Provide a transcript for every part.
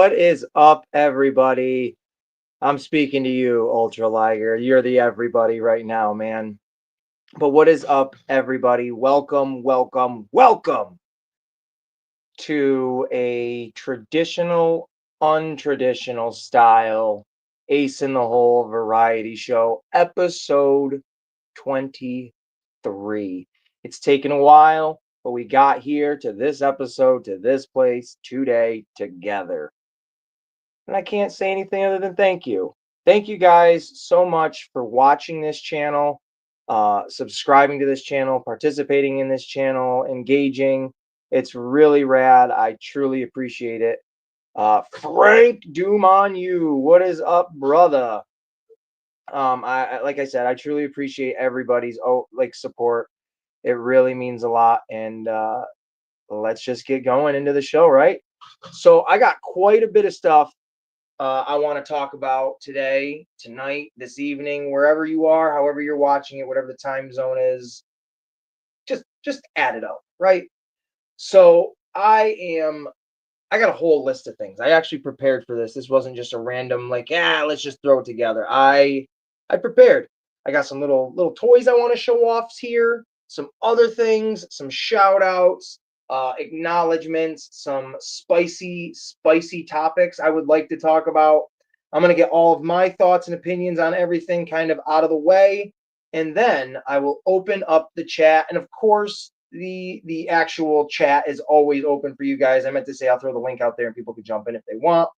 What is up, everybody? I'm speaking to you, Ultra Liger. You're the everybody right now, man. But what is up, everybody? Welcome, welcome, welcome to a traditional, untraditional style Ace in the Hole variety show, episode 23. It's taken a while, but we got here to this episode, to this place today together. And I can't say anything other than thank you. Thank you guys so much for watching this channel, subscribing to this channel, participating in this channel, engaging. It's really rad. I truly appreciate it. Frank Doom on you. What is up, brother? Like I said, I truly appreciate everybody's support. It really means a lot. And let's just get going into the show, right? So I got quite a bit of stuff I want to talk about today, tonight, this evening, wherever you are, however you're watching it, whatever the time zone is. Just add it up, right? So I got a whole list of things. I actually prepared for this. This wasn't just a random let's just throw it together. I prepared. I got some little toys I want to show off here, some other things, some shout outs, acknowledgments, some spicy topics I would like to talk about. I'm going to get all of my thoughts and opinions on everything kind of out of the way, and then I will open up the chat. And of course, the actual chat is always open for you guys. I meant to say I'll throw the link out there and people can jump in if they want.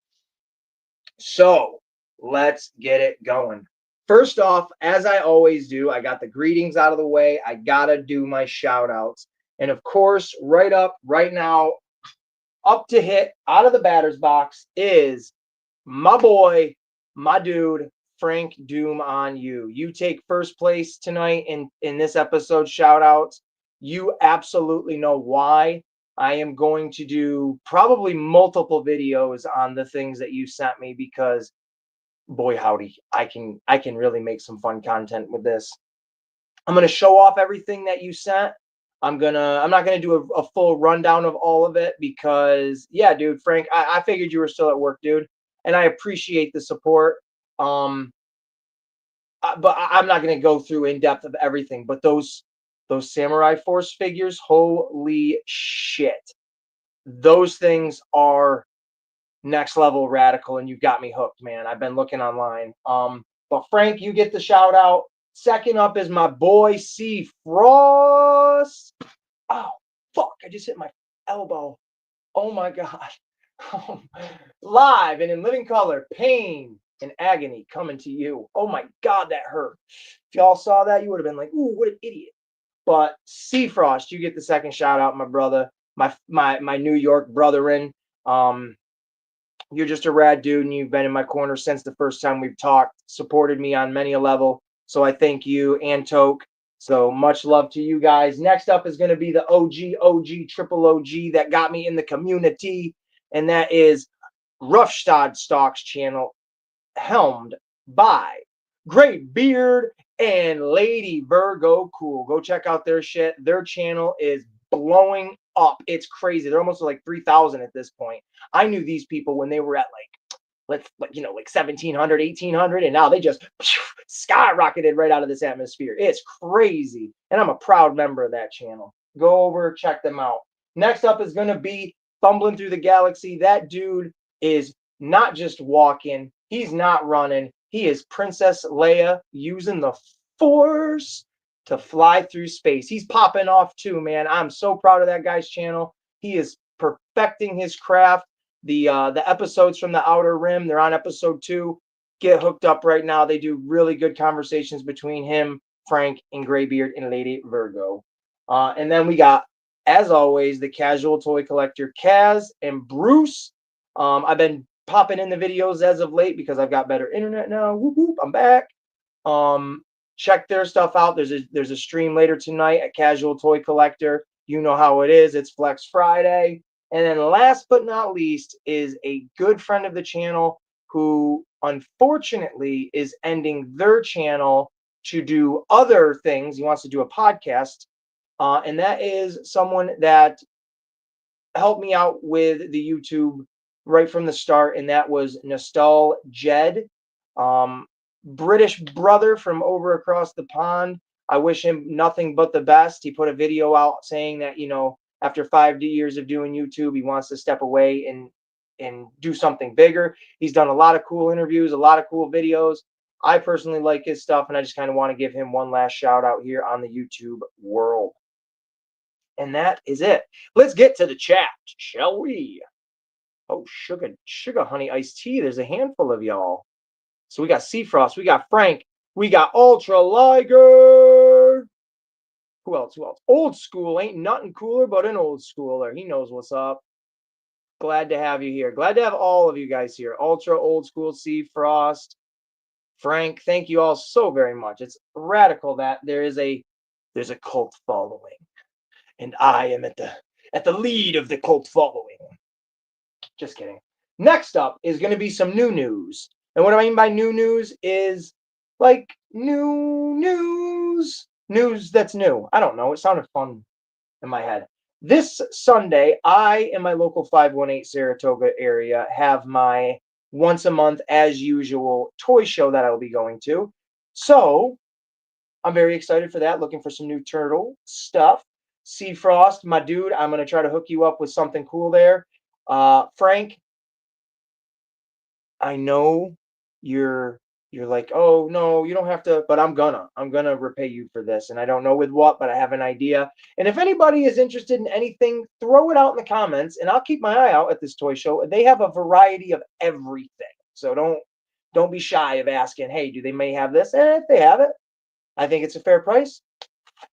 So let's get it going. First off, as I always do, I got the greetings out of the way. I gotta do my shout outs. And of course, right now, up to hit out of the batter's box is my boy, my dude, Frank Doom on you. You take first place tonight in this episode shout outs. You absolutely know why. I am going to do probably multiple videos on the things that you sent me because boy howdy, I can really make some fun content with this. I'm going to show off everything that you sent. I'm not gonna do a full rundown of all of it because yeah, dude, Frank, I figured you were still at work, dude, and I appreciate the support. Um, but I'm not gonna go through in depth of everything. But those Samurai Force figures, holy shit, those things are next level radical, and you got me hooked, man. I've been looking online. But Frank, you get the shout out. Second up is my boy C Frost. Oh, fuck. I just hit my elbow. Oh my God. Live and in living color, pain and agony coming to you. Oh my God, that hurt. If y'all saw that, you would have been like, ooh, what an idiot. But C Frost, you get the second shout out, my brother, my New York brethren. You're just a rad dude, and you've been in my corner since the first time we've talked, supported me on many a level. So I thank you and Toke. So much love to you guys. Next up is going to be the OG, triple OG that got me in the community, and that is Roughstad Stocks channel, helmed by Great Beard and Lady Virgo Cool. Go check out their shit. Their channel is blowing up. It's crazy. They're almost like 3,000 at this point. I knew these people when they were at like 1700, 1800, and now they just skyrocketed right out of this atmosphere. It's crazy. And I'm a proud member of that channel. Go over, check them out. Next up is going to be Fumbling Through the Galaxy. That dude is not just walking, he's not running. He is Princess Leia using the Force to fly through space. He's popping off too, man. I'm so proud of that guy's channel. He is perfecting his craft. The episodes from the Outer Rim, they're on episode 2. Get hooked up right now. They do really good conversations between him, Frank, and Graybeard and Lady Virgo. And then we got, as always, the casual toy collector Kaz and Bruce. I've been popping in the videos as of late because I've got better internet now. Whoop, whoop, I'm back. Check their stuff out. There's a stream later tonight at Casual Toy Collector. You know how it is. It's Flex Friday. And then last but not least is a good friend of the channel who unfortunately is ending their channel to do other things. He wants to do a podcast. And that is someone that helped me out with the YouTube right from the start, and that was Nostal Jed, um, British brother from over across the pond. I wish him nothing but the best. He put a video out saying that, after 5 years of doing YouTube, he wants to step away and do something bigger. He's done a lot of cool interviews, a lot of cool videos. I personally like his stuff, and I just kind of want to give him one last shout out here on the YouTube world. And that is it. Let's get to the chat, shall we? Oh, sugar honey iced tea. There's a handful of y'all. So we got Seafrost, we got Frank, we got Ultra Liger. Who else? Old school. Ain't nothing cooler but an old schooler. He knows what's up. Glad to have you here. Glad to have all of you guys here. Ultra old school Seafrost. Frank, thank you all so very much. It's radical that there's a cult following, and I am at the lead of the cult following. Just kidding. Next up is going to be some new news. And what I mean by new news is like new news that's new. I don't know. It sounded fun in my head. This Sunday, I in my local 518 Saratoga area have my once a month, as usual, toy show that I will be going to. So I'm very excited for that. Looking for some new turtle stuff. Seafrost, my dude, I'm going to try to hook you up with something cool there. Frank, I know you're like, oh no, you don't have to, but I'm gonna repay you for this. And I don't know with what, but I have an idea. And if anybody is interested in anything, throw it out in the comments and I'll keep my eye out at this toy show. They have a variety of everything. So don't be shy of asking, hey, do they may have this? And if they have it, I think it's a fair price.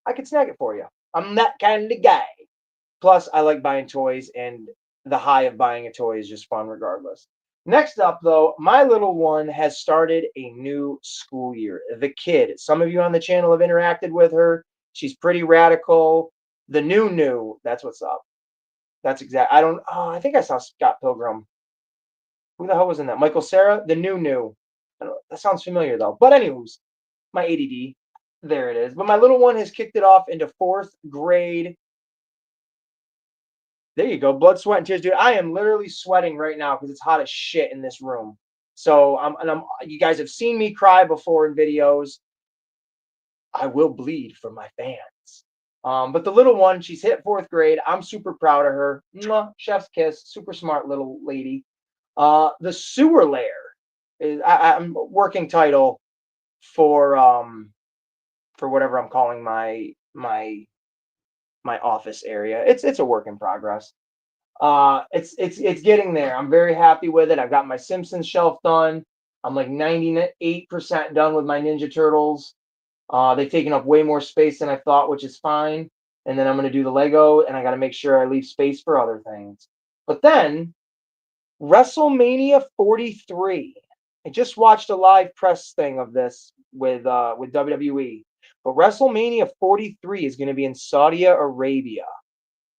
I can snag it for you. I'm that kind of guy. Plus, I like buying toys, and the high of buying a toy is just fun regardless. Next up, though, my little one has started a new school year. The kid, some of you on the channel have interacted with her. She's pretty radical. The new, that's what's up. That's exact. I think I saw Scott Pilgrim. Who the hell was in that? Michael Cera, the new. That sounds familiar, though. But, anyways, my ADD. There it is. But my little one has kicked it off into 4th grade. There you go. Blood, sweat, and tears, dude. I am literally sweating right now because it's hot as shit in this room. So you guys have seen me cry before in videos. I will bleed for my fans. But the little one, she's hit 4th grade. I'm super proud of her. Mwah, chef's kiss. Super smart little lady. The sewer lair is I'm working title for whatever I'm calling my office area. It's a work in progress. It's getting there. I'm very happy with it. I've got my Simpsons shelf done. I'm like 98% done with my Ninja Turtles. They've taken up way more space than I thought, which is fine. And then I'm going to do the Lego, and I got to make sure I leave space for other things. But then WrestleMania 43. I just watched a live press thing of this with WWE. But WrestleMania 43 is going to be in Saudi Arabia.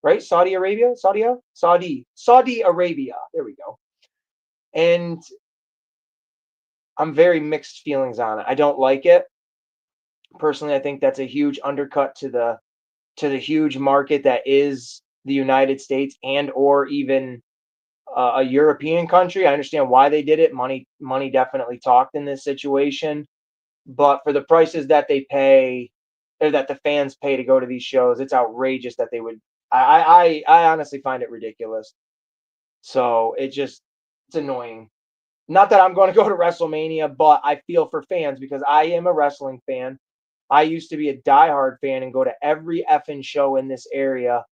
Right? Saudi Arabia? Saudi Arabia. There we go. And I'm very mixed feelings on it. I don't like it. Personally, I think that's a huge undercut to the huge market that is the United States and or even a European country. I understand why they did it. Money definitely talked in this situation. But for the prices that they pay, or that the fans pay to go to these shows, it's outrageous that they would. I honestly find it ridiculous. So it's annoying. Not that I'm going to go to WrestleMania, but I feel for fans because I am a wrestling fan. I used to be a diehard fan and go to every effing show in this area.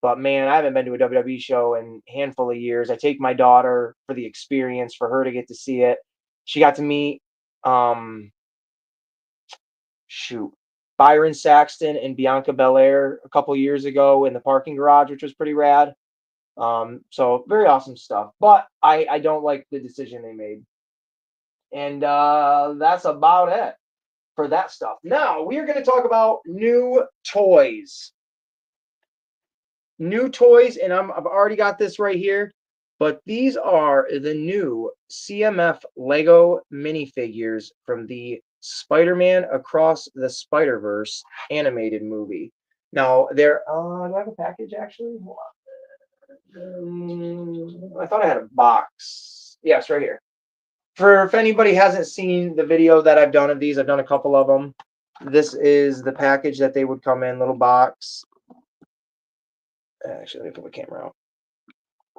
But man, I haven't been to a WWE show in a handful of years. I take my daughter for the experience, for her to get to see it. She got to meet Byron Saxton and Bianca Belair a couple years ago in the parking garage, which was pretty rad. So very awesome stuff. But I don't like the decision they made. And that's about it for that stuff. Now we are going to talk about new toys. New toys, and I've already got this right here. But these are the new CMF Lego minifigures from the Spider-Man Across the Spider-Verse animated movie. Now, do I have a package actually? Hold on. I thought I had a box. Yes, right here. If anybody hasn't seen the video that I've done of these, I've done a couple of them. This is the package that they would come in, little box. Actually, let me put my camera out.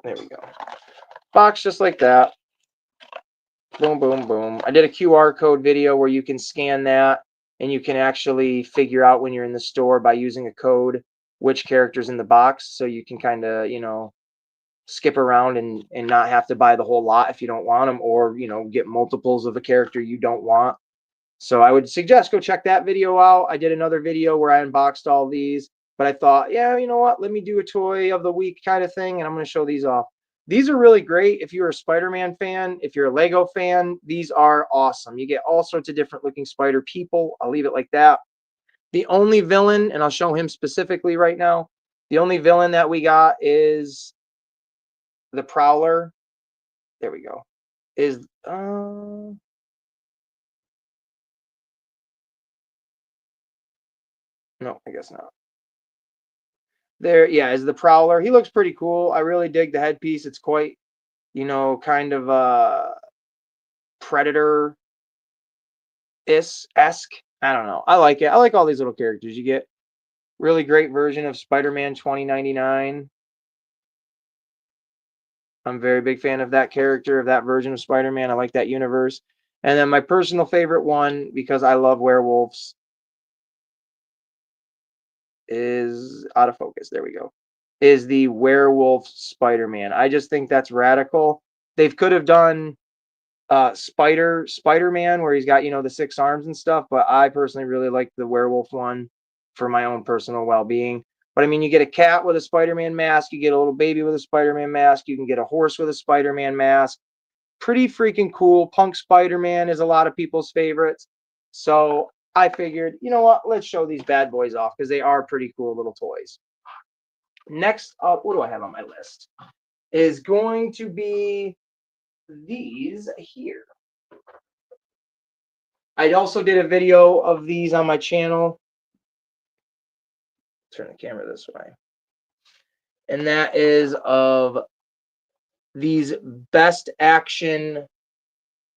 There we go. Box just like that. Boom, boom, boom. I did a QR code video where you can scan that and you can actually figure out when you're in the store by using a code which character's in the box. So you can kind of, skip around and not have to buy the whole lot if you don't want them, or, get multiples of a character you don't want. So I would suggest go check that video out. I did another video where I unboxed all these, but I thought, yeah, you know what? Let me do a toy of the week kind of thing, and I'm going to show these off. These are really great if you're a Spider-Man fan. If you're a Lego fan, these are awesome. You get all sorts of different looking spider people. I'll leave it like that. The only villain, and I'll show him specifically right now, the only villain that we got is the Prowler. There we go. Is no, I guess not. There, yeah, is the Prowler. He looks pretty cool. I really dig the headpiece. It's quite, kind of Predator esque. I don't know. I like it. I like all these little characters. You get really great version of Spider-Man 2099. I'm a very big fan of that character, of that version of Spider-Man. I like that universe. And then my personal favorite one, because I love werewolves, is out of focus. There we go. Is the werewolf Spider-Man. I just think that's radical. They could have done Spider-Man where he's got, the 6 arms and stuff, but I personally really like the werewolf one for my own personal well-being. But I mean, you get a cat with a Spider-Man mask, you get a little baby with a Spider-Man mask, you can get a horse with a Spider-Man mask. Pretty freaking cool. Punk Spider-Man is a lot of people's favorites. So I figured, you know what, let's show these bad boys off because they are pretty cool little toys. Next up, what do I have on my list? Is going to be these here. I also did a video of these on my channel. Turn the camera this way. And that is of these best action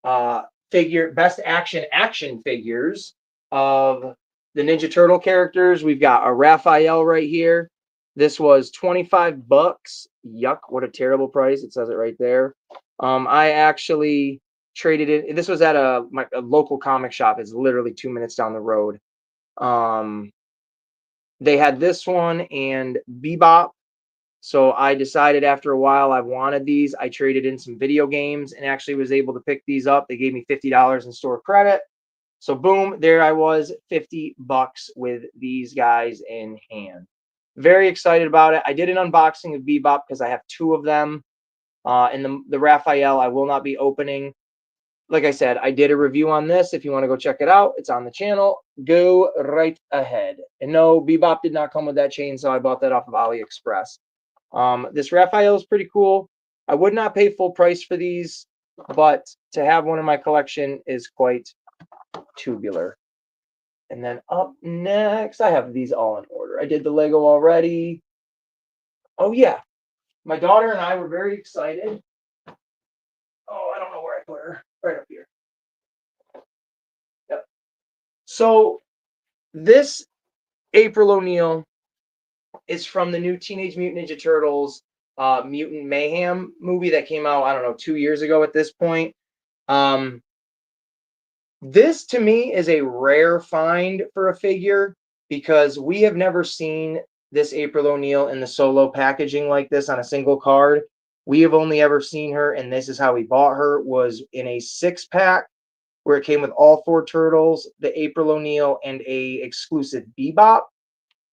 action figures of the Ninja Turtle characters. We've got a Raphael right here. This was $25. Yuck, what a terrible price. It says it right there. I actually traded it. This was at a local comic shop. It's literally 2 minutes down the road. They had this one and Bebop. So I decided after a while I wanted these. I traded in some video games and actually was able to pick these up. They gave me $50 in store credit. So boom, there I was, $50 with these guys in hand. Very excited about it. I did an unboxing of Bebop because I have 2 of them. And the Raphael I will not be opening. Like I said, I did a review on this. If you want to go check it out, it's on the channel. Go right ahead. And no, Bebop did not come with that chainsaw. I bought that off of AliExpress. This Raphael is pretty cool. I would not pay full price for these, but to have one in my collection is quite tubular. And then up next, I have these all in order. I did the Lego already. Oh, yeah. My daughter and I were very excited. Oh, I don't know where I put her. Right up here. Yep. So this April O'Neil is from the new Teenage Mutant Ninja Turtles Mutant Mayhem movie that came out, I don't know, 2 years ago at this point. This to me is a rare find for a figure because we have never seen this April O'Neil in the solo packaging like this on a single card. We have only ever seen her, and this is how we bought her, was in a 6-pack where it came with all 4 turtles, the April O'Neil, and a exclusive Bebop.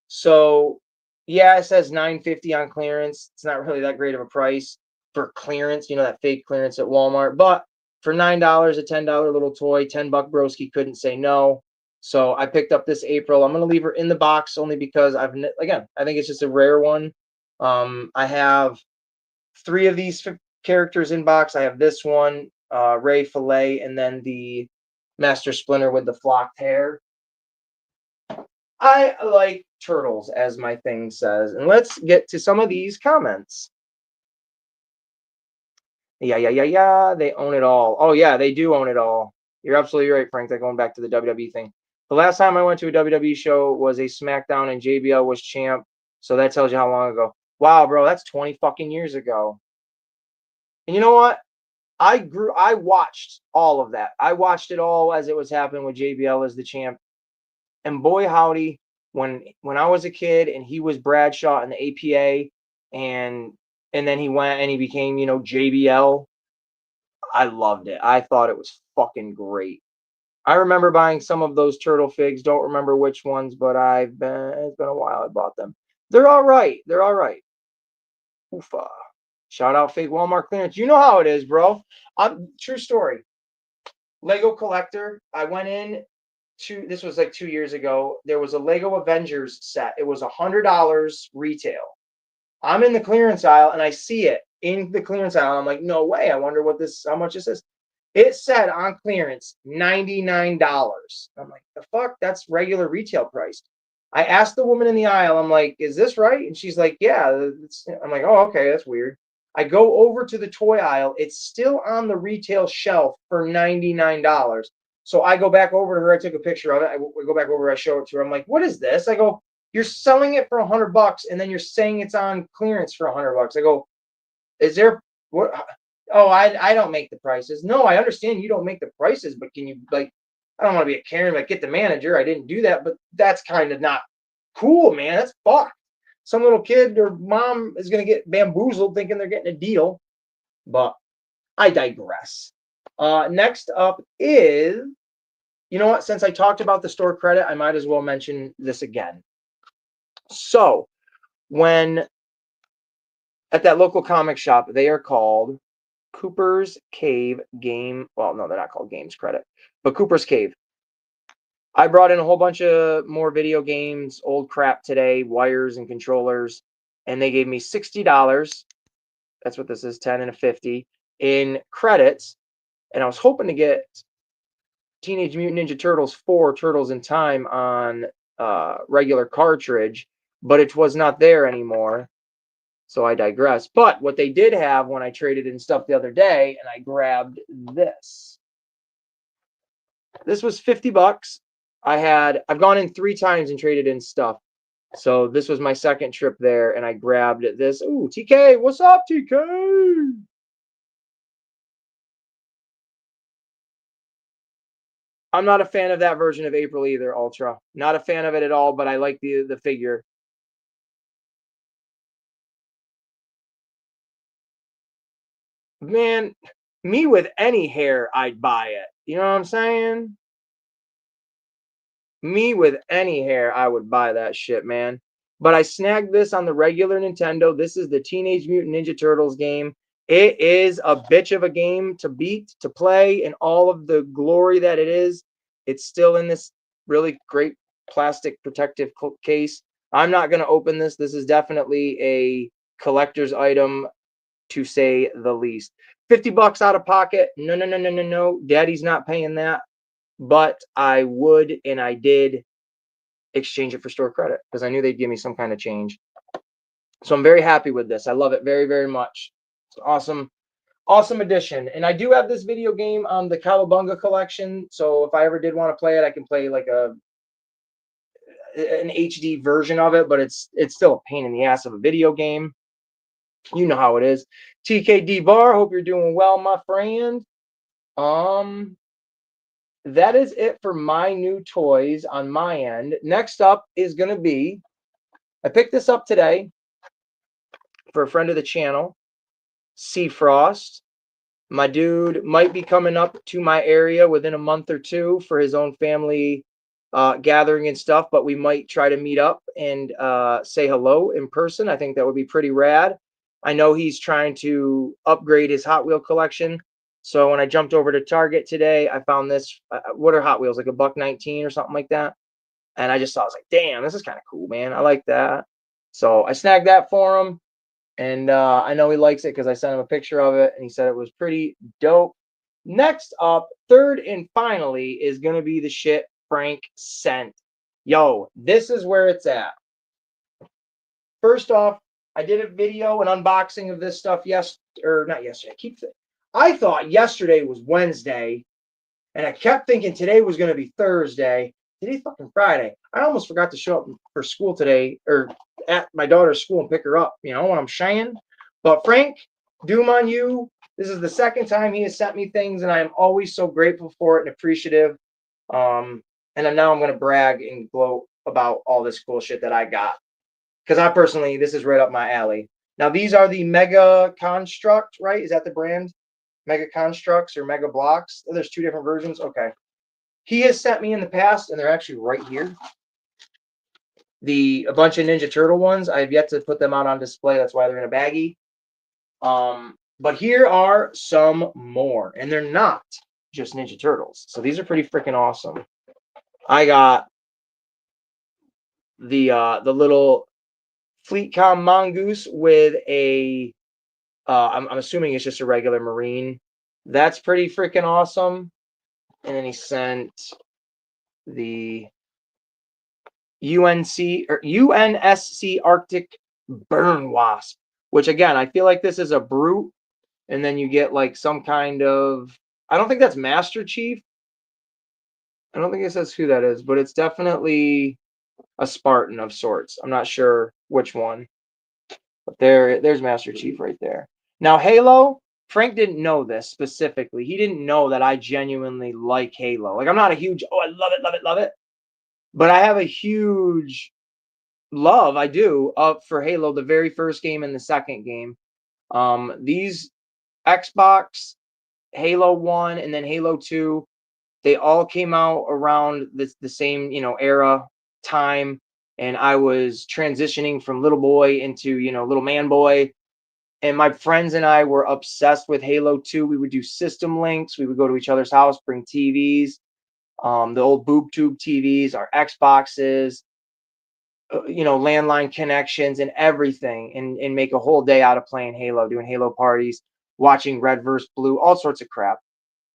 So yeah, it says $9.50 on clearance. It's not really that great of a price for clearance, that fake clearance at Walmart. But for $9, a $10 little toy, $10 broski couldn't say no. So I picked up this April. I'm gonna leave her in the box only because I think it's just a rare one. I have 3 of these characters in box. I have this one, Ray Fillet, and then the Master Splinter with the flocked hair. I like turtles, as my thing says. And let's get to some of these comments. Yeah. They own it all. Oh, yeah, they do own it all. You're absolutely right, Frank. They're going back to the WWE thing. The last time I went to a WWE show was a SmackDown and JBL was champ. So that tells you how long ago. Wow, bro, that's 20 fucking years ago. And you know what? I watched all of that. I watched it all as it was happening with JBL as the champ. And boy howdy, when I was a kid and he was Bradshaw in the APA and then he went and he became, JBL. I loved it. I thought it was fucking great. I remember buying some of those turtle figs. Don't remember which ones, but it's been a while I bought them. They're all right. They're all right. Oofa. Shout out fake Walmart clearance. You know how it is, bro. True story. Lego collector. I went in this was like 2 years ago. There was a Lego Avengers set. It was $100 retail. I'm in the clearance aisle and I see it in the clearance aisle. I'm like, no way. I wonder how much is this? It said on clearance $99. I'm like, the fuck? That's regular retail price. I asked the woman in the aisle, I'm like, is this right? And she's like, yeah. I'm like, oh, okay, that's weird. I go over to the toy aisle. It's still on the retail shelf for $99. So I go back over to her. I took a picture of it. I go back over. I show it to her. I'm like, what is this? I go, you're selling it for $100 and then you're saying it's on clearance for $100. I go, is there what? Oh, I don't make the prices. No, I understand you don't make the prices, but can you I don't want to be a Karen, get the manager. I didn't do that, but that's kind of not cool, man. That's fucked. Some little kid or mom is gonna get bamboozled thinking they're getting a deal. But I digress. Next up is, you know what? Since I talked about the store credit, I might as well mention this again. So when at that local comic shop, they are called Cooper's Cave Game. Well, no, they're not called Games Credit, but Cooper's Cave. I brought in a whole bunch of more video games, old crap today, wires and controllers, and they gave me $60. That's what this is, 10 and a 50 in credits. And I was hoping to get Teenage Mutant Ninja Turtles 4 Turtles in Time on regular cartridge, but it was not there anymore. So I digress. But what they did have when I traded in stuff the other day, and I grabbed this. This was $50. I've gone in 3 times and traded in stuff. So this was my second trip there, and I grabbed this. Ooh, TK, what's up, TK? I'm not a fan of that version of April either, Ultra. Not a fan of it at all, but I like the figure. Man, me with any hair, I'd buy it. You know what I'm saying? Me with any hair, I would buy that shit, man. But I snagged this on the regular Nintendo. This is the Teenage Mutant Ninja Turtles game. It is a bitch of a game to beat, to play, and all of the glory that it is. It's still in this really great plastic protective case. I'm not going to open this. This is definitely a collector's item, to say the least. $50 out of pocket. No. Daddy's not paying that. But I would, and I did exchange it for store credit because I knew they'd give me some kind of change. So I'm very happy with this. I love it very, very much. It's awesome, awesome addition. And I do have this video game on the Cowabunga collection. So if I ever did want to play it, I can play like an HD version of it, but it's still a pain in the ass of a video game. You know how it is. TKD Bar, hope you're doing well, my friend. That is it for my new toys on my end. Next up is going to be, I picked this up today for a friend of the channel, Seafrost. My dude might be coming up to my area within a month or two for his own family gathering and stuff, but we might try to meet up and say hello in person. I think that would be pretty rad. I know he's trying to upgrade his Hot Wheel collection. So when I jumped over to Target today, I found this. What are Hot Wheels? Like a $1.19 or something like that. And I was like, damn, this is kind of cool, man. I like that. So I snagged that for him. And I know he likes it because I sent him a picture of it. And he said it was pretty dope. Next up, third and finally, is going to be the shit Frank sent. Yo, this is where it's at. First off, I did a video, an unboxing of this stuff not yesterday. I thought yesterday was Wednesday, and I kept thinking today was going to be Thursday. Today's fucking Friday. I almost forgot to show up for school today, or at my daughter's school and pick her up. You know what I'm saying? But Frank, doom on you. This is the second time he has sent me things, and I am always so grateful for it and appreciative. And now I'm going to brag and gloat about all this cool shit that I got. Because I personally, this is right up my alley. Now, these are the Mega Construct, right? Is that the brand? Mega Constructs or Mega Blocks? Oh, there's two different versions. Okay. He has sent me in the past, and they're actually right here. A bunch of Ninja Turtle ones. I've yet to put them out on display. That's why they're in a baggie. But here are some more, and they're not just Ninja Turtles. So these are pretty freaking awesome. I got the little Fleetcom Mongoose with a I'm assuming it's just a regular Marine. That's pretty freaking awesome. And then he sent the UNSC Arctic Burn Wasp, which again, I feel like this is a brute, and then you get like some kind of, I don't think that's Master Chief. I don't think it says who that is, but it's definitely a Spartan of sorts. I'm not sure which one. But there's Master Chief right there. Now, Halo, Frank didn't know this specifically. He didn't know that I genuinely like Halo. Like, I'm not a huge, oh, I love it, love it, love it. But I have a huge love, I do, for Halo, the very first game and the second game. These Xbox, Halo 1, and then Halo 2, they all came out around the same, era, time. And I was transitioning from little boy into, little man boy. And my friends and I were obsessed with Halo 2. We would do system links. We would go to each other's house, bring TVs, the old boob tube TVs, our Xboxes, landline connections and everything, and make a whole day out of playing Halo, doing Halo parties, watching Red vs. Blue, all sorts of crap.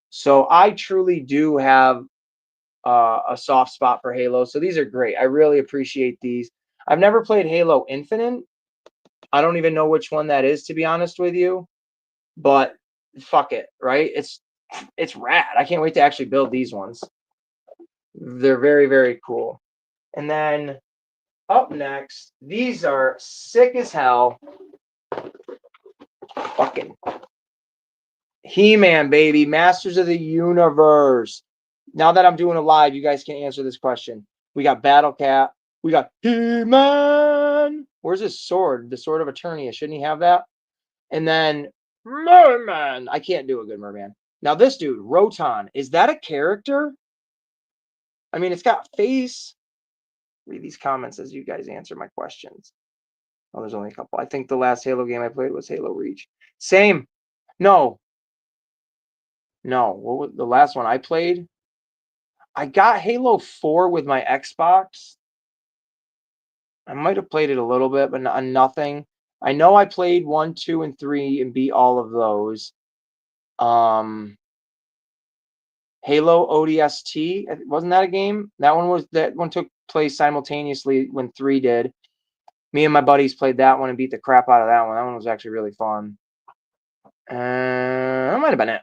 So I truly do have a soft spot for Halo. So these are great. I really appreciate these. I've never played Halo Infinite. I don't even know which one that is, to be honest with you. But fuck it, right? It's rad. I can't wait to actually build these ones. They're very, very cool. And then up next, these are sick as hell. Fucking He-Man, baby. Masters of the Universe. Now that I'm doing a live, you guys can answer this question. We got Battle Cat. We got He-Man. Where's his sword? The Sword of Eternia. Shouldn't he have that? And then Merman. I can't do a good Merman. Now this dude, Roton. Is that a character? I mean, it's got face. Read these comments as you guys answer my questions. Oh, there's only a couple. I think the last Halo game I played was Halo Reach. Same. No. What was the last one I played? I got Halo 4 with my Xbox. I might have played it a little bit, but nothing. I know I played 1, 2, and 3 and beat all of those. Halo ODST, wasn't that a game? That one took place simultaneously when 3 did. Me and my buddies played that one and beat the crap out of that one. That one was actually really fun. That might have been it.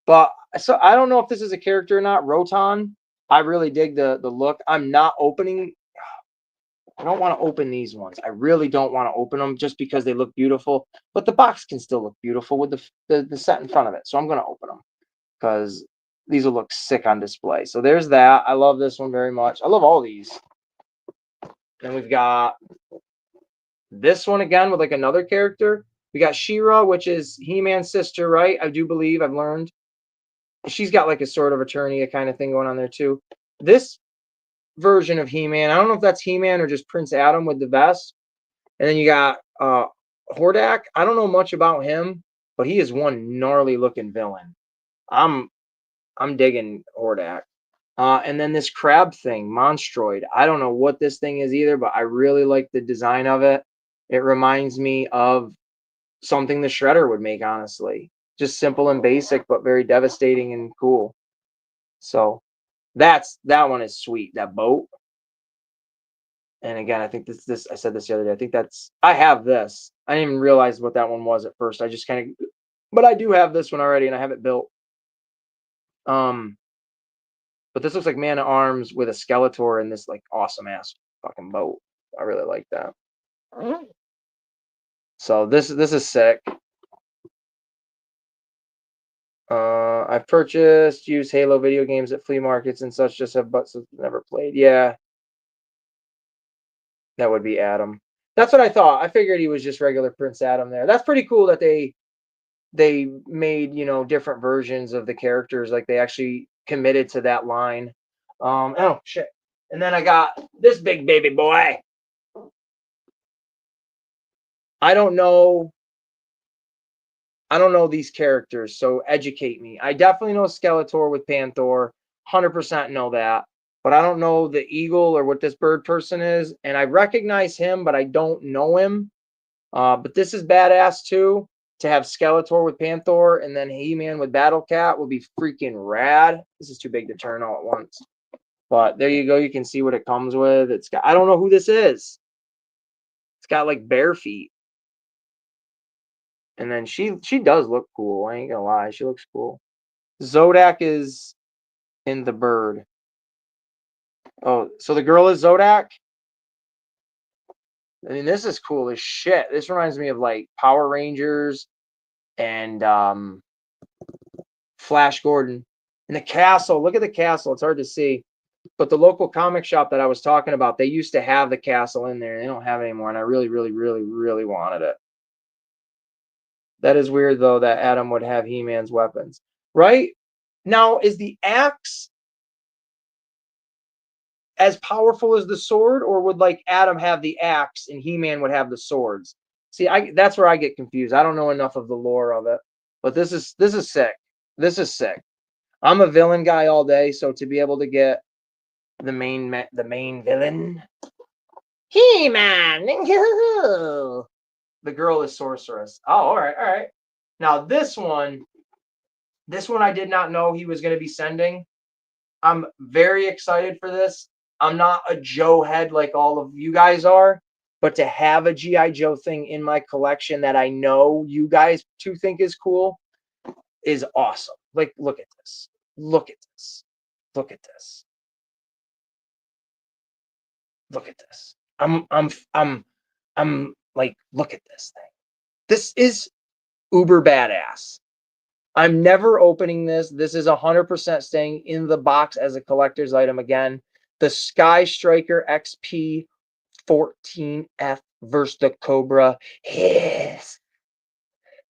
But so I don't know if this is a character or not. Roton. I really dig the look. I'm not opening. I don't want to open these ones. I really don't want to open them just because they look beautiful. But the box can still look beautiful with the set in front of it. So I'm going to open them because these will look sick on display. So there's that. I love this one very much. I love all these. Then we've got this one again with like another character. We got She-Ra, which is He-Man's sister, right? I do believe, I've learned. She's got like a Sword of Eternia kind of thing going on there too. This version of He-Man, I don't know if that's He-Man or just Prince Adam with the vest. And then you got Hordak. I don't know much about him, but he is one gnarly looking villain. I'm digging Hordak. And then this crab thing, Monstroid. I don't know what this thing is either, but I really like the design of it. It reminds me of something the Shredder would make, honestly. Just simple and basic, but very devastating and cool. So that one is sweet. That boat. And again, I think this I said this the other day. I have this. I didn't even realize what that one was at first. I just kind of But I do have this one already, and I have it built. But this looks like Man at Arms with a Skeletor and this like awesome ass fucking boat. I really like that. So this is sick. I've purchased used Halo video games at flea markets and such. Just have butts never played. Yeah, that would be Adam. That's what I thought. I figured he was just regular Prince Adam there. That's pretty cool that they made, you know, different versions of the characters. Like they actually committed to that line. Oh shit. And then I got this big baby boy. I don't know these characters, so educate me. I definitely know Skeletor with Panther, 100% know that, but I don't know the eagle or what this bird person is, and I recognize him, but I don't know him. But this is badass too. To have Skeletor with Panther and then He-Man with Battle Cat would be freaking rad. This is too big to turn all at once. But there you go. You can see what it comes with. It's got, I don't know who this is. It's got like bare feet. And then she does look cool. I ain't gonna lie. She looks cool. Zodak is in the bird. Oh, so the girl is Zodak? I mean, this is cool as shit. This reminds me of like Power Rangers and Flash Gordon. And the castle. Look at the castle. It's hard to see. But the local comic shop that I was talking about, they used to have the castle in there. They don't have it anymore. And I really, really, really, really wanted it. That is weird, though, that Adam would have He-Man's weapons. Right? Now, is the axe as powerful as the sword, or would like Adam have the axe and He-Man would have the swords? See, that's where I get confused. I don't know enough of the lore of it. But this is sick. This is sick. I'm a villain guy all day, so to be able to get the main villain, He-Man. The girl is sorceress. Oh, all right, all right. Now this one I did not know he was going to be sending. I'm very excited for this. I'm not a Joe head like all of you guys are, but to have a G.I. Joe thing in my collection that I know you guys too think is cool is awesome. Like, look at this. Look at this. Look at this. Look at this. I'm like, look at this thing. This is uber badass. I'm never opening this. This is 100% staying in the box as a collector's item again. The Sky Striker XP 14F versus the Cobra. Yes.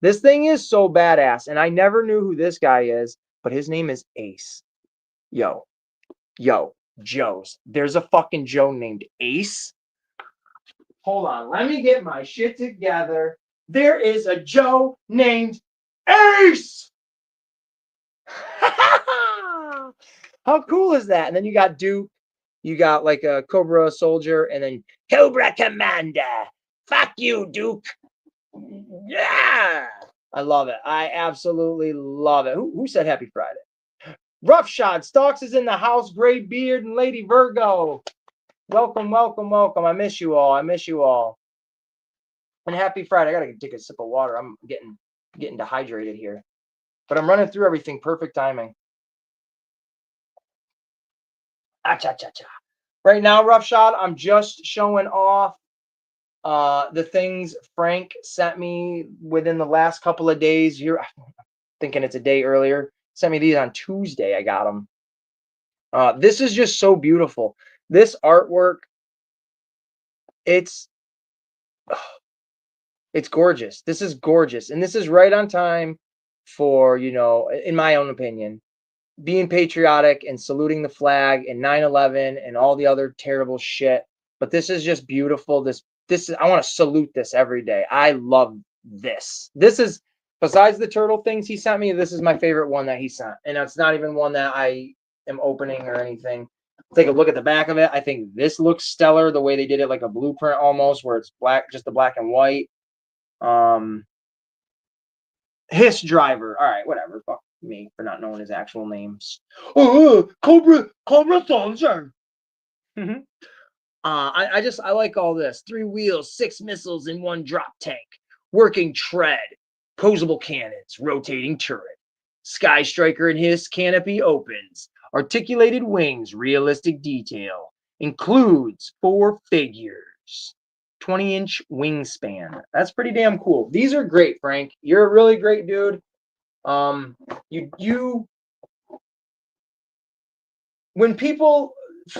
This thing is so badass, and I never knew who this guy is, but his name is Ace. Yo, Joe's. There's a fucking Joe named Ace. Hold on, let me get my shit together. There is a Joe named Ace. How cool is that? And then you got Duke, you got like a Cobra soldier, and then Cobra Commander. Fuck you, Duke. Yeah, I love it. I absolutely love it. Who said Happy Friday? Roughshod Stalks is in the house. Gray Beard and Lady Virgo. Welcome, welcome, welcome. I miss you all. I miss you all. And happy Friday. I gotta take a sip of water. I'm getting dehydrated here. But I'm running through everything. Perfect timing. Ah-cha-cha-cha. Right now, Roughshod, I'm just showing off the things Frank sent me within the last couple of days. Here, thinking it's a day earlier. Sent me these on Tuesday. I got them. This is just so beautiful. This artwork, it's gorgeous. This is gorgeous. And this is right on time for, you know, in my own opinion, being patriotic and saluting the flag and 9/11 and all the other terrible shit. But this is just beautiful. This is, I want to salute this every day. I love this. This is, besides the turtle things he sent me, this is my favorite one that he sent. And it's not even one that I am opening or anything. Take a look at the back of it. I think this looks stellar, the way they did it, like a blueprint almost, where it's black, just the black and white. Hiss Driver. All right, whatever. Fuck me for not knowing his actual names. Oh, Cobra Soldier. I like all this. 3 wheels, 6 missiles in 1 drop tank. Working tread. Posable cannons, rotating turret. Sky Striker and his canopy opens. Articulated wings, realistic detail. Includes 4 figures. 20-inch wingspan. That's pretty damn cool. These are great, Frank. You're a really great dude. You when people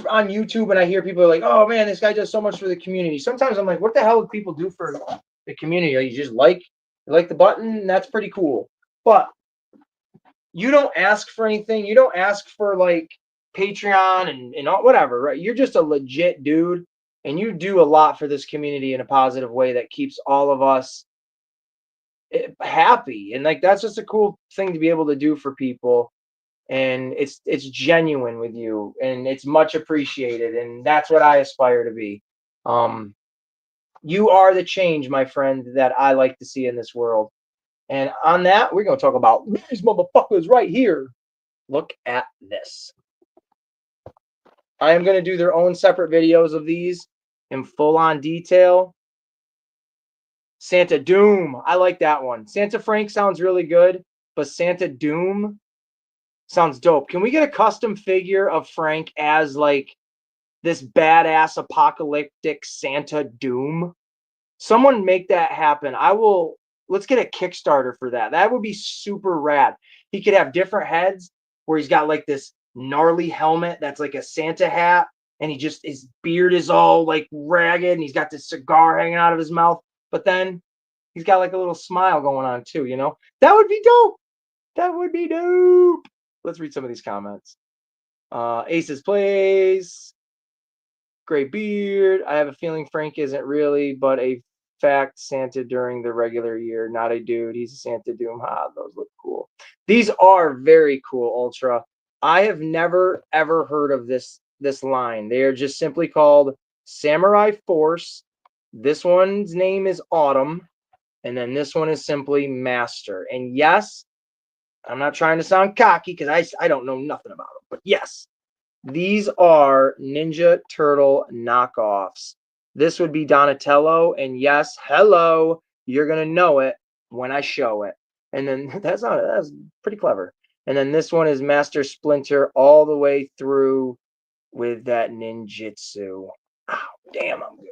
on YouTube and I hear people are like, oh man, this guy does so much for the community. Sometimes I'm like, what the hell do people do for the community? You just like the button, and that's pretty cool. But you don't ask for anything. You don't ask for like Patreon and all, whatever, right? You're just a legit dude, and you do a lot for this community in a positive way that keeps all of us happy. And like that's just a cool thing to be able to do for people. And it's genuine with you, and it's much appreciated, and that's what I aspire to be. You are the change, my friend, that I like to see in this world. And on that, we're going to talk about these motherfuckers right here. Look at this. I am going to do their own separate videos of these in full-on detail. Santa Doom. I like that one. Santa Frank sounds really good, but Santa Doom sounds dope. Can we get a custom figure of Frank as like this badass apocalyptic Santa Doom? Someone make that happen. Let's get a Kickstarter for that. That would be super rad. He could have different heads where he's got like this gnarly helmet that's like a Santa hat, and his beard is all like ragged, and he's got this cigar hanging out of his mouth, but then he's got like a little smile going on too, you know? That would be dope. That would be dope. Let's read some of these comments. Aces plays. Great beard. I have a feeling Frank isn't really, but a fact Santa during the regular year. Not a dude. He's a Santa Doom. Those look cool. These are very cool, Ultra. I have never ever heard of this line. They are just simply called Samurai Force. This one's name is Autumn, and then this one is simply Master. And yes, I'm not trying to sound cocky because I don't know nothing about them, but yes, these are Ninja Turtle knockoffs. This would be Donatello, and yes, hello, you're gonna know it when I show it. And then that's pretty clever. And then this one is Master Splinter all the way through with that ninjutsu. Oh, damn, I'm good.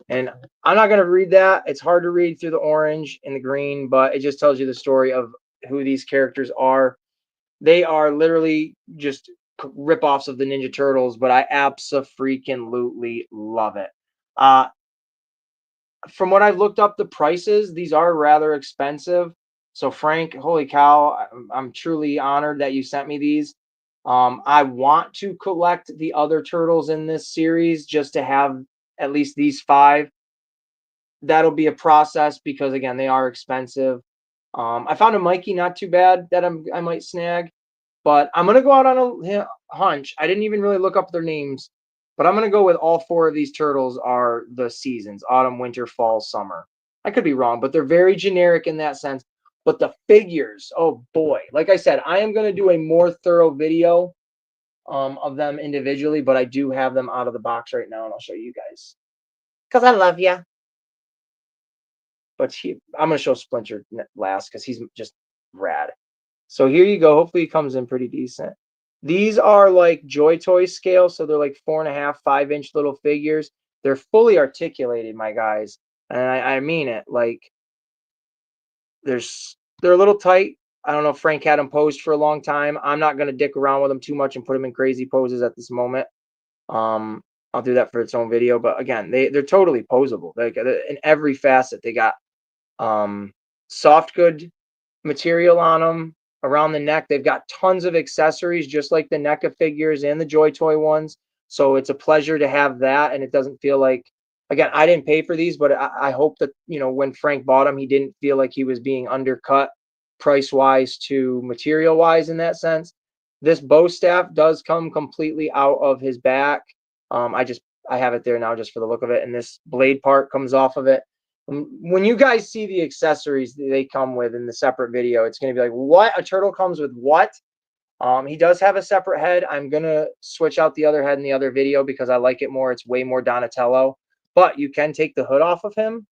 And I'm not gonna read that. It's hard to read through the orange and the green, but it just tells you the story of who these characters are. They are literally just rip-offs of the Ninja Turtles, but I abso-freaking-lutely love it. From what I've looked up the prices, these are rather expensive. So Frank, holy cow, I'm truly honored that you sent me these. I want to collect the other turtles in this series just to have at least these 5. That'll be a process because again, they are expensive. I found a Mikey not too bad that I might snag, but I'm gonna go out on a hunch. I didn't even really look up their names, but I'm gonna go with all 4 of these turtles are the seasons: autumn, winter, fall, summer. I could be wrong, but they're very generic in that sense. But the figures, oh boy! Like I said, I am gonna do a more thorough video of them individually, but I do have them out of the box right now, and I'll show you guys because I love you. But I'm gonna show Splinter last because he's just rad. So here you go. Hopefully he comes in pretty decent. These are like Joy Toy scale, so they're like 4.5, 5-inch little figures. They're fully articulated, my guys, and I mean it. Like they're a little tight. I don't know if Frank had them posed for a long time. I'm not gonna dick around with them too much and put them in crazy poses at this moment. I'll do that for its own video. But again, they're totally posable. Like in every facet, they got soft good material on them around the neck. They've got tons of accessories, just like the NECA figures and the Joy Toy ones. So it's a pleasure to have that, and it doesn't feel like, again, I didn't pay for these, but I hope that, you know, when Frank bought them, he didn't feel like he was being undercut price-wise to material-wise in that sense. This bow staff does come completely out of his back. I have it there now just for the look of it, and this blade part comes off of it. When you guys see the accessories they come with in the separate video, it's going to be like, what? A turtle comes with what? He does have a separate head. I'm going to switch out the other head in the other video because I like it more. It's way more Donatello. But you can take the hood off of him,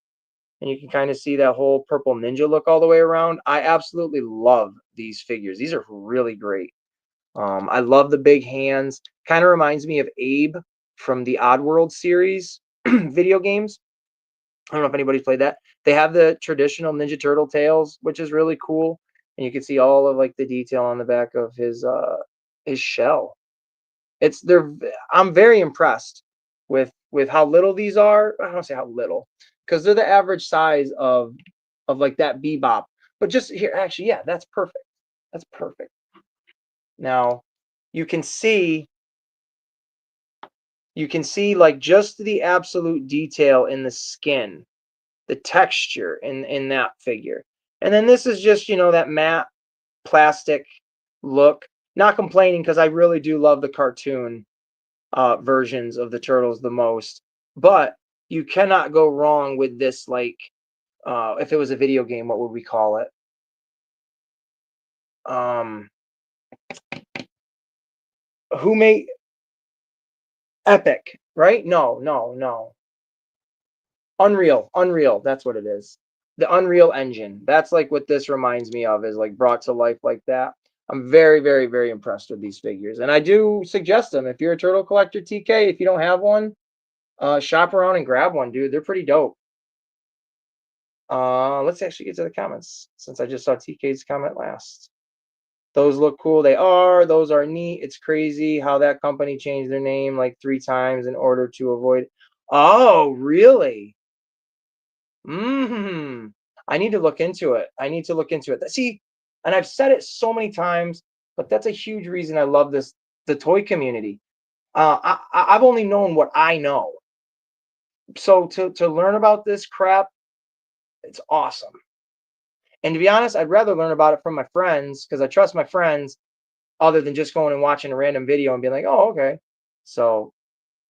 and you can kind of see that whole purple ninja look all the way around. I absolutely love these figures. These are really great. I love the big hands. Kind of reminds me of Abe from the Oddworld series video games. I don't know if anybody's played that. They have the traditional Ninja Turtle tails, which is really cool, and you can see all of like the detail on the back of his shell. I'm very impressed with how little these are. I don't say how little, because they're the average size of like that Bebop. But just here, actually, yeah, that's perfect. That's perfect. Now, you can see you can see like just the absolute detail in the skin, the texture in that figure. And then this is just, that matte plastic look. Not complaining, because I really do love the cartoon versions of the turtles the most. But you cannot go wrong with this. Like, if it was a video game, what would we call it? Um, who made Epic? Right? No, no, no. Unreal. That's what it is. The Unreal Engine. That's like what this reminds me of, is like brought to life like that. I'm very, very, very impressed with these figures, and I do suggest them. If you're a turtle collector, TK, if you don't have one, shop around and grab one, dude. They're pretty dope. Let's actually get to the comments, since I just saw TK's comment last. Those look cool. They are. Those are neat. It's crazy how that company changed their name like 3 times in order to avoid. Oh, really? Hmm. I need to look into it. I need to look into it. See, and I've said it so many times, but that's a huge reason I love the toy community. I've only known what I know. So to learn about this crap, it's awesome. And to be honest, I'd rather learn about it from my friends, because I trust my friends, other than just going and watching a random video and being like, oh, okay. So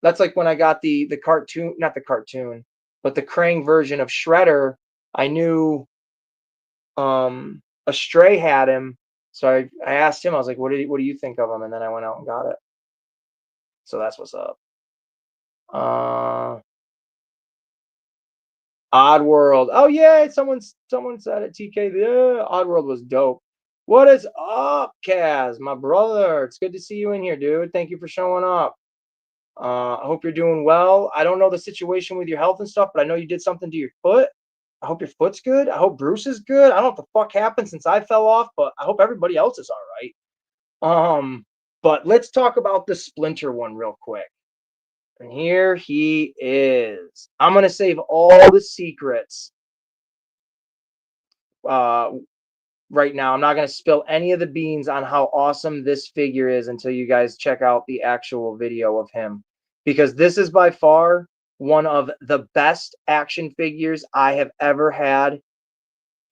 that's like when I got the cartoon, not the cartoon, but the Krang version of Shredder. I knew a stray had him, so I asked him. I was like, what do you think of him? And then I went out and got it. So that's what's up. Oddworld. Oh yeah, someone said it. TK. Yeah, Oddworld was dope. What is up, Kaz, my brother? It's good to see you in here, dude. Thank you for showing up. I hope you're doing well. I don't know the situation with your health and stuff, but I know you did something to your foot. I hope your foot's good. I hope Bruce is good. I don't know what the fuck happened since I fell off, but I hope everybody else is all right. But let's talk about the Splinter one real quick. And here he is. I'm gonna save all the secrets right now. I'm not gonna spill any of the beans on how awesome this figure is until you guys check out the actual video of him, because this is by far one of the best action figures I have ever had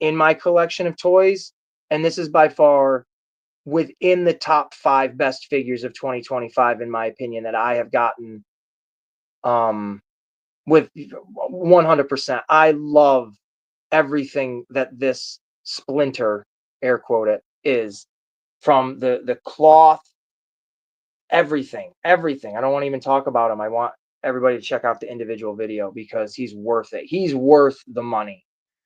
in my collection of toys, and this is by far within the top 5 best figures of 2025, in my opinion, that I have gotten. With 100%, I love everything that this Splinter, air quote it, is, from the cloth, everything. I don't want to even talk about him. I want everybody to check out the individual video, because he's worth it. He's worth the money.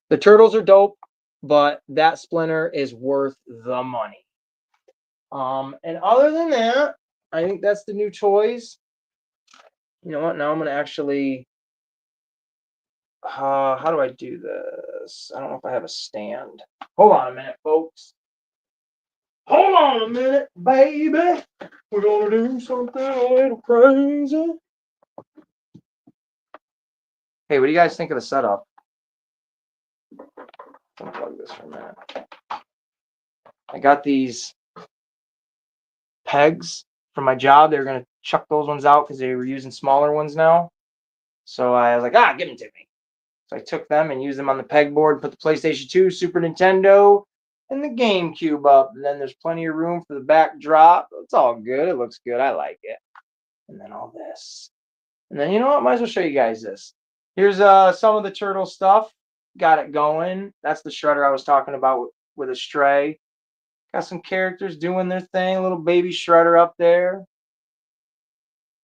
The turtles are dope, but that Splinter is worth the money. And other than that, I think that's the new toys. You know what? Now I'm gonna actually. How do I do this? I don't know if I have a stand. Hold on a minute, folks. Hold on a minute, baby. We're gonna do something a little crazy. Hey, what do you guys think of the setup? Unplug this for a minute. I got these pegs from my job. They were gonna chuck those ones out because they were using smaller ones now. So I was like, give them to me. So I took them and used them on the pegboard, put the PlayStation 2, Super Nintendo, and the GameCube up. And then there's plenty of room for the backdrop. It's all good. It looks good. I like it. And then all this. And then, you know what? Might as well show you guys this. Here's some of the turtle stuff. Got it going. That's the Shredder I was talking about with a stray. Got some characters doing their thing. A little baby Shredder up there.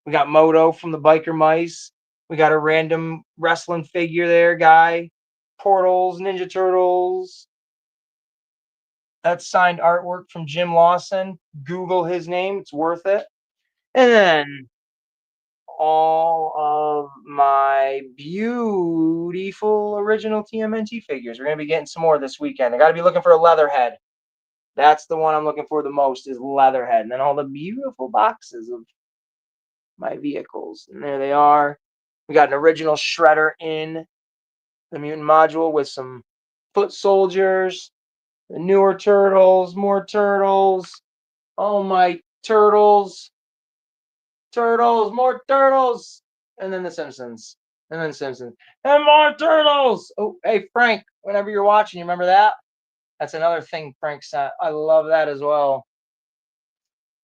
We got Moto from the Biker Mice. We got a random wrestling figure there, guy Portals, Ninja Turtles. That's signed artwork from Jim Lawson. Google his name, it's worth it. And then all of my beautiful original TMNT figures. We're going to be getting some more this weekend. I got to be looking for a Leatherhead. That's the one I'm looking for the most, is Leatherhead. And then all the beautiful boxes of my vehicles. And there they are. We got an original Shredder in the Mutant module with some foot soldiers, the newer turtles, more turtles. Oh my turtles. Turtles, more turtles. And then the Simpsons. And then Simpsons. And more turtles. Oh, hey, Frank, whenever you're watching, you remember that? That's another thing Frank sent. I love that as well.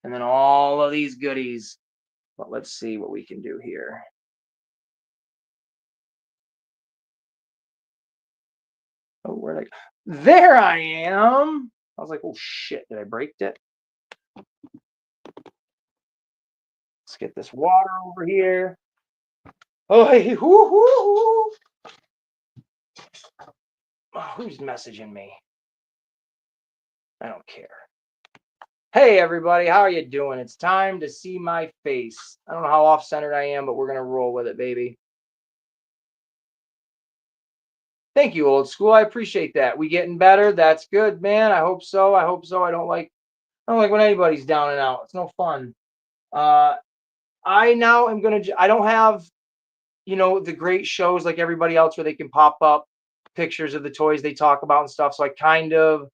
And then all of these goodies. But let's see what we can do here. Oh, where'd I go? There I am. I was like, oh shit, did I break it? Let's get this water over here. Oh, hey, whoo. Oh, who's messaging me? I don't care. Hey everybody, how are you doing? It's time to see my face. I don't know how off-centered I am, but we're gonna roll with it, baby. Thank you, old school. I appreciate that. We getting better? That's good, man. I hope so. I hope so. I don't like when anybody's down and out. It's no fun. I now am gonna. I don't have, the great shows like everybody else where they can pop up pictures of the toys they talk about and stuff. So I kind of.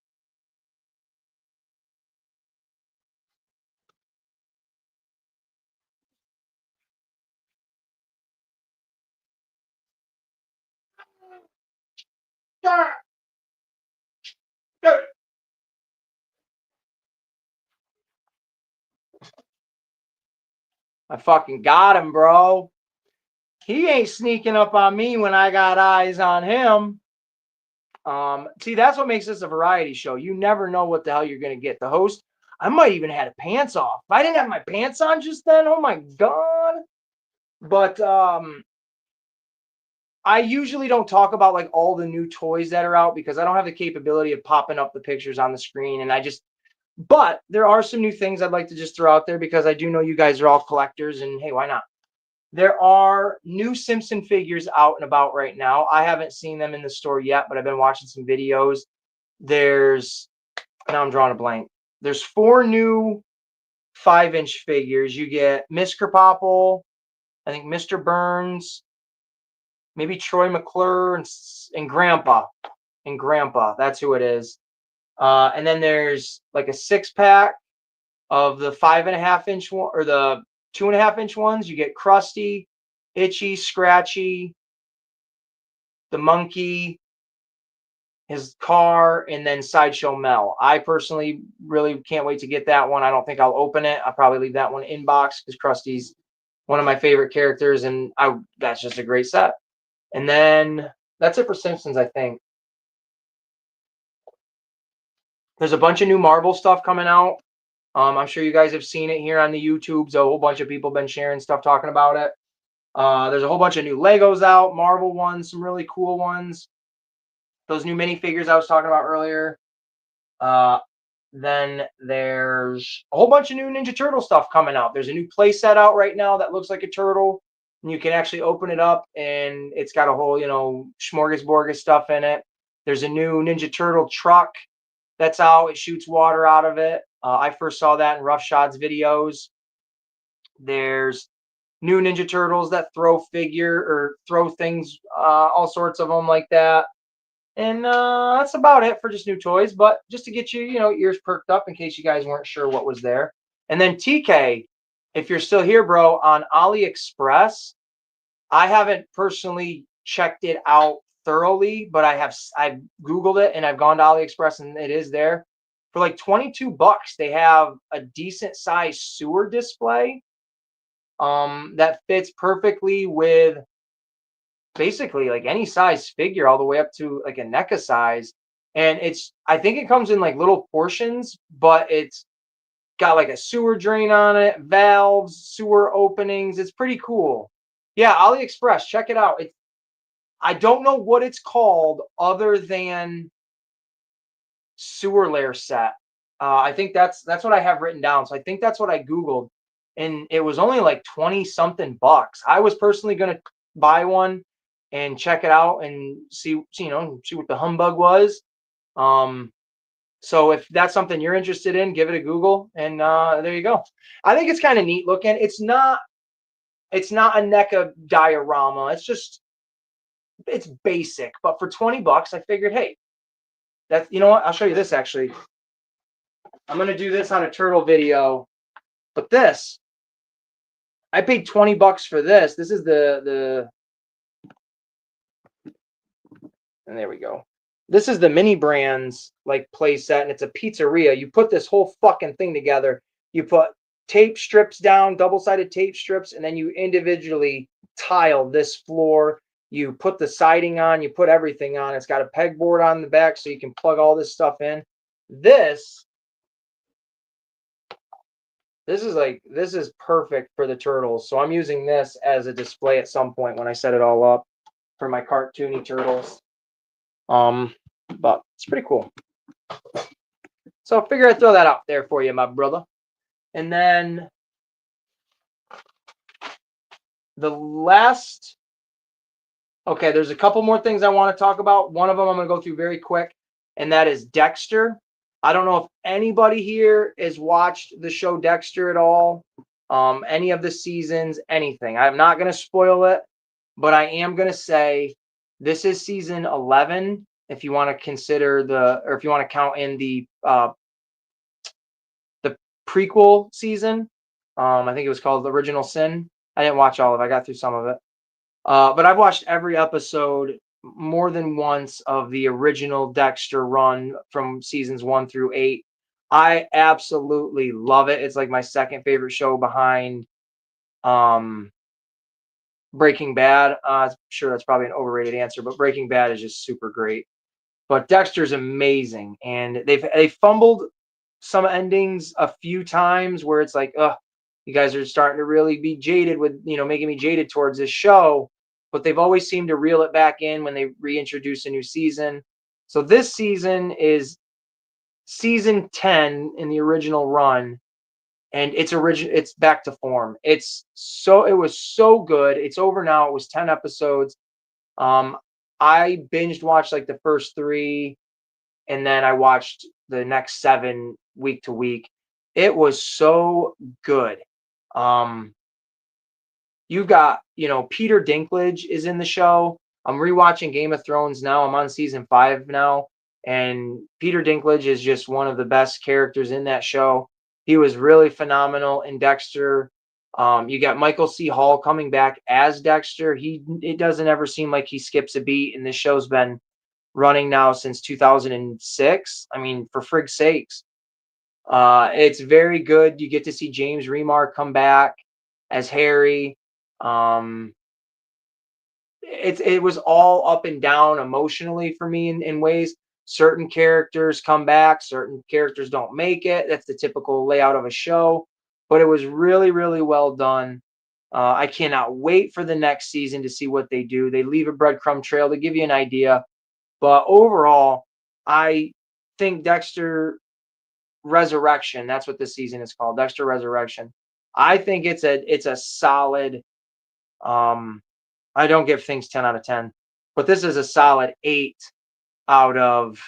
I fucking got him, bro. He ain't sneaking up on me when I got eyes on him. See, that's what makes this a variety show. You never know what the hell you're gonna get. The host, I might even have pants off. If I didn't have my pants on just then, oh my god. But I usually don't talk about like all the new toys that are out because I don't have the capability of popping up the pictures on the screen. But there are some new things I'd like to just throw out there because I do know you guys are all collectors, and hey, why not? There are new Simpson figures out and about right now. I haven't seen them in the store yet, but I've been watching some videos. Now I'm drawing a blank. There's 4 new 5-inch figures. You get Miss Krabappel, I think Mr. Burns, maybe Troy McClure, and Grandpa. And Grandpa, that's who it is. And then there's like a 6-pack of the 5.5-inch one, or the 2.5-inch ones. You get Krusty, Itchy, Scratchy, the monkey, his car, and then Sideshow Mel. I personally really can't wait to get that one. I don't think I'll open it. I'll probably leave that one in box because Krusty's one of my favorite characters, and that's just a great set. And then that's it for Simpsons, I think. There's a bunch of new Marvel stuff coming out. I'm sure you guys have seen it here on the YouTubes. A whole bunch of people have been sharing stuff talking about it. There's a whole bunch of new Legos out, Marvel ones, some really cool ones. Those new minifigures I was talking about earlier. Then there's a whole bunch of new Ninja Turtle stuff coming out. There's a new play set out right now that looks like a turtle. And you can actually open it up, and it's got a whole, smorgasbord of stuff in it. There's a new Ninja Turtle truck that's out. It shoots water out of it. I first saw that in Roughshod's videos. There's new Ninja Turtles that throw things, all sorts of them like that. And that's about it for just new toys, but just to get you, ears perked up in case you guys weren't sure what was there. And then TK, if you're still here, bro, on AliExpress, I haven't personally checked it out thoroughly, but I've Googled it and I've gone to AliExpress and it is there. For like $22, they have a decent size sewer display that fits perfectly with basically like any size figure all the way up to like a NECA size. And I think it comes in like little portions, but it's got like a sewer drain on it, valves, sewer openings. It's pretty cool. Yeah, AliExpress, check it out. I don't know what it's called other than sewer layer set. I think that's what I have written down. So I think that's what I Googled, and it was only like 20 something bucks. I was personally going to buy one and check it out and see what the humbug was. So if that's something you're interested in, give it a Google, and there you go. I think it's kind of neat looking. It's not a NECA diorama. It's basic, but for 20 bucks, I figured, hey, that's, you know what? I'll show you this actually. I'm going to do this on a turtle video, but this, I paid 20 bucks for this. This is and there we go. This is the Mini Brands like play set, and it's a pizzeria. You put this whole fucking thing together. You put tape strips down, double-sided tape strips, and then you individually tile this floor. You put the siding on, you put everything on. It's got a pegboard on the back so you can plug all this stuff in. This is perfect for the turtles. So I'm using this as a display at some point when I set it all up for my cartoony turtles. But it's pretty cool. So I figure I'd throw that out there for you, my brother. And then the last, okay, there's a couple more things I want to talk about. One of them I'm going to go through very quick, and that is Dexter. I don't know if anybody here has watched the show Dexter at all, any of the seasons, anything. I'm not going to spoil it, but I am going to say this is season 11. If you want to consider or if you want to count in the prequel season, I think it was called The Original Sin. I didn't watch all of it. I got through some of it. But I've watched every episode more than once of the original Dexter run from seasons 1 through 8. I absolutely love it. It's like my second favorite show behind Breaking Bad. I'm sure that's probably an overrated answer, but Breaking Bad is just super great. But Dexter's amazing, and they fumbled some endings a few times where it's like, you guys are starting to really be jaded with, making me jaded towards this show. But they've always seemed to reel it back in when they reintroduce a new season. So this season is season 10 in the original run, and it's back to form. It was so good. It's over now. It was 10 episodes. I binged watched like the first 3, and then I watched the next 7 week to week. It was so good. You got, Peter Dinklage is in the show. I'm rewatching Game of Thrones now. I'm on season 5 now, and Peter Dinklage is just one of the best characters in that show. He was really phenomenal in Dexter. You got Michael C. Hall coming back as Dexter. It doesn't ever seem like he skips a beat, and this show's been running now since 2006. I mean, for frig's sakes. It's very good. You get to see James Remar come back as Harry. It was all up and down emotionally for me in ways. Certain characters come back, certain characters don't make it. That's the typical layout of a show, but it was really, really well done. I cannot wait for the next season to see what they do. They leave a breadcrumb trail to give you an idea, but overall, I think Dexter Resurrection, that's what this season is called, Dexter Resurrection. I think it's a solid, I don't give things 10 out of 10, but this is a solid 8 out of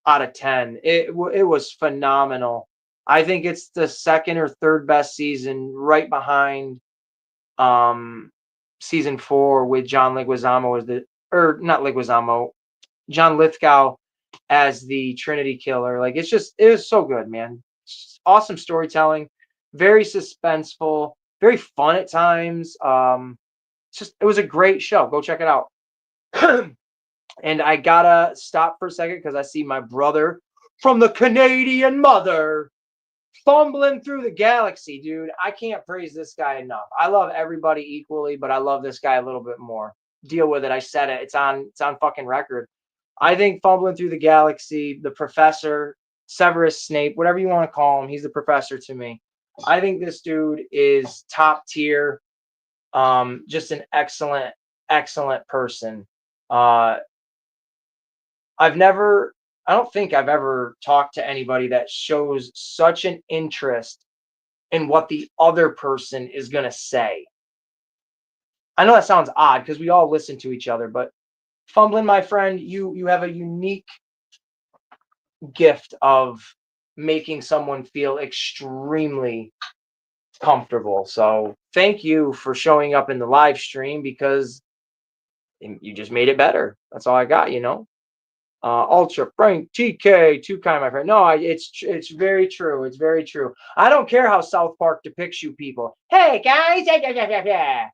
10. It was phenomenal. I think it's the second or third best season, right behind season 4 with John Leguizamo John Lithgow as the Trinity Killer. Like, it was so good, man. Awesome storytelling, very suspenseful, very fun at times. It was a great show. Go check it out. And I gotta stop for a second because I see my brother from the Canadian mother fumbling through the galaxy, dude. I can't praise this guy enough. I love everybody equally, but I love this guy a little bit more. Deal with it. I said it. It's on fucking record. I think fumbling through the galaxy, the professor, Severus Snape, whatever you want to call him, he's the professor to me. I think this dude is top tier. Just an excellent, excellent person. Uh, I've never, I don't think I've ever talked to anybody that shows such an interest in what the other person is going to say. I know that sounds odd because we all listen to each other, but Fumbling, my friend, you have a unique gift of making someone feel extremely comfortable. So thank you for showing up in the live stream because you just made it better. That's all I got. Ultra Frank TK, too kind, my friend. No, it's very true. It's very true. I don't care how South Park depicts you people. Hey guys, yeah, yeah, yeah, yeah, yeah.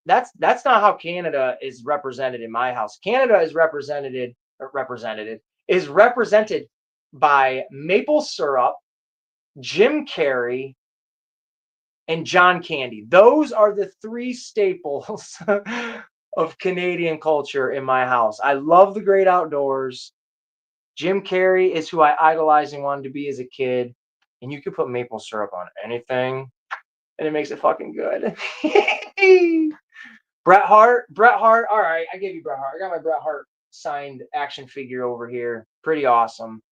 That's not how Canada is represented in my house. Canada is represented by maple syrup, Jim Carrey, and John Candy. Those are the three staples of Canadian culture in my house. I love the great outdoors. Jim Carrey is who I idolized and wanted to be as a kid. And you can put maple syrup on anything, and it makes it fucking good. Bret Hart. All right, I gave you Bret Hart. I got my Bret Hart signed action figure over here. Pretty awesome.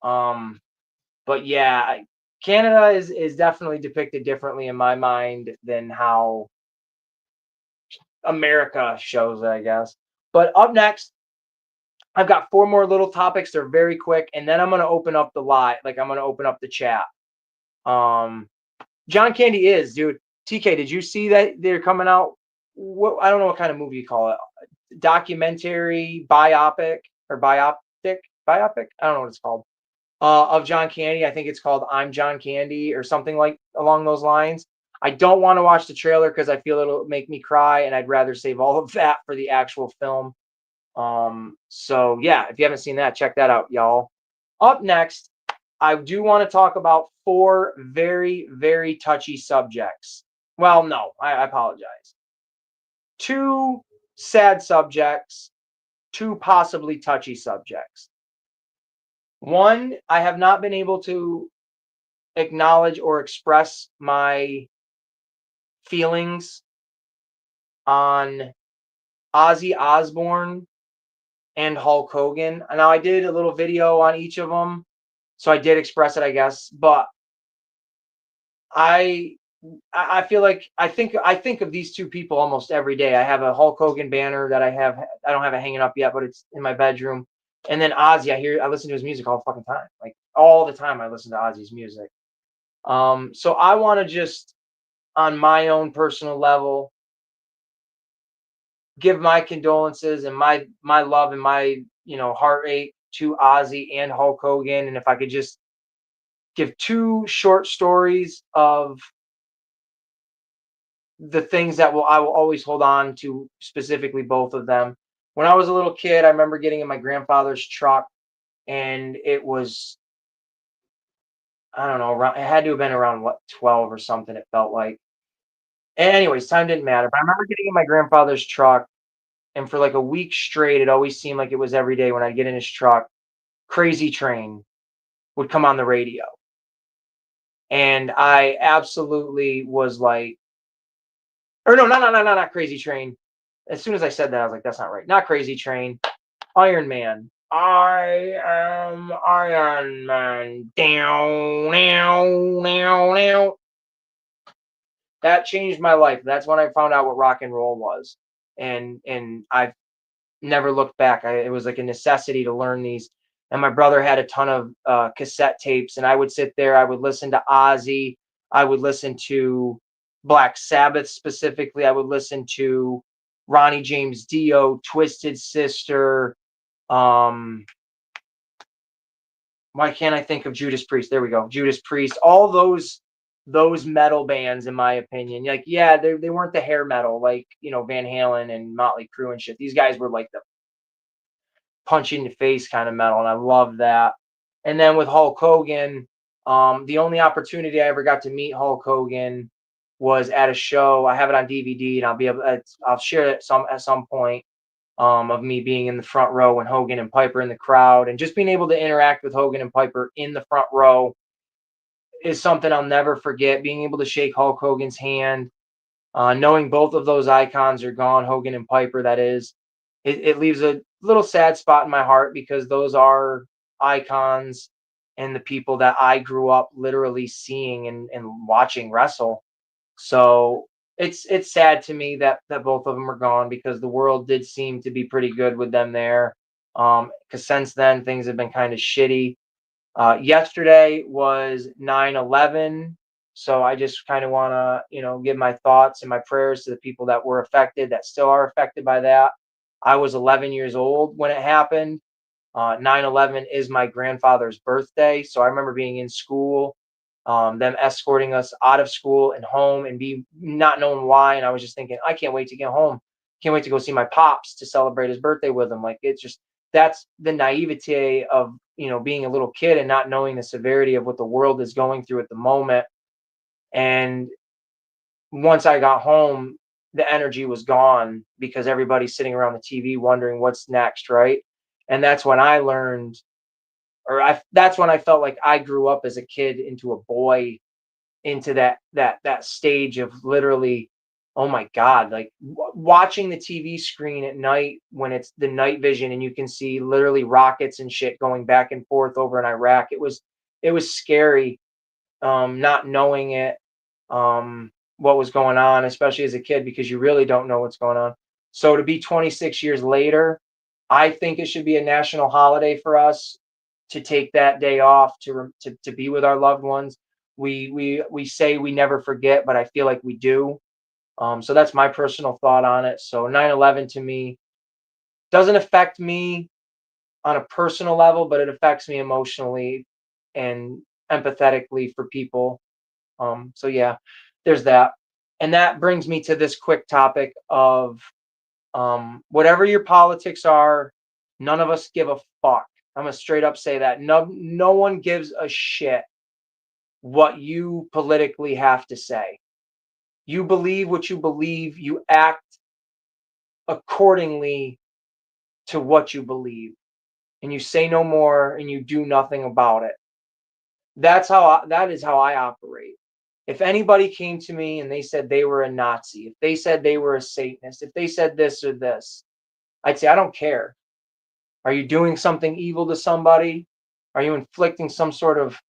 But yeah, Canada is definitely depicted differently in my mind than how America shows it, I guess. But up next, I've got four more little topics. They're very quick, and then I'm gonna open up the live, like I'm gonna open up the chat. Um, John Candy is, dude. TK, did you see that they're coming out? What, I don't know what kind of movie you call it. Documentary, biopic, or biopic. I don't know what it's called. Of John Candy. I think it's called I'm John Candy or something like along those lines. I don't want to watch the trailer because I feel it'll make me cry, and I'd rather save all of that for the actual film. So yeah, if you haven't seen that, check that out, y'all. Up next, I do want to talk about four very, very touchy subjects. Well, no, I apologize. Two sad subjects, two possibly touchy subjects. One, I have not been able to acknowledge or express my feelings on Ozzy Osbourne and Hulk Hogan. Now I did a little video on each of them, so I did express it, I guess. But I I feel like I think of these two people almost every day. I have a Hulk Hogan banner that I don't have it hanging up yet, but it's in my bedroom. And then Ozzy, I listen to his music all the fucking time. Like all the time I listen to Ozzy's music. So I want to just on my own personal level give my condolences and my love and my heartache to Ozzy and Hulk Hogan. And if I could just give two short stories of the things that I will always hold on to, specifically both of them. When I was a little kid, I remember getting in my grandfather's truck, and it was, I don't know, around, it had to have been around what, 12 or something. It felt like. And anyways, time didn't matter. But I remember getting in my grandfather's truck, and for like a week straight, it always seemed like it was every day when I'd get in his truck. Crazy Train would come on the radio, and I absolutely was like, or no, not Crazy Train. As soon as I said that, I was like, that's not right. Not Crazy Train. Iron Man. I am Iron Man. Down, now, now, now. That changed my life. That's when I found out what rock and roll was, and I've never looked back. It was like a necessity to learn these. And my brother had a ton of cassette tapes, and I would sit there. I would listen to Ozzy. I would listen to Black Sabbath specifically. I would listen to Ronnie James Dio, Twisted Sister. Why can't I think of Judas Priest? There we go. Judas Priest. All those metal bands, in my opinion. Like, yeah, they weren't the hair metal like Van Halen and Motley Crue and shit. These guys were like the punch in the face kind of metal, and I love that. And then with Hulk Hogan, the only opportunity I ever got to meet Hulk Hogan was at a show. I have it on DVD, and I'll share it at some point. Of me being in the front row and Hogan and Piper in the crowd, and just being able to interact with Hogan and Piper in the front row is something I'll never forget. Being able to shake Hulk Hogan's hand, knowing both of those icons are gone, Hogan and Piper, that is. it leaves a little sad spot in my heart because those are icons and the people that I grew up literally seeing and watching wrestle. So it's sad to me that both of them are gone because the world did seem to be pretty good with them there. Because since then things have been kind of shitty. Yesterday was 9/11, so I just kind of want to, give my thoughts and my prayers to the people that were affected, that still are affected by that. I was 11 years old when it happened. 9/11 is my grandfather's birthday, so I remember being in school, them escorting us out of school and home, and be not knowing why. And I was just thinking, I can't wait to get home. Can't wait to go see my pops to celebrate his birthday with him. Like it's just that's the naivete of being a little kid and not knowing the severity of what the world is going through at the moment. And once I got home, the energy was gone because everybody's sitting around the TV wondering what's next, right? And that's when I learned, that's when I felt like I grew up as a kid into a boy, into that stage of literally, oh my god, like watching the TV screen at night when it's the night vision and you can see literally rockets and shit going back and forth over in Iraq. It was scary, not knowing it, what was going on, especially as a kid, because you really don't know what's going on. So to be 26 years later, I think it should be a national holiday for us to take that day off to be with our loved ones. We say we never forget, but I feel like we do. So that's my personal thought on it. So 9/11 to me doesn't affect me on a personal level, but it affects me emotionally and empathetically for people. So yeah, there's that. And that brings me to this quick topic of, whatever your politics are, none of us give a fuck. I'm gonna straight up say that. No one gives a shit what you politically have to say. You believe what you believe, you act accordingly to what you believe, and you say no more and you do nothing about it. That is how I operate. If anybody came to me and they said they were a Nazi, if they said they were a Satanist, if they said this or this, I'd say, I don't care. Are you doing something evil to somebody? Are you inflicting some sort of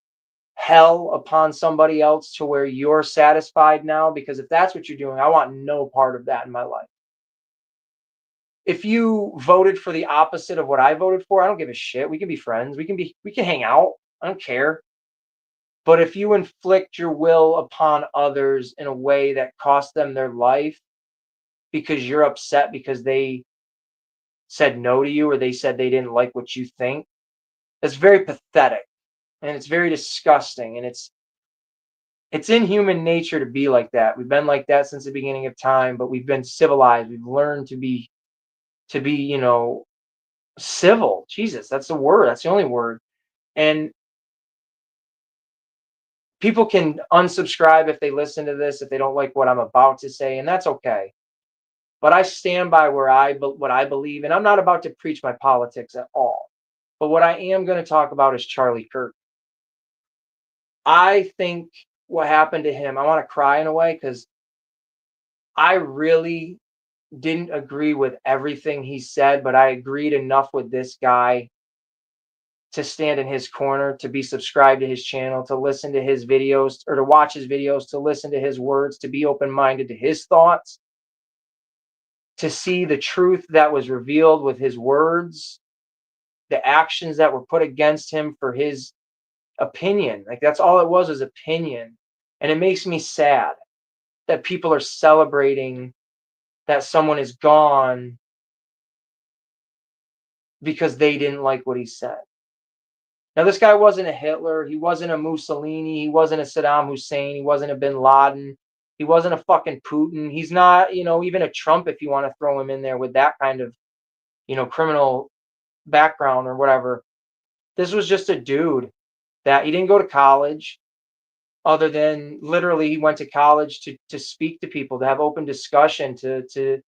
hell upon somebody else to where you're satisfied now? Because if that's what you're doing, I want no part of that in my life. If you voted for the opposite of what I voted for, I don't give a shit. We can be friends. We can hang out. I don't care. But if you inflict your will upon others in a way that costs them their life because you're upset because they said no to you or they said they didn't like what you think, that's very pathetic and it's very disgusting, and it's in human nature to be like that. We've been like that since the beginning of time, but we've been civilized. We've learned to be, civil. Jesus, that's the word. That's the only word. And people can unsubscribe if they listen to this, if they don't like what I'm about to say, and that's okay. But I stand by what I believe, and I'm not about to preach my politics at all. But what I am going to talk about is Charlie Kirk. I think what happened to him, I want to cry in a way because I really didn't agree with everything he said, but I agreed enough with this guy to stand in his corner, to be subscribed to his channel, to listen to his videos or to watch his videos, to listen to his words, to be open-minded to his thoughts, to see the truth that was revealed with his words, the actions that were put against him for his opinion. Like that's all it was opinion. And it makes me sad that people are celebrating that someone is gone because they didn't like what he said. Now, this guy wasn't a Hitler. He wasn't a Mussolini. He wasn't a Saddam Hussein. He wasn't a Bin Laden. He wasn't a fucking Putin. He's not, even a Trump if you want to throw him in there with that kind of, criminal background or whatever. This was just a dude that he didn't go to college, other than literally he went to college to speak to people, to have open discussion, to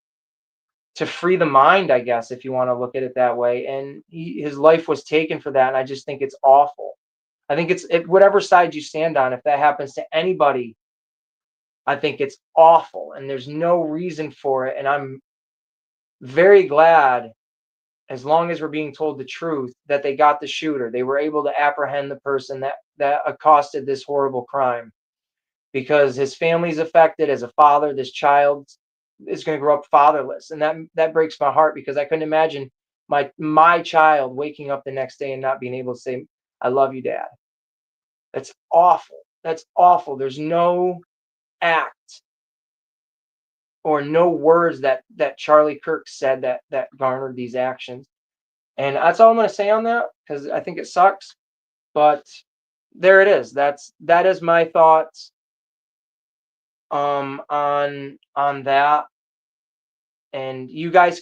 free the mind, I guess, if you want to look at it that way. And his life was taken for that. And I just think it's awful. I think whatever side you stand on, if that happens to anybody, I think it's awful. And there's no reason for it. And I'm very glad, as long as we're being told the truth, that they got the shooter. They were able to apprehend the person that accosted this horrible crime, because his family's affected. As a father, this child is going to grow up fatherless, and that breaks my heart, because I couldn't imagine my child waking up the next day and not being able to say, "I love you, Dad." That's awful. That's awful. There's no act or no words that Charlie Kirk said that garnered these actions. And that's all I'm going to say on that, because I think it sucks. But there it is. That is my thoughts on that. And you guys,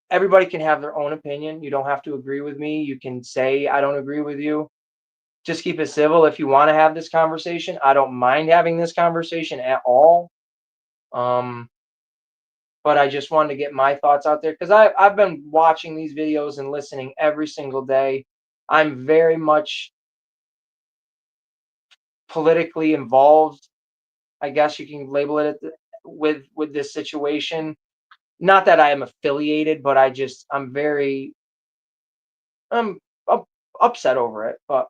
everybody can have their own opinion. You don't have to agree with me. You can say I don't agree with you. Just keep it civil. If you want to have this conversation, I don't mind having this conversation at all. But I just wanted to get my thoughts out there, because I've been watching these videos and listening every single day. I'm very much politically involved, I guess you can label it with this situation. Not that I am affiliated, but I'm up, upset over it. But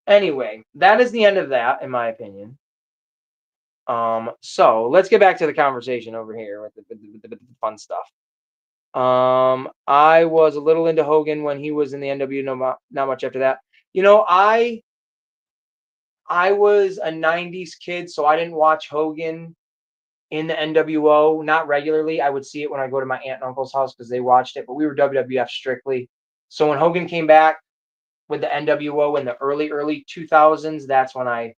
anyway, that is the end of that, in my opinion. So let's get back to the conversation over here with the fun stuff. I was a little into Hogan when he was in the NW. No, not much after that. You know, I was a '90s kid, so I didn't watch Hogan in the NWO, not regularly. I would see it when I go to my aunt and uncle's house because they watched it, but we were WWF strictly. So when Hogan came back with the NWO in the early 2000s, that's when I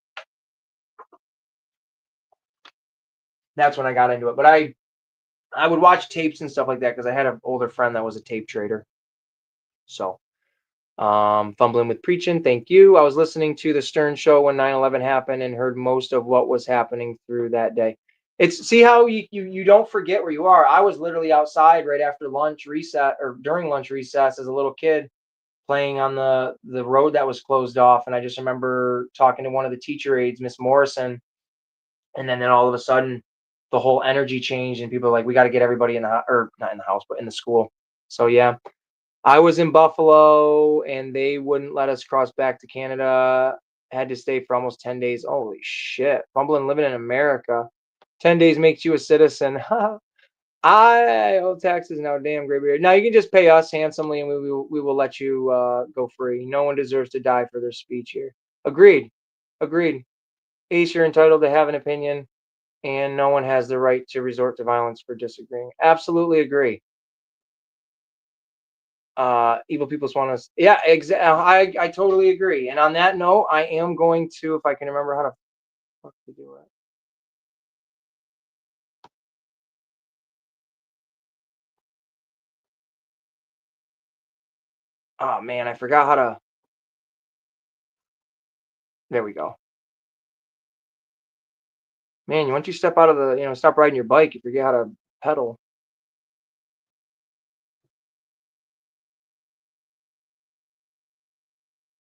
got into it. But I would watch tapes and stuff like that because I had an older friend that was a tape trader. So fumbling with preaching, thank you. I was listening to the Stern Show when 9/11 happened and heard most of what was happening through that day. It's see how you don't forget where you are. I was literally outside right after lunch reset, or during lunch recess, as a little kid, playing on the road that was closed off. And I just remember talking to one of the teacher aides, Miss Morrison, and then all of a sudden the whole energy changed and people were like, we got to get everybody in the or not in the house, but in the school. So yeah, I was in Buffalo and they wouldn't let us cross back to Canada. Had to stay for almost 10 days. Holy shit. Fumbling living in America. 10 days makes you a citizen. I owe taxes now. Damn, gray beard. Now you can just pay us handsomely and we will let you go free. No one deserves to die for their speech here. Agreed. Agreed. Ace, you're entitled to have an opinion and no one has the right to resort to violence for disagreeing. Absolutely agree. Evil people want us. Yeah, exactly. I totally agree. And on that note, I am going to, if I can remember how to fuck to do it. Oh man, I forgot how to. There we go. Man, once you step out of stop riding your bike, you forget how to pedal.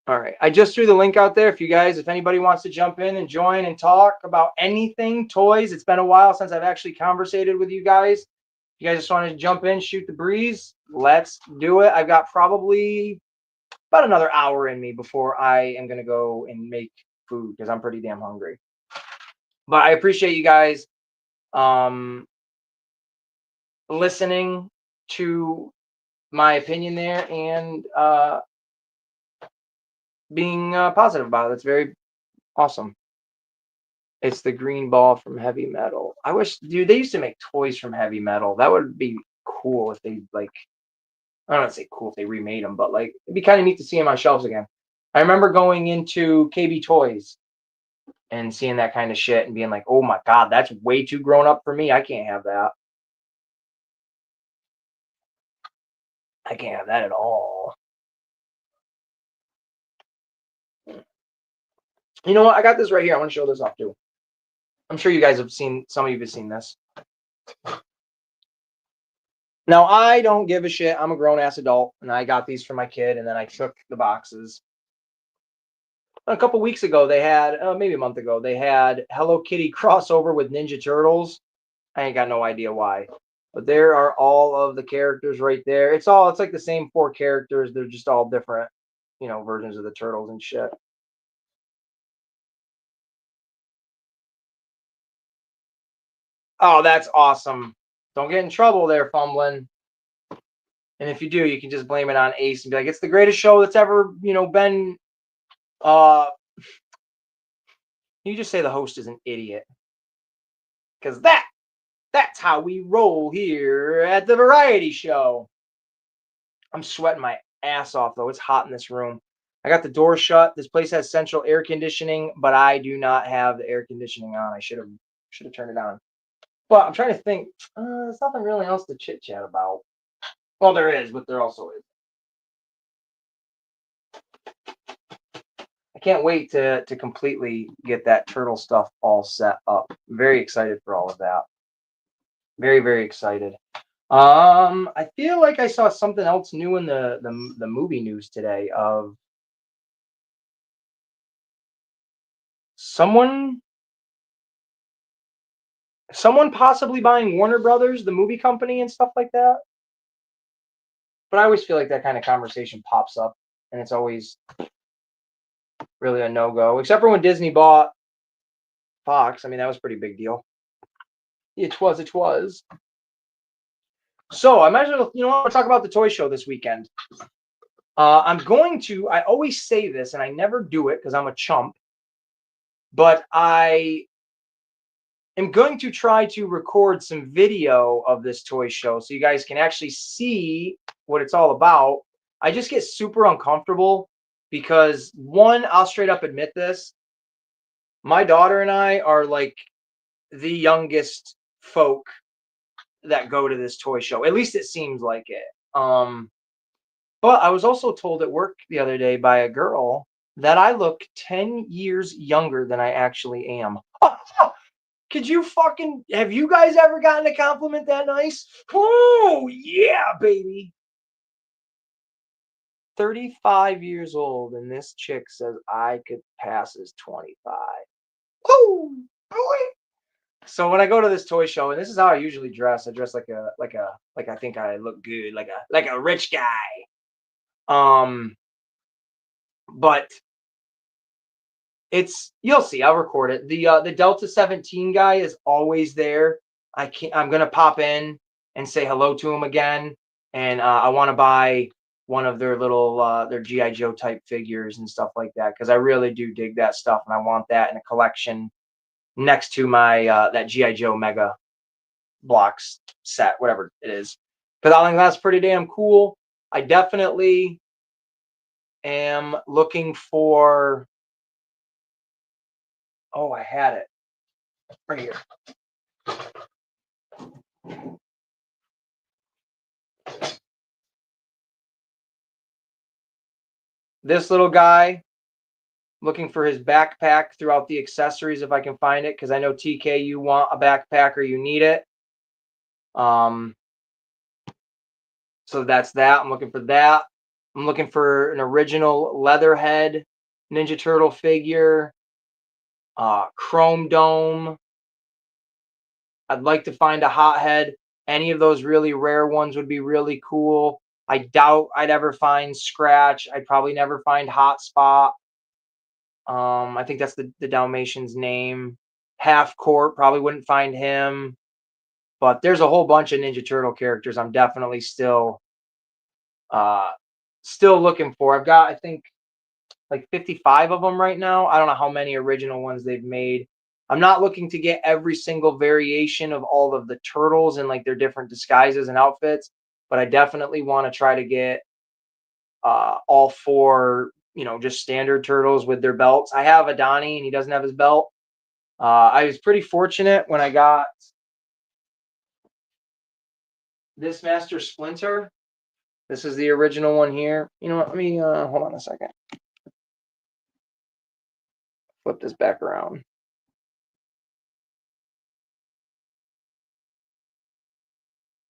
All right, I just threw the link out there. If anybody wants to jump in and join and talk about anything, toys. It's been a while since I've actually conversated with you guys. If you guys just want to jump in, shoot the breeze, let's do it. I've got probably about another hour in me before I am going to go and make food because I'm pretty damn hungry. But I appreciate you guys um, listening to my opinion there and being positive about it. It's very awesome. It's the green ball from Heavy Metal. I wish, dude, they used to make toys from Heavy Metal. That would be cool if they I don't want to say cool if they remade them, but it'd be kind of neat to see them on shelves again. I remember going into KB Toys and seeing that kind of shit and being like, oh my God, that's way too grown up for me. I can't have that. I can't have that at all. You know what? I got this right here. I want to show this off too. I'm sure you guys have seen, some of you have seen this. Now, I don't give a shit. I'm a grown ass adult and I got these for my kid and then I took the boxes. A couple weeks ago, they had, maybe a month ago, they had Hello Kitty crossover with Ninja Turtles. I ain't got no idea why. But there are all of the characters right there. It's like the same 4 characters. They're just all different, versions of the turtles and shit. Oh, that's awesome. Don't get in trouble there, fumbling. And if you do, you can just blame it on Ace and be like, it's the greatest show that's ever, been. You just say the host is an idiot. Because that's how we roll here at the variety show. I'm sweating my ass off, though. It's hot in this room. I got the door shut. This place has central air conditioning, but I do not have the air conditioning on. I should have turned it on. But I'm trying to think. There's nothing really else to chit chat about. Well, there is, but there also is. I can't wait to completely get that turtle stuff all set up. I'm very excited for all of that. Very, very excited. I feel like I saw something else new in the movie news today of someone possibly buying Warner Brothers, the movie company, and stuff like that. But I always feel like that kind of conversation pops up, and it's always really a no-go, except for when Disney bought Fox. I mean, that was a pretty big deal. It was. So I might as well, I want to talk about the toy show this weekend. I always say this, and I never do it because I'm a chump, but I am going to try to record some video of this toy show so you guys can actually see what it's all about. I just get super uncomfortable because, one, I'll straight up admit this. My daughter and I are like the youngest folk that go to this toy show. At least it seems like it. But I was also told at work the other day by a girl that I look 10 years younger than I actually am. Could you have you guys ever gotten a compliment that nice? Oh, yeah, baby. 35 years old, and this chick says I could pass as 25. Oh, boy. So when I go to this toy show, and this is how I usually dress, I dress like I think I look good, like a rich guy. But you'll see. I'll record it. The Delta 17 guy is always there. I'm gonna pop in and say hello to him again, and I want to buy one of their little their GI Joe type figures and stuff like that because I really do dig that stuff, and I want that in a collection next to my that GI Joe Mega blocks set, whatever it is, because I think that's pretty damn cool. I definitely am looking for. Oh, I had it right here. This little guy, looking for his backpack throughout the accessories if I can find it, because I know TK, you want a backpack or you need it. So that's that. I'm looking for that. I'm looking for an original Leatherhead Ninja Turtle figure, Chrome Dome. I'd like to find a Hothead. Any of those really rare ones would be really cool. I doubt I'd ever find Scratch. I'd probably never find Hotspot. I think that's the Dalmatian's name. Half Court, probably wouldn't find him. But there's a whole bunch of Ninja Turtle characters I'm definitely still looking for. I've got, I think, like 55 of them right now. I don't know how many original ones they've made. I'm not looking to get every single variation of all of the turtles and like their different disguises and outfits, but I definitely want to try to get all 4, just standard turtles with their belts. I have Adani and he doesn't have his belt. I was pretty fortunate when I got this Master Splinter. This is the original one here. You know what? Let me hold on a second. Flip this back around.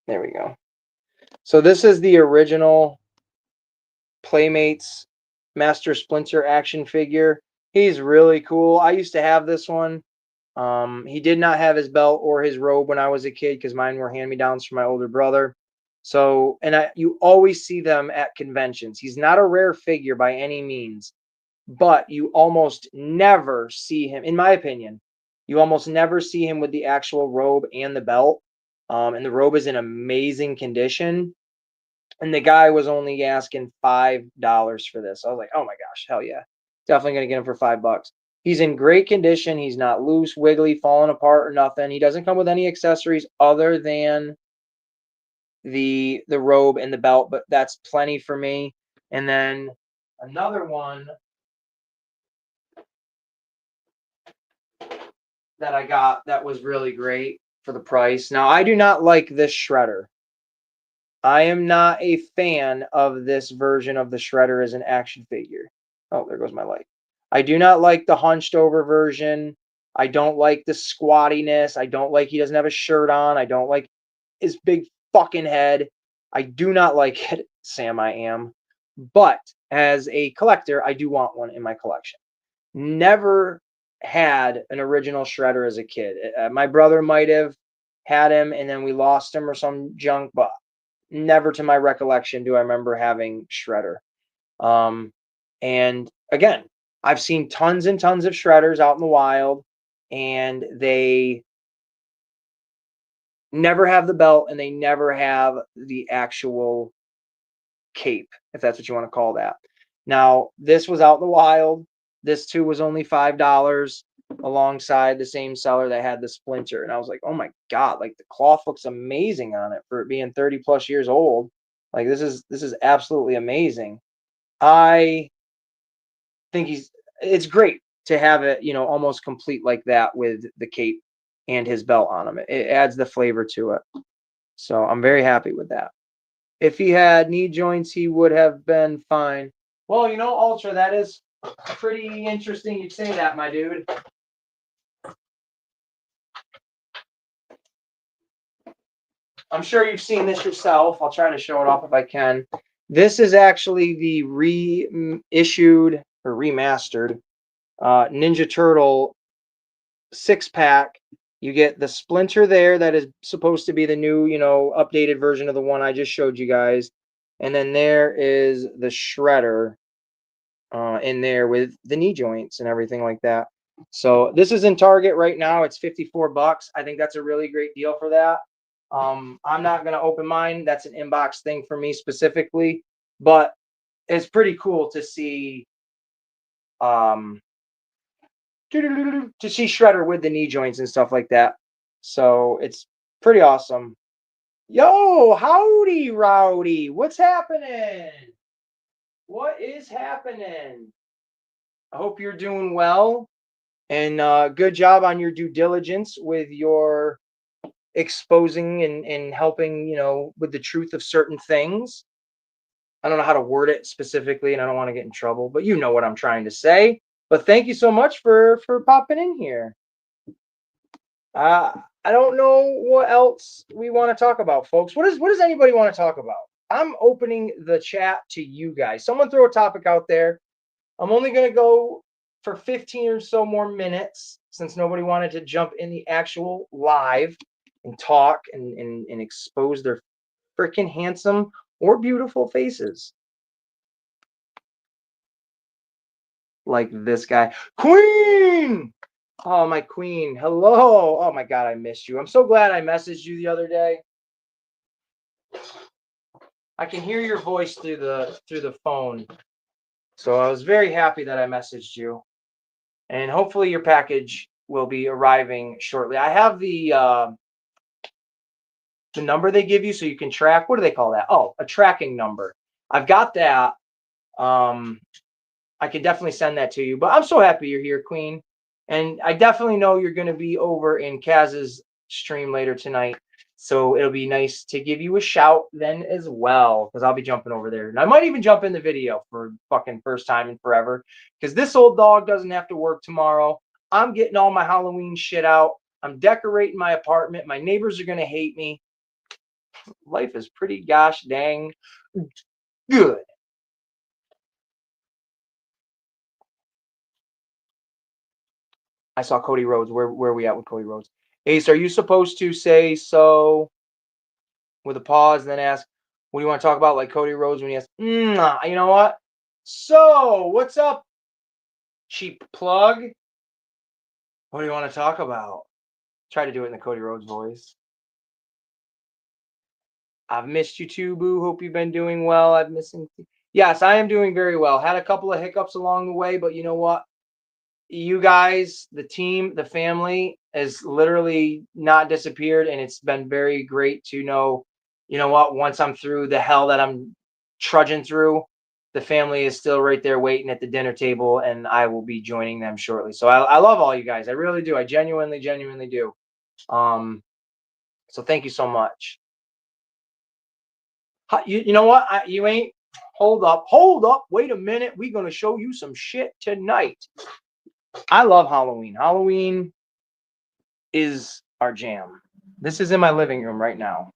There we go. So this is the original Playmates Master Splinter action figure. He's really cool. I used to have this one. He did not have his belt or his robe when I was a kid because mine were hand-me-downs from my older brother. So, and you always see them at conventions. He's not a rare figure by any means, but you almost never see him, in my opinion, you almost never see him with the actual robe and the belt. And the robe is in amazing condition. And the guy was only asking $5 for this. I was like, oh my gosh, hell yeah. Definitely gonna get him for $5. He's in great condition. He's not loose, wiggly, falling apart or nothing. He doesn't come with any accessories other than the robe and the belt, but that's plenty for me. And then another one that I got that was really great for the price. Now, I do not like this Shredder. I am not a fan of this version of the Shredder as an action figure. Oh, there goes my light. I do not like the hunched over version. I don't like the squattiness. I don't like he doesn't have a shirt on. I don't like his big fucking head. I do not like it, Sam. I am. But as a collector, I do want one in my collection. Never had an original Shredder as a kid. My brother might have had him and then we lost him or some junk, but never to my recollection do I remember having Shredder. And again, I've seen tons and tons of Shredders out in the wild, and they never have the belt and they never have the actual cape, if that's what you want to call that. Now, this was out in the wild. This too was only $5 alongside the same seller that had the Splinter. And I was like, oh my God, like the cloth looks amazing on it for it being 30 plus years old. Like this is absolutely amazing. I think it's great to have it, almost complete like that with the cape and his belt on him. It adds the flavor to it. So I'm very happy with that. If he had knee joints, he would have been fine. Well, Ultra, that is pretty interesting you'd say that, my dude. I'm sure you've seen this yourself. I'll try to show it off if I can. This is actually the reissued or remastered Ninja Turtle 6-pack. You get the Splinter there that is supposed to be the new, updated version of the one I just showed you guys. And then there is the Shredder in there with the knee joints and everything like that. So this is in Target right now. It's $54. I think that's a really great deal for that. I'm not going to open mine. That's an inbox thing for me specifically, but it's pretty cool to see Shredder with the knee joints and stuff like that. So it's pretty awesome. Yo, howdy, Rowdy. What's happening? What is happening? I hope you're doing well. And good job on your due diligence with your exposing and helping, with the truth of certain things. I don't know how to word it specifically, and I don't want to get in trouble, but you know what I'm trying to say. But thank you so much for popping in here. I don't know what else we want to talk about, folks. What does anybody want to talk about? I'm opening the chat to you guys. Someone throw a topic out there. I'm only going to go for 15 or so more minutes since nobody wanted to jump in the actual live and talk and expose their freaking handsome or beautiful faces. Like this guy. Queen! Oh, my queen. Hello. Oh, my God, I missed you. I'm so glad I messaged you the other day. I can hear your voice through the phone. So I was very happy that I messaged you. And hopefully your package will be arriving shortly. I have the number they give you so you can track. What do they call that? Oh, a tracking number. I've got that. I can definitely send that to you. But I'm so happy you're here, Queen. And I definitely know you're going to be over in Kaz's stream later tonight. So it'll be nice to give you a shout then as well, because I'll be jumping over there. And I might even jump in the video for fucking first time in forever, because this old dog doesn't have to work tomorrow. I'm getting all my Halloween shit out. I'm decorating my apartment. My neighbors are going to hate me. Life is pretty gosh dang good. I saw Cody Rhodes. Where are we at with Cody Rhodes? Ace, are you supposed to say so with a pause and then ask, what do you want to talk about? Like Cody Rhodes when he asks, you know what? So, what's up, cheap plug? What do you want to talk about? Try to do it in the Cody Rhodes voice. I've missed you too, Boo. Hope you've been doing well. I've missed you. Yes, I am doing very well. Had a couple of hiccups along the way, but you know what? You guys, the team, the family has literally not disappeared, and it's been very great to know, you know what, once I'm through the hell that I'm trudging through, the family is still right there waiting at the dinner table, and I will be joining them shortly. So I love all you guys. I really do. I genuinely do. So thank you so much. You know what? You ain't. Hold up. Wait a minute. We're going to show you some shit tonight. I love Halloween. Halloween is our jam. This is in my living room right now.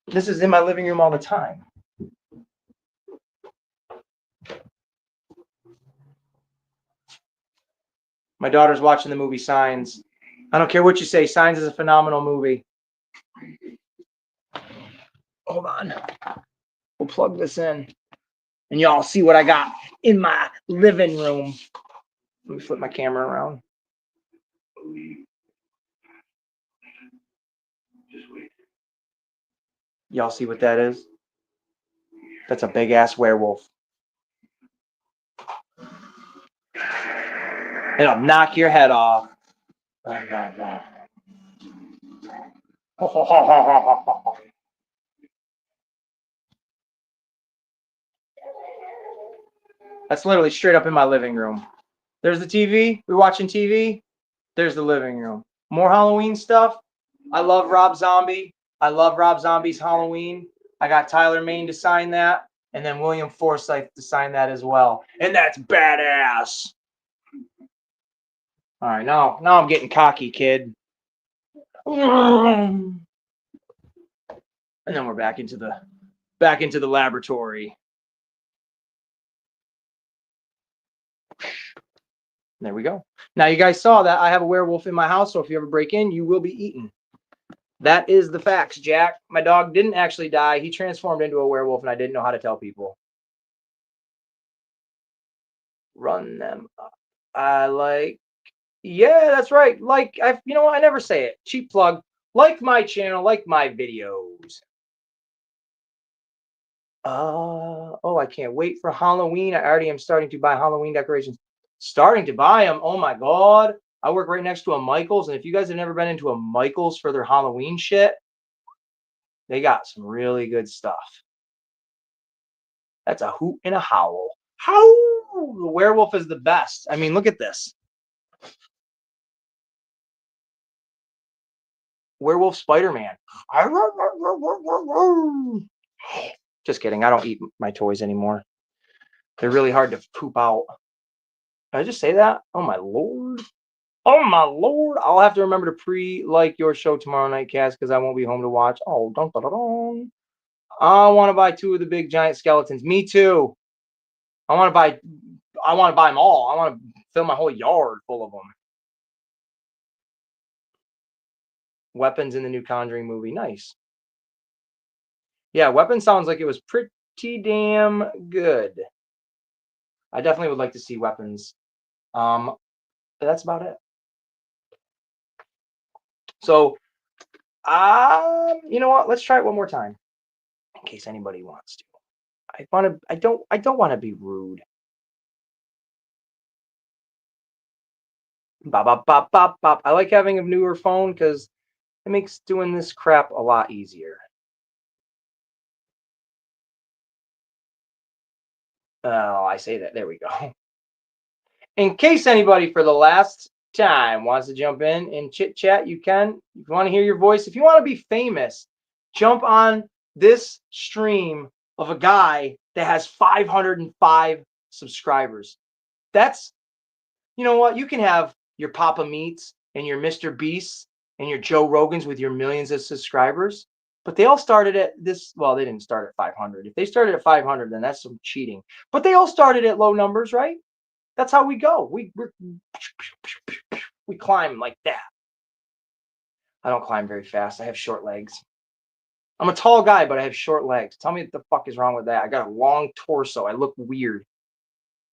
This is in my living room all the time. My daughter's watching the movie Signs. I don't care what you say. Signs is a phenomenal movie. Hold on. We'll plug this in. And y'all see what I got in my living room. Let me flip my camera around. Y'all see what that is? That's a big ass werewolf. It'll knock your head off. That's literally straight up in my living room. There's the TV. We're watching TV. There's the living room. More Halloween stuff. I love Rob Zombie. I love Rob Zombie's Halloween. I got Tyler Mane to sign that, and then William Forsythe to sign that as well. And that's badass. All right, now I'm getting cocky, kid. And then we're back into the laboratory. There we go. Now you guys saw that I have a werewolf in my house, so if you ever break in, you will be eaten. That is the facts, Jack. My dog didn't actually die. He transformed into a werewolf, and I didn't know how to tell people. Run them up. Yeah, that's right. You know what? I never say it. Cheap plug. Like my channel, like my videos. Oh, I can't wait for Halloween. I already am starting to buy Halloween decorations. Starting to buy them. Oh my God. I work right next to a Michael's, and if you guys have never been into a Michael's for their Halloween shit, they got some really good stuff. That's a hoot and a howl. Howl! The werewolf is the best. I mean, look at this. Werewolf Spider-Man. Just kidding. I don't eat my toys anymore. They're really hard to poop out. Did I just say that? Oh my Lord. Oh my Lord. I'll have to remember to pre-like your show tomorrow night, Cass, because I won't be home to watch. Oh, dun, dun, dun, dun. I want to buy 2 of the big giant skeletons. Me too. I want to buy them all. I want to fill my whole yard full of them. Weapons in the new Conjuring movie. Nice. Yeah, Weapons sounds like it was pretty damn good. I definitely would like to see Weapons. But that's about it. So, you know what? Let's try it one more time, in case anybody wants to. I don't want to be rude. Bop, bop, bop, bop, bop. I like having a newer phone because it makes doing this crap a lot easier. Oh, I say that. There we go. In case anybody for the last time wants to jump in and chit chat, you can. If you want to hear your voice, if you want to be famous, jump on this stream of a guy that has 505 subscribers. That's, you know what? You can have your Papa Meats and your Mr. Beasts and your Joe Rogans with your millions of subscribers. But they all started at this. Well, they didn't start at 500. If they started at 500, then that's some cheating. But they all started at low numbers, right? That's how we go. We climb like that. I don't climb very fast. I have short legs. I'm a tall guy, but I have short legs. Tell me what the fuck is wrong with that. I got a long torso. I look weird,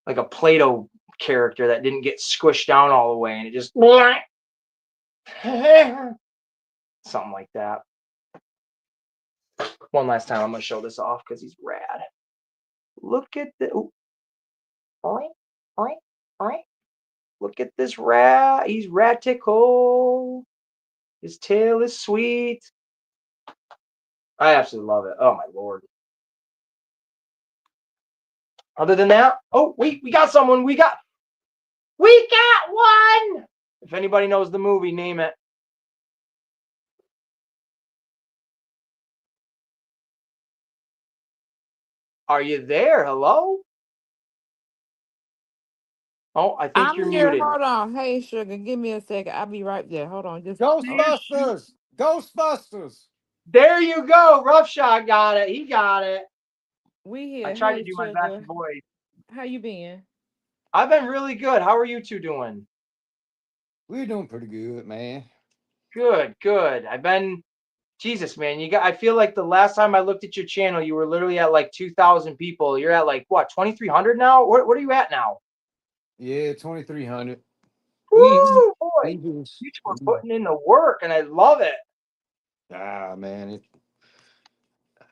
like a Play-Doh character that didn't get squished down all the way, and it just something like that. One last time, I'm gonna show this off because he's rad. Look at the. Ooh. Oink, oink, oink. Look at this rat. He's ratical. His tail is sweet. I absolutely love it. Oh my lord. Other than that, oh wait, we got someone. We got one. If anybody knows the movie, name it. Are you there? Hello? Oh, I think you're I'm here. muted. Hold on. Hey, sugar, give me a second. I'll be right there. Hold on. Just Ghostbusters! Ghostbusters! There you go. Rough Shot got it. He got it. we I here. tried to Hey, do my best sugar. voice. How you been? I've been really good. How are you two doing? We're doing pretty good, man. Good, good. I've been Jesus, man. I feel like the last time I looked at your channel, you were literally at like 2,000 people. You're at like what, 2,300 now? What are you at now? Yeah, 2,300. Woo, boy. We just, You two are putting in the work and I love it. man.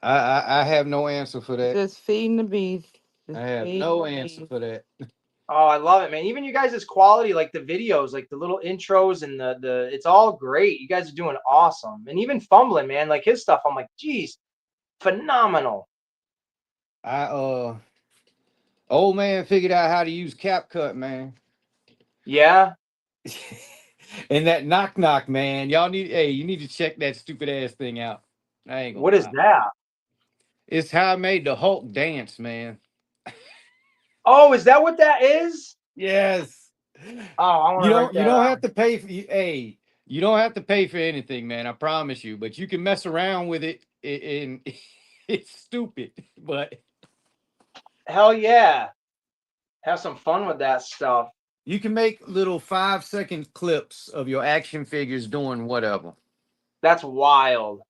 I have no answer for that. Just feeding the beast. I Just have feeding no the answer beast. for that. Oh, I love it, man. Even you guys' quality, like the videos, like the little intros and the it's all great. You guys are doing awesome. And even fumbling, man, like his stuff, I'm like, geez, phenomenal. I old man figured out how to use CapCut, man. Yeah. And that knock knock, man. You need to check that stupid ass thing out. I ain't gonna What is lie. that? It's how I made the Hulk dance, man. Oh, is that what that is? Yes. Oh, I want to write You that. don't have to pay for you don't have to pay for anything, man. I promise you. But you can mess around with it, and it's stupid. But Hell yeah. Have some fun with that stuff. you can make little 5-second clips of your action figures doing whatever. That's wild.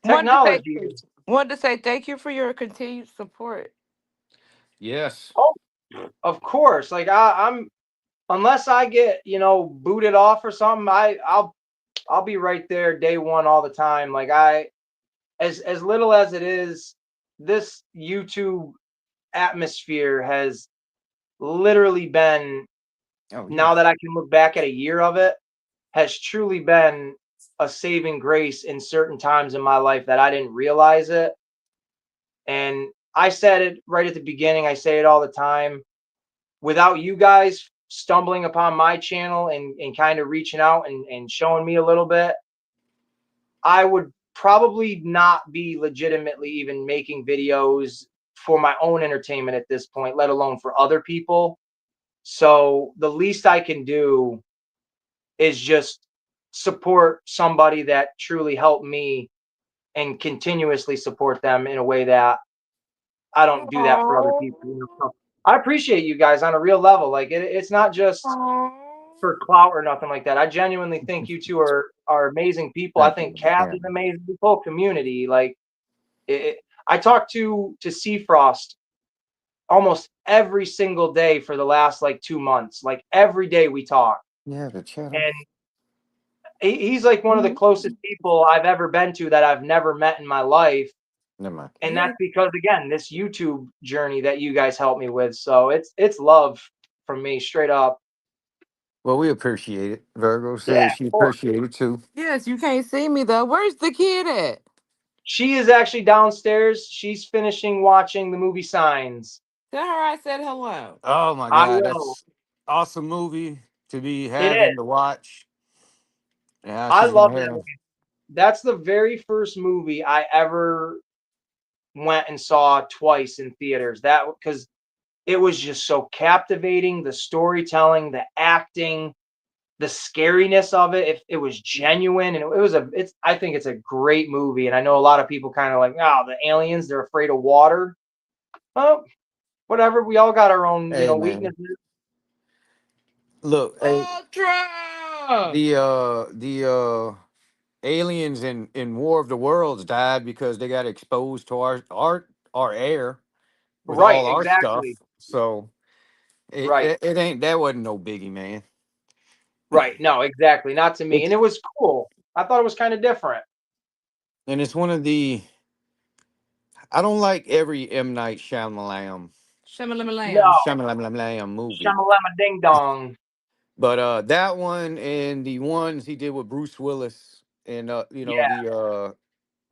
Wanted to say, Technology is, thank you for your continued support. Yes. oh, of course. Like I'm unless I get, booted off or something, I'll be right there day one all the time. Like as little as it is, this YouTube atmosphere has literally been, Oh now yes. that I can look back at a year of it, has truly been a saving grace in certain times in my life that I didn't realize it. And I said it right at the beginning, I say it all the time. Without you guys stumbling upon my channel and kind of reaching out and showing me a little bit, I would probably not be legitimately even making videos for my own entertainment at this point, let alone for other people. So the least I can do is just support somebody that truly helped me and continuously support them in a way that I don't do that for other people. So I appreciate you guys on a real level. Like it's not just Aww. for clout or nothing like that. I genuinely think you two are amazing people. I Thank think you. Kathy's amazing. The whole community, like I talk to Seafrost almost every single day for the last like 2 months. Like every day we talk, Yeah, the channel. and he's like one of the closest people I've ever been to that I've never met in my life. Never mind. And that's because again, this YouTube journey that you guys helped me with. So it's love from me straight up. Well, we appreciate it. Virgo Yeah, says she of course. appreciated it too. Yes, you can't see me though. Where's the kid at? She is actually downstairs. She's finishing watching the movie Signs. Tell her I said hello. Oh my I God, will. that's awesome movie to be It is. having to watch. Yeah, I she's love gonna that have. movie. That's the very first movie I ever went and saw twice in theaters. That because it was just so captivating. The storytelling, the acting, the scariness of it. It was genuine, and it's. I think it's a great movie. And I know a lot of people kind of like, oh, the aliens, they're afraid of water. Well, whatever. We all got our own, Hey, man. weaknesses. Look, Ultra. the aliens in War of the Worlds died because they got exposed to our air with Right, all our stuff. exactly. So Right, it ain't that wasn't no biggie, man. right. No, exactly. Not to me. And It's it was cool. I thought it was kind of different. and it's one of the I don't like every M Night No, Shyamalan movie, shamalama ding dong. but that one and the ones he did with Bruce Willis and Yeah, with Samuel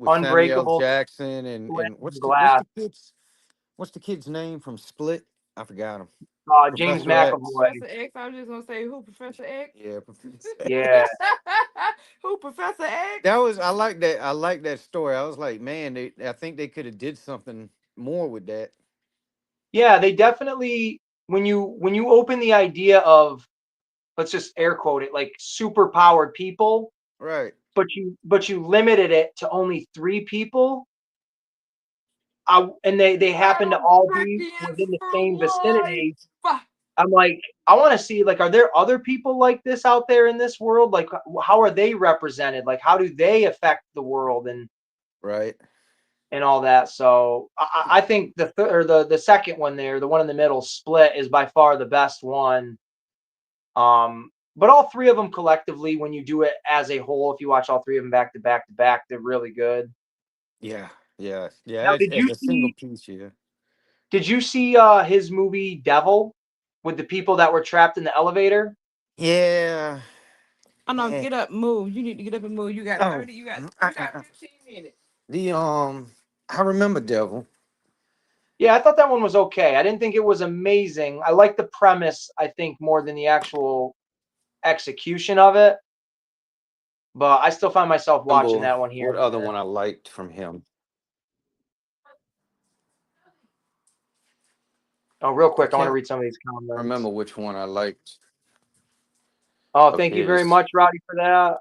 Unbreakable, Jackson Split, and Glass. what's the kid's name from Split? I forgot him. James Professor X. McAvoy. Professor X. I was just gonna say who Professor X. Yeah, Professor Yeah, X. Who Professor X? That was I like that story. I was like, man, I think they could have did something more with that. yeah. They definitely when you open the idea of, let's just air quote it, like super powered people, Right. but you limited it to only 3 people. And they happen to Oh, all be freaking within the for same life. vicinity. I'm like, I want to see, like, are there other people like this out there in this world? Like, how are they represented? Like, how do they affect the world Right. and all that? So I think the second one there, the one in the middle, Split, is by far the best one. But all 3 of them collectively, when you do it as a whole, if you watch all 3 of them back to back to back, they're really good. Yeah. Yeah. Yeah. Now, As a single piece, yeah. did you see his movie Devil with the people that were trapped in the elevator? Yeah. I know. Yeah. Get up, move. You need to get up and move. You got Oh. 30. You got 15 minutes. The I remember Devil. Yeah, I thought that one was okay. I didn't think it was amazing. I like the premise, I think, more than the actual execution of it. But I still find myself watching that one here What and other there. one I liked from him? Oh, real I quick, I want to can't read some of these comments. remember which one I liked Oh, of thank you very his. much, Rowdy, for that.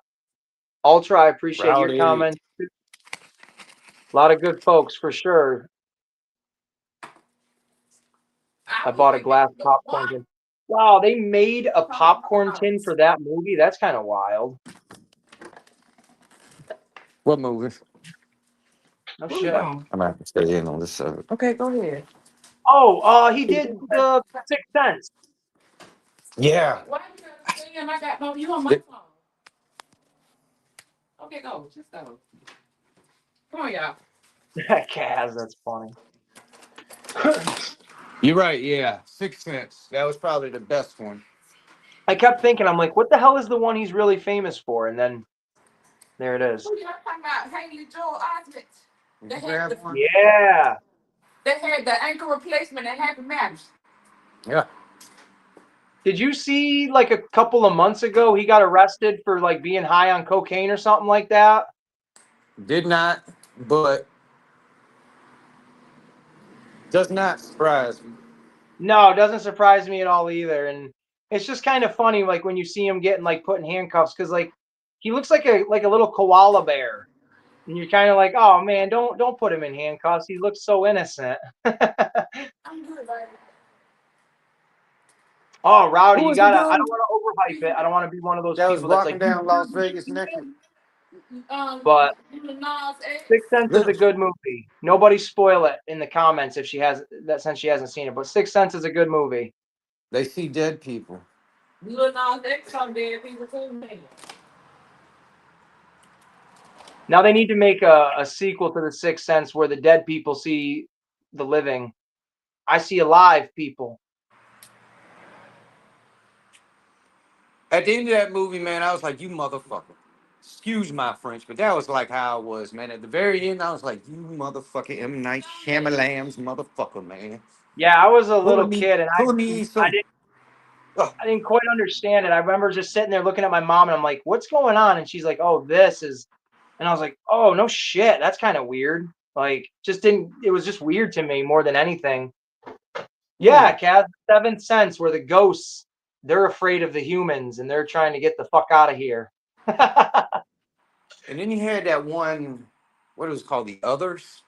Ultra, I appreciate your Rowdy. comments. A lot of good folks for sure. I bought a glass popcorn tin. Wow, they made a popcorn tin for that movie? That's kind of wild. What movie? No Where we shit. going? I'm gonna have to stay in on this. Okay, go ahead. Oh, he did the Sixth Sense. Yeah. Why you gotta stay in? I got no. You on my phone? Okay, go. Just go. Come on, y'all. Kaz, that's funny. You're right. Yeah. Sixth Sense. That was probably the best one. I kept thinking, I'm like, what the hell is the one he's really famous for? And then there it is. Who y'all talking about? Haley Joel Osment. Did you grab one? Yeah. They had the ankle replacement at Happy Matters. Yeah. Did you see, like, a couple of months ago, he got arrested for, like, being high on cocaine or something like that? Did not, but does not surprise me. No, it doesn't surprise me at all either. And it's just kind of funny, like, when you see him getting, like, put in handcuffs, because, like, he looks like a little koala bear. And you're kind of like, oh man, don't put him in handcuffs. He looks so innocent. I'm good, right? Oh, Rowdy, Who you was the gotta. I dude don't want to overhype it. I don't want to be one of those that was people that's like, walking down Las Vegas naked? but Nas X. Sixth Sense is a Little. good movie. Nobody spoil it in the comments if she has that, since she hasn't seen it. But Sixth Sense is a good movie. They see dead people. Lil Nas X on dead people too, man. Now they need to make a sequel to the Sixth Sense where the dead people see the living. I see alive people. At the end of that movie, man, I was like, you motherfucker. Excuse my French, but that was like how I was, man. At the very end, I was like, you motherfucker, M. Night Shyamalan's motherfucker, man. Yeah, I was a little Pulling me, kid and pulling me I some. Ugh. didn't quite understand it. I remember just sitting there looking at my mom and I'm like, what's going on? And she's like, oh, this is, and I was like, oh, no shit. That's kind of weird. Like, it was just weird to me more than anything. Yeah, Kaz, Seventh Sense, where the ghosts, they're afraid of the humans and they're trying to get the fuck out of here. And then you had that one, what it was called, The Others.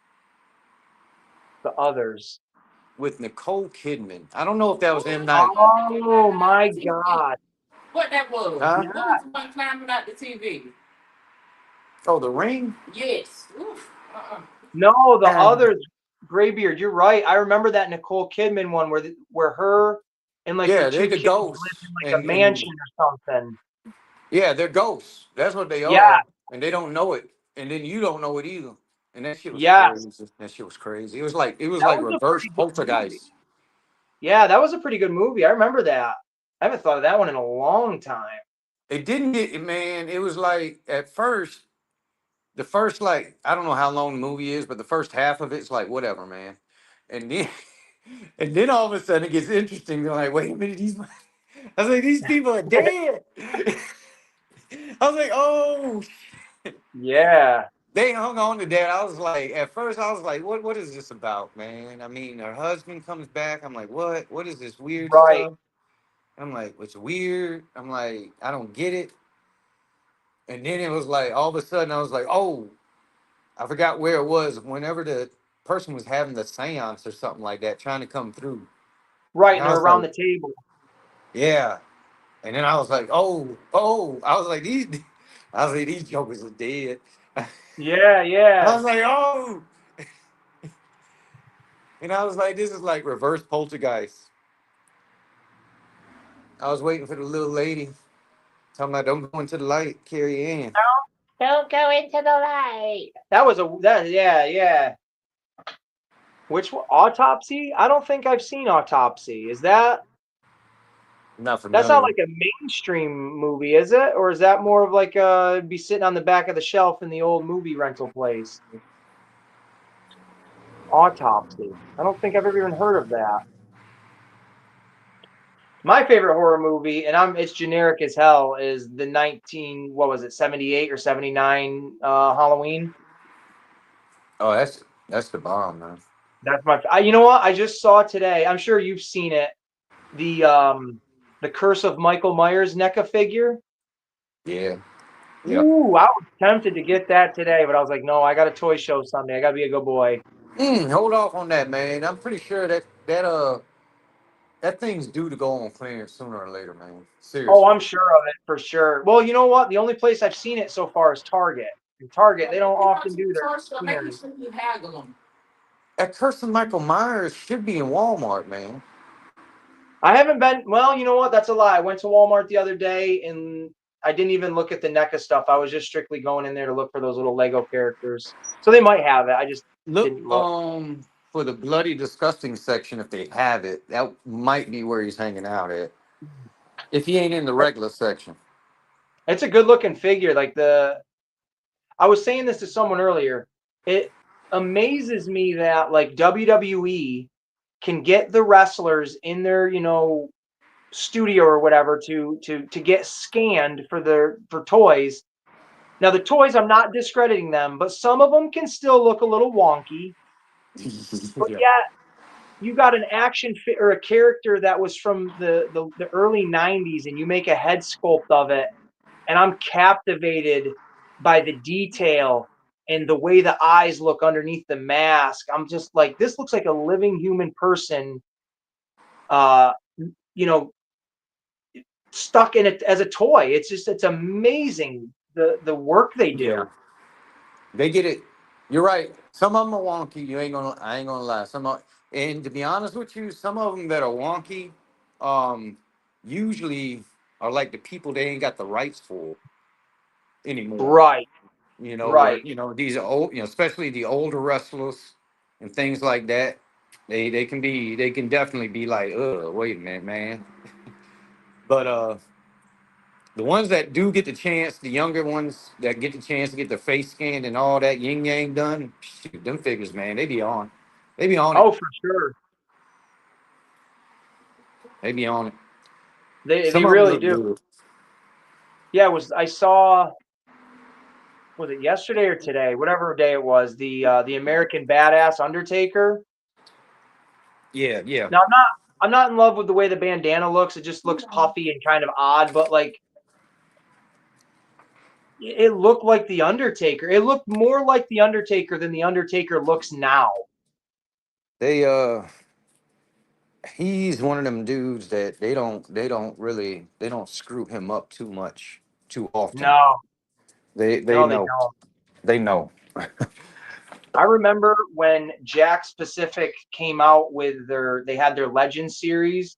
The others. with Nicole Kidman. I don't know if that was M Night. Oh my God. What that was? Huh? What was the one climbing out the TV? Oh, The Ring. Yes. Oof. No, the Uh, other Graybeard. You're right. I remember that Nicole Kidman one where her and like her yeah, they two the kids lived ghosts, in like a and mansion or something. yeah, they're ghosts. That's what they Yeah. are, and they don't know it, and then you don't know it either. And that shit was Yes. crazy. That shit was crazy. It was That like was a reverse pretty good movie. poltergeist. Yeah, that was a pretty good movie. I remember that. I haven't thought of that one in a long time. It didn't get man. It was like at first, the first like I don't know how long the movie is, but the first half of it's like whatever, man. And then and then all of a sudden it gets interesting. You're like, wait a minute, I was like, these people are dead. I was like, oh, Yeah. they hung on to that. I was like, at first I was like, what is this about, man? I mean, her husband comes back. I'm like, what? What is this weird Right. stuff? I'm like, it's weird. I'm like, I don't get it. And then it was like all of a sudden I was like, oh, I forgot where it was. Whenever the person was having the seance or something like that, trying to come through. Right. And And I they're was around like, the table. yeah. And then I was like, oh. I was like, these jokers are dead. Yeah. I Yeah. was like, oh. And I was like, this is like reverse poltergeist. I was waiting for the little lady talking about don't go into the light, Carrie Ann. Don't go into the light. Yeah, yeah. Which one? Autopsy? I don't think I've seen Autopsy. Not That's not familiar. like a mainstream movie, is it? Or is that more of like be sitting on the back of the shelf in the old movie rental place? Autopsy. I don't think I've ever even heard of that. My favorite horror movie, and it's generic as hell, is the 78 or 79 Halloween. Oh, that's the bomb, man. That's you know what? I just saw today. I'm sure you've seen it. The Curse of Michael Myers NECA figure. Yeah. Yep. Ooh, I was tempted to get that today, but I was like, no, I got a toy show Sunday. I gotta be a good boy. Hold off on that, man. I'm pretty sure that thing's due to go on clearance sooner or later, man. Oh, Seriously. I'm sure of it for sure. Well, you know what? The only place I've seen it so far is Target. And Target, they don't often do their clearance. You haggle them. That Curse of Michael Myers should be in Walmart, man. I haven't been. Well, you know what? That's a lie. I went to Walmart the other day and I didn't even look at the NECA stuff. I was just strictly going in there to look for those little Lego characters. So they might have it. I just Look, didn't look. for the bloody disgusting section if they have it. That might be where he's hanging out at. If he ain't in the regular section. It's a good looking figure. I was saying this to someone earlier. It amazes me that like WWE can get the wrestlers in their, studio or whatever to get scanned for toys. Now the toys, I'm not discrediting them, but some of them can still look a little wonky. But Yeah. yet you got an or a character that was from the early 90s and you make a head sculpt of it, and I'm captivated by the detail and the way the eyes look underneath the mask. I'm just like, this looks like a living human person, uh, you know, stuck in it as a toy. It's amazing the work they Yeah. do. They get it. You're right. Some of them are wonky. I ain't gonna lie. And to be honest with you, some of them that are wonky, usually are like the people they ain't got the rights for anymore. Right, Where right. these old, especially the older wrestlers and things like that. They can definitely be like, wait a minute, man. But the ones that do get the chance, the younger ones that get the chance to get their face scanned and all that yin yang done, shoot, them figures, man, they be on. They be on it. Oh, for sure. They be on it. They Some of them really look do. good. Yeah, I saw, was it yesterday or today? Whatever day it was, the American Badass Undertaker. Yeah, yeah. Now I'm not in love with the way the bandana looks. It just looks puffy and kind of odd, but like it looked like the Undertaker. It looked more like the Undertaker than the Undertaker looks now. They he's one of them dudes that they don't screw him up too much too often. No, They no, they know. don't. They know. I remember when Jack Pacific came out with they had their Legend series,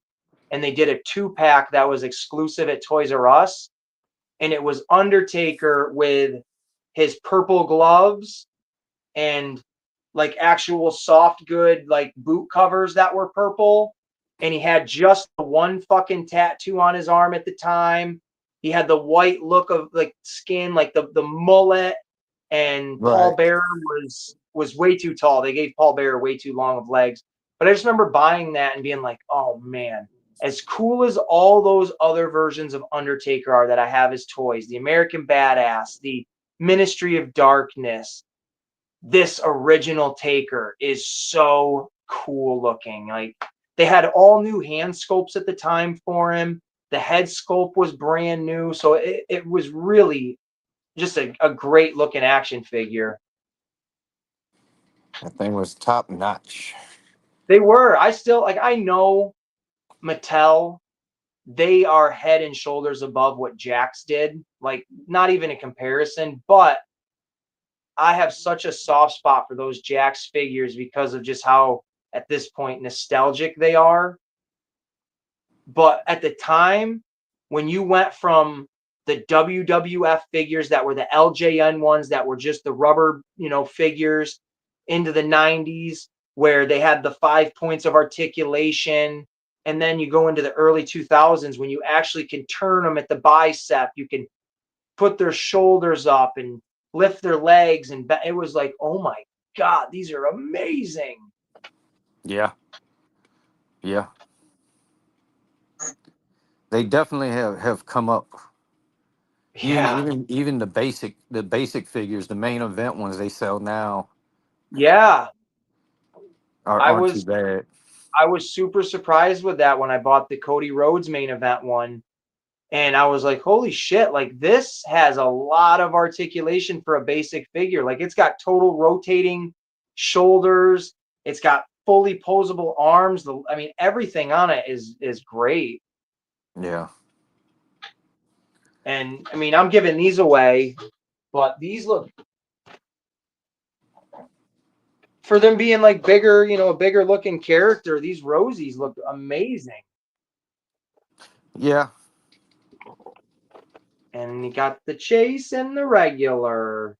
and they did a 2-pack that was exclusive at Toys R Us, and it was Undertaker with his purple gloves and like actual soft good like boot covers that were purple, and he had just the one fucking tattoo on his arm at the time. He had the white look of like skin, like the mullet, and Paul Right. Bearer was way too tall. They gave Paul Bearer way too long of legs. But I just remember buying that and being like, oh man, as cool as all those other versions of Undertaker are that I have as toys, the American Badass, the Ministry of Darkness, this original Taker is so cool looking. Like, they had all new hand sculpts at the time for him. The head sculpt was brand new. So it was really just a great looking action figure. That thing was top notch. They were. I still like, I know Mattel, they are head and shoulders above what Jax did. Like, not even a comparison, but I have such a soft spot for those Jax figures because of just how, at this point, nostalgic they are. But at the time, when you went from the WWF figures that were the LJN ones that were just the rubber, figures, into the 90s where they had the 5 points of articulation, and then you go into the early 2000s when you actually can turn them at the bicep, you can put their shoulders up and lift their legs, and it was like, oh my god, these are amazing. Yeah. Yeah. They definitely have come up. Even Yeah, even even the basic figures, the main event ones they sell now yeah. I aren't too was bad. I was super surprised with that when I bought the Cody Rhodes main event one. And I was like, holy shit, like this has a lot of articulation for a basic figure. Like, it's got total rotating shoulders. It's got fully posable arms. I mean, everything on it is great. Yeah. And I mean, I'm giving these away, but these look, for them being like bigger, a bigger looking character, these Rosies look amazing. Yeah. And you got the Chase and the regular.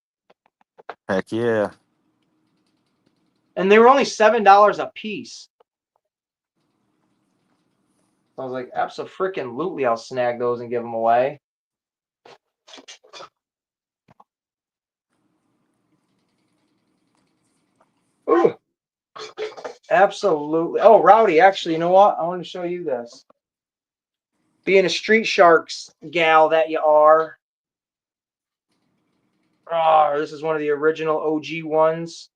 Heck yeah. And they were only $7 a piece. So I was like, abso-freaking-lutely, I'll snag those and give them away. Ooh, absolutely. Oh, Rowdy, actually, you know what? I want to show you this. Being a Street Sharks gal that you are. Oh, this is one of the original OG ones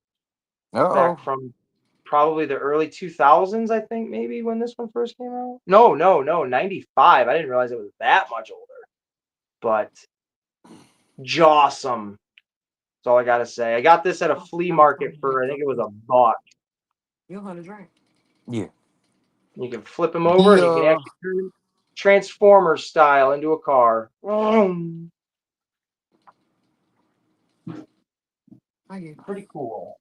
Uh-oh. back from probably the early 2000s, I think, maybe, when this one first came out. No, 95. I didn't realize it was that much older. But jawsome. That's all I got to say. I got this at a flea market for, I think it was $1. You want a drink? Yeah. You can flip them over The and you can actually turn Transformers style into a car. Thank you. Pretty cool.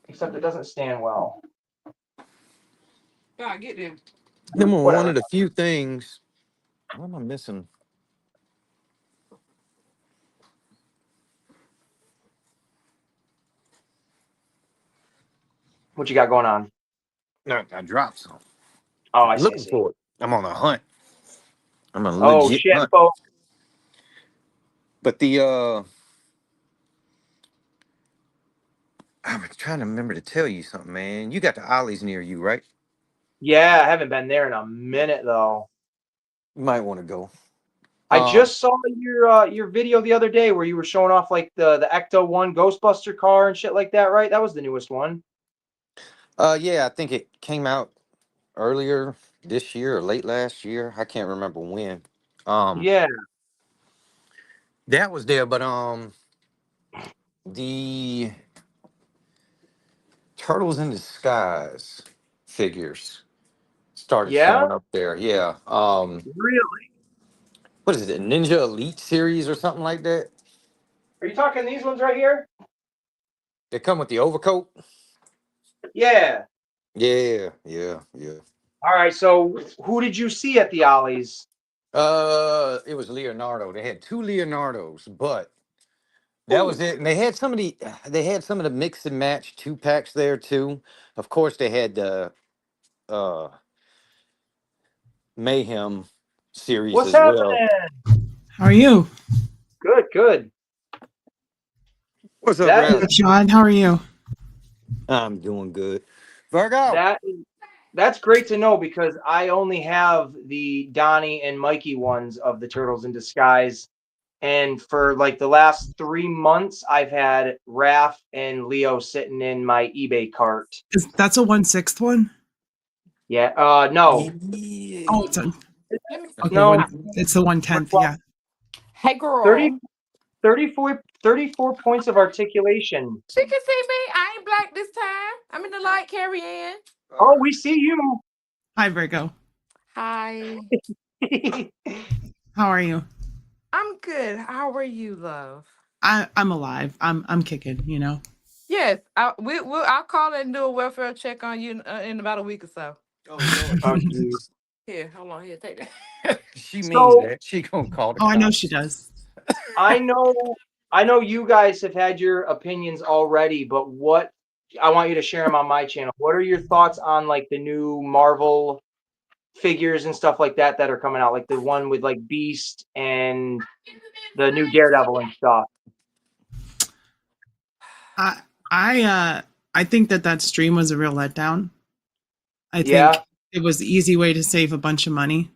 Except it doesn't stand well. God, get them. him on one Whatever. of the few things. What am I missing? What you got going on? No, I dropped some. Oh, I I'm see, I looking see. for it. I'm on a hunt. I'm a Oh, legit shit, hunt. folks. But the I'm trying to remember to tell you something, man. You got the Ollies near you, right? Yeah, I haven't been there in a minute, though. You might want to go. I Um, just saw your video the other day where you were showing off like the Ecto 1 Ghostbuster car and shit like that, right? That was the newest one. yeah, I think it came out earlier this year or late last year. I can't remember when. Um, Yeah. that was there, but the Turtles in Disguise. figures started Yeah, showing up there. Yeah. really? What is it? Ninja Elite series or something like that? Are you talking these ones right here? They come with the overcoat. Yeah. Yeah, yeah, yeah. All right. So who did you see at the Ollies? It was Leonardo. They had two Leonardos, but that was it. And they had some of the mix and match two packs there too. Of course, they had the uh Mayhem series What's as well. happening? How are you? Good, good. What's up, That is Raz? Good, Sean. How are you? I'm doing good. Virgo. that is that's great to know because I only have the Donnie and Mikey ones of the Turtles in Disguise. And for like the last 3 months, I've had Raph and Leo sitting in my eBay cart. That's a 1/6 one? Yeah. No. Oh, it's a, Let me okay. No. It's the 1/10. Yeah. Hey, 30, girl. 34 points of articulation. She can see me. I ain't black this time. I'm in the light, Carrie Ann. Oh, we see you. Hi, Virgo. Hi. How are you? I'm good. How are you, love? I'm alive. I'm kicking. You know. Yes, I'll call and do a welfare check on you in about a week or so. Oh, Lord. Oh, geez. Here, hold on. Here, take that. She means So that. She gonna call the Oh, I know she cops. does. I know you guys have had your opinions already, but what I want you to share them on my channel. What are your thoughts on like the new Marvel figures and stuff like that that are coming out, like the one with like Beast and the new Daredevil and stuff? I I think that stream was a real letdown. I think Yeah, it was the easy way to save a bunch of money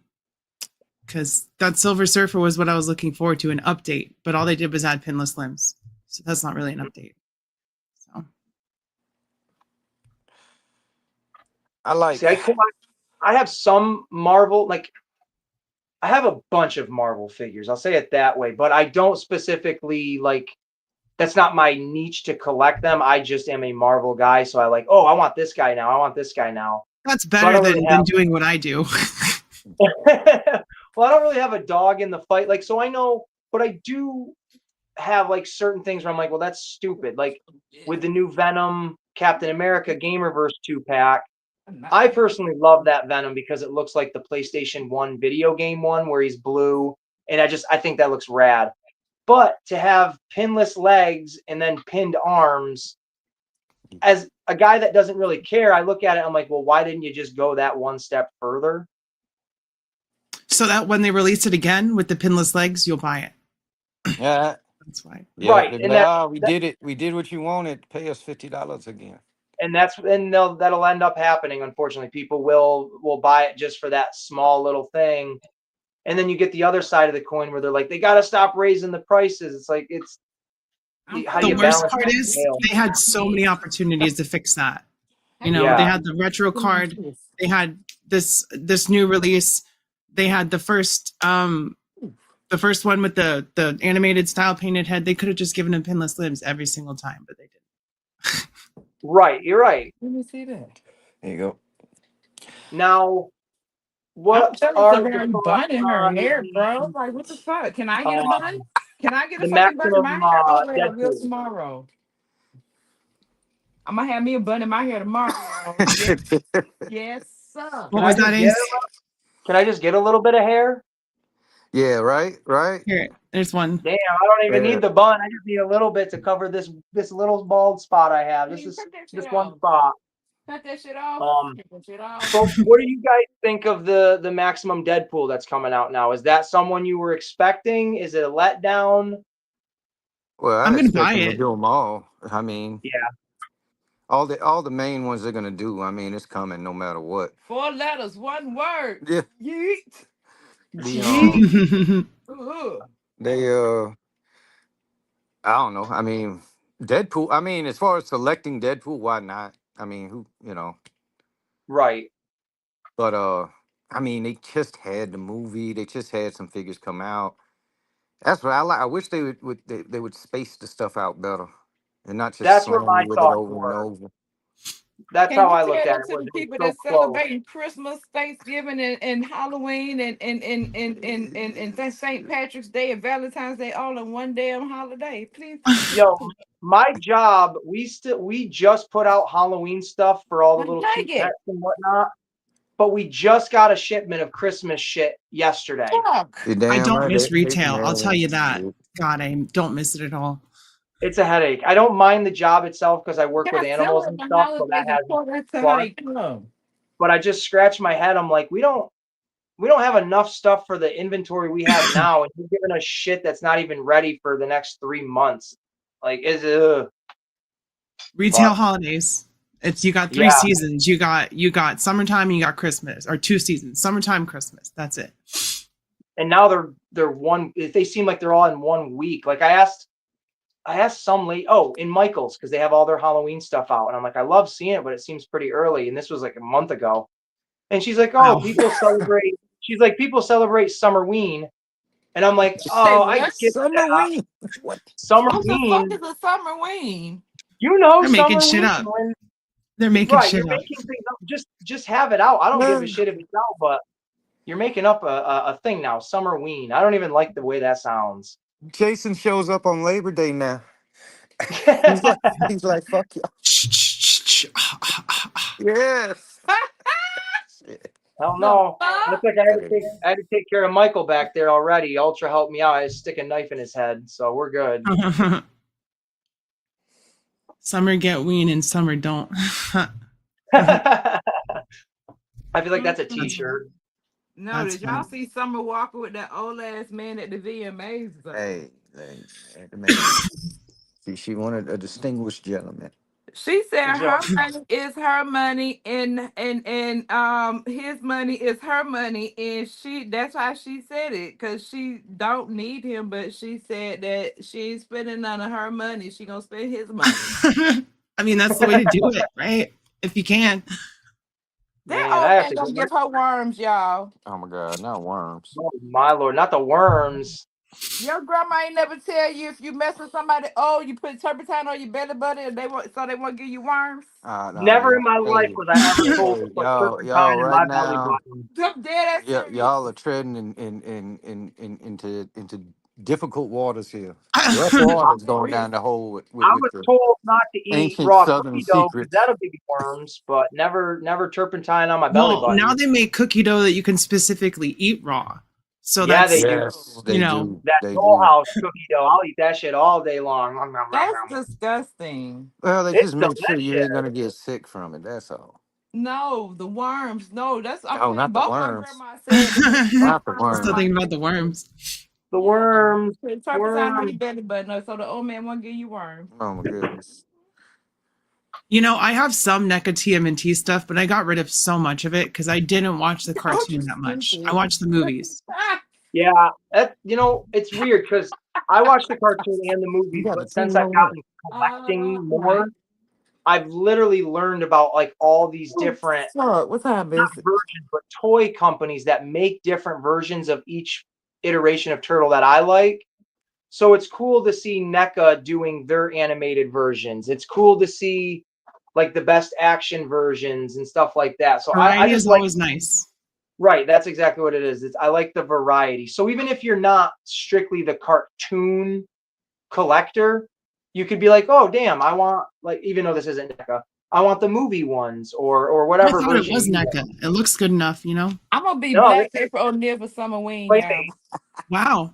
because that Silver Surfer was what I was looking forward to, an update. But all they did was add pinless limbs, so that's not really an update. So I like. see, I have some Marvel, like I have a bunch of Marvel figures. I'll say it that way, but I don't specifically like. That's not my niche to collect them. I just am a Marvel guy, so I like. Oh, I want this guy now. I want this guy now. that's So I better don't really than doing what I do. well, I don't really have a dog in the fight. Like, so I know, but I do have like certain things where I'm like, well, that's stupid. Like with the new Venom Captain America Gamerverse 2-pack, I personally love that Venom because it looks like the PlayStation 1 video game one where he's blue. And I think that looks rad. But to have pinless legs and then pinned arms, as a guy that doesn't really care, I look at it, I'm like, well, why didn't you just go that one step further? So that when they release it again with the pinless legs, you'll buy it. Yeah. That's why. Yeah. Right. They'd be And like, oh, we did it. We did what you wanted. Pay us $50 again. that'll end up happening. Unfortunately, people will buy it just for that small little thing, and then you get the other side of the coin where they're like, they got to stop raising the prices. It's like how do The you worst balance part that is scale? they had so many opportunities to fix that. You know, they Yeah, had the retro card, they had this new release, they had the first one with the animated style painted head. They could have just given him pinless limbs every single time, but they didn't. right. You're right. Let me see that. There you go. Now, I'm what jealous are of your her thoughts bun in her on hair, bro. Like, what the fuck? Can I get a bun? Can I get a the fucking bun in my maximum hair? Oh, wait, I will Deadpool? tomorrow. I'm gonna have me a bun in my hair tomorrow. Yes, yes, sir. What was that, Ace? Can I just get a little bit of hair? Yeah, right, right. Here, there's one. Damn, I don't even Yeah. need the bun. I just need a little bit to cover this little bald spot I have. Hey, cut that This shit one off. spot. Cut that shit off. Um, Cut that shit off. So what do you guys think of the Maximum Deadpool that's coming out now? Is that someone you were expecting? Is it a letdown? Well, I I'm gonna expect buy them to it. do them all. I mean, Yeah. all the main ones they're gonna do. I mean, it's coming no matter what. 4 letters, one word. Yeah. Yeet. The Ooh. they I don't know. I mean, Deadpool. I mean, as far as selecting Deadpool, why not? I mean, who you know? Right. But I mean, they just had the movie. They just had some figures come out. That's what I like. I wish they would space the stuff out better and not just That's where slam my you with it thoughts over and were. over. That's Can how you I tell looked at that it. to Was the it was people so that close. celebrating Christmas, Thanksgiving, and Halloween, and St. Patrick's Day and Valentine's Day all in one damn holiday? Please. Yo, my job, we just put out Halloween stuff for all the Well, little dang cute it. pets and whatnot, but we just got a shipment of Christmas shit yesterday. Fuck. You're I damn don't right. miss retail. I'll tell Man. you that. God, I don't miss it at all. It's a headache. I don't mind the job itself because I work with God, animals and celebrate the stuff, so that holidays has and pour that to how fun. they come. But I just scratch my head. I'm like, we don't have enough stuff for the inventory we have now, and you're giving us shit that's not even ready for the next 3 months. Like, Retail but holidays. It's you got 3 yeah. seasons. You got summertime and you got Christmas, or 2 seasons. Summertime, Christmas. That's it. And now they're one. They seem like they're all in 1 week. Like I asked some late. Oh, in Michael's because they have all their Halloween stuff out, and I'm like, I love seeing it, but it seems pretty early. And this was like a month ago. And she's like, oh, Wow. people celebrate. She's like, people celebrate Summerween, and I'm like, Say oh, I what? get Summer that. wing. What? What the fuck Summerween, is a summer ween? you know, They're making shit Summerween. up. When They're making right, you're shit up. making things up. Just have it out. I don't give a shit if it's out, but you're making up a thing now. Summerween. I don't even like the way that sounds. Jason shows up on Labor Day now. he's like, fuck you. Yes. Hell The no. Looks fuck? like I had to take care of Michael back there already. Ultra helped me out. I had to stick a knife in his head, so we're good. Summer get wean and summer don't. I feel like that's a t-shirt. No, That's did y'all funny. see Summer Walker with that old ass man at the VMAs? Though? Hey, man. She wanted a distinguished gentleman. She said Joe. her money is her money, and his money is her money, and that's why she said it, because she don't need him, but she said that she ain't spending none of her money. She gonna spend his money. I mean, that's the way to do it, right? If you can. That Man, I old have man to gonna go. give her worms, y'all. Oh my God, not worms. Oh, my Lord, not the worms. Your grandma ain't never tell you if you mess with somebody, oh, you put turpentine on your belly button and they won't give you worms. No, Never in y'all. my life Hey, was I ever told to hey, put y'all. turpentine in Right my belly now, button. I'm dead ass serious. y'all are treading into difficult waters here. Rough waters going down the hole I with was the told not to eat ancient raw Southern cookie dough because secrets. that'll give you worms, but never turpentine on my belly Well, now button. they make cookie dough that you can specifically eat raw. So Yeah, they that's, do. Yes, you they know, do. That They Toll do. House cookie dough, I'll eat that shit all day long. Nom, nom, nom, That's nom. disgusting. Well, they It's just make sure you ain't delicious. gonna get sick from it. That's all. No, the worms. No, that's I'm Oh, saying not the both my worms. grandma said that both Not the my still grandma worms. thinking about the said that. worms. The Yeah. worms, Put turpentine on worms. your belly button, so the old man won't give you worms. Oh my goodness. You know, I have some NECA TMNT stuff, but I got rid of so much of it because I didn't watch the Oh, you cartoon that much. I stupid. watched the movies. Yeah, it's weird because I watch the cartoon and the You movies, got the but since thing I've over there. gotten collecting Right. more, I've literally learned about like all these Oh, different, fuck. What time not is it? versions, but toy companies that make different versions of each iteration of Turtle that I like. So it's cool to see NECA doing their animated versions. It's cool to see like the best action versions and stuff like that. So I Variety just is like, always nice. right, that's exactly what it is. I like the variety. So even if you're not strictly the cartoon collector, you could be like, oh damn, I want, like, even though this isn't NECA, I want the movie ones or I whatever thought it version was you want. NECA. It looks good enough, you know? I'm gonna be No, this Black is Paper O'Neil for Summer Wing, y'all. Playmates. Wow.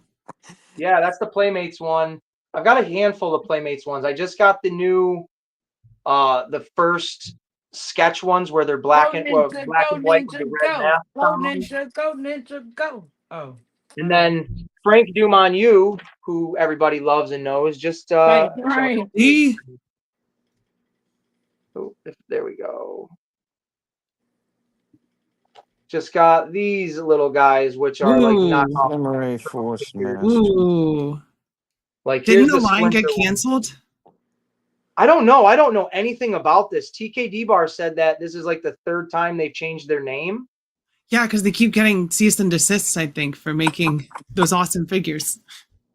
Yeah, that's the Playmates one. I've got a handful of Playmates ones. I just got the new the first sketch ones where they're Go black and ninja, go white with the ninja, red go. mask Go on them. ninja, go ninja, go. Oh. And then Frank Dumont, who everybody loves and knows, just Right, so right. See? there we go. Just got these little guys, which are like Ooh. knockoff Memory turtle Force figures. Master. Ooh. Like Didn't here's the the line Splinter get one. canceled? I don't know. I don't know anything about this. TKD Bar said that this is like the third time they've changed their name. Yeah, because they keep getting cease and desists, I think, for making those awesome figures.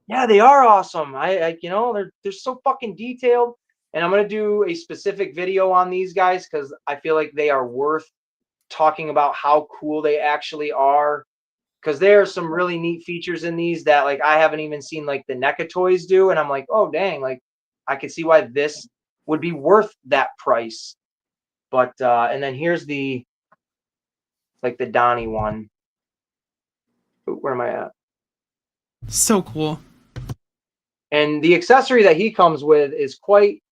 Yeah, they are awesome. They're so fucking detailed. And I'm going to do a specific video on these guys because I feel like they are worth talking about how cool they actually are. Because there are some really neat features in these that like I haven't even seen like the NECA toys do. And I'm like, oh, dang, like I could see why this would be worth that price. But and then here's the like the Donnie one. Ooh, where am I at? So cool. And the accessory that he comes with is quite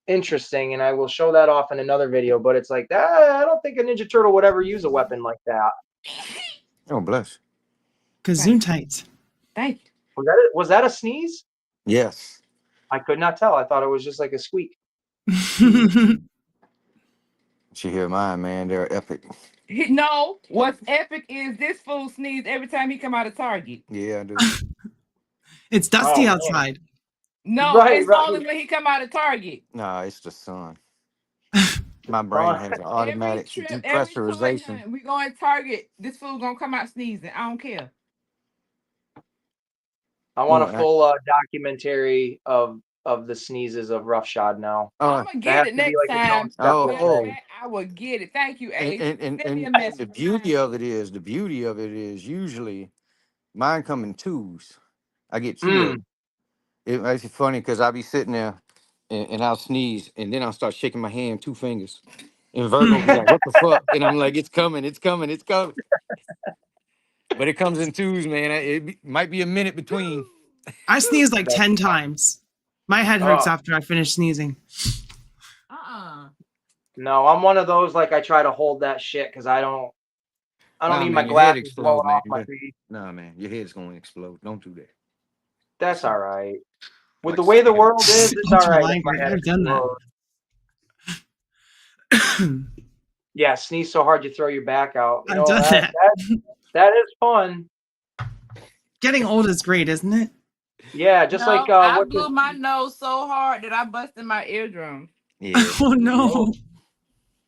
interesting, and I will show that off in another video. But it's like that. I don't think a Ninja Turtle would ever use a weapon like that. Oh, bless. Gesundheit. Thank you. Was that a sneeze? Yes. I could not tell. I thought it was just like a squeak. You hear mine, man. They're epic. No, what's epic is this fool sneeze every time he come out of Target. Yeah, I do. It's dusty Oh, man. outside. No, Right, it's right. only when he come out of Target. Nah, it's the sun. My brain has an automatic Every toy depressurization. hunt, we going Target. This fool gonna come out sneezing. I don't care. I want a Yeah. full documentary of the sneezes of Roughshod now. I'm gonna That has get it to be next like its own time. separate Oh. thing. I will get it. Thank you, Ace. And Send me a the message. beauty of it is usually mine come in twos. I get two of them. It makes it funny because I'll be sitting there and I'll sneeze and then I'll start shaking my hand, 2 fingers. And Virgo be like, what the fuck? And I'm like, it's coming, it's coming, it's coming. But it comes in twos, man. Might be a minute between. I sneezed like 10 times. My head hurts Oh. after I finish sneezing. No, I'm one of those like I try to hold that shit because I don't Nah, need man, my your head glasses blowing explode, man. off my feet. Nah, man, your head's going to explode. Don't do that. That's all right. With Like the way the Santa. world is, it's all Don't you right. like If my it? head I've done explodes. that. Yeah, sneeze so hard you throw your back out. You I've know, done that. that is fun. Getting old is great, isn't it? Yeah, just like I what blew my nose so hard that I busted my eardrum. Yeah. Oh no.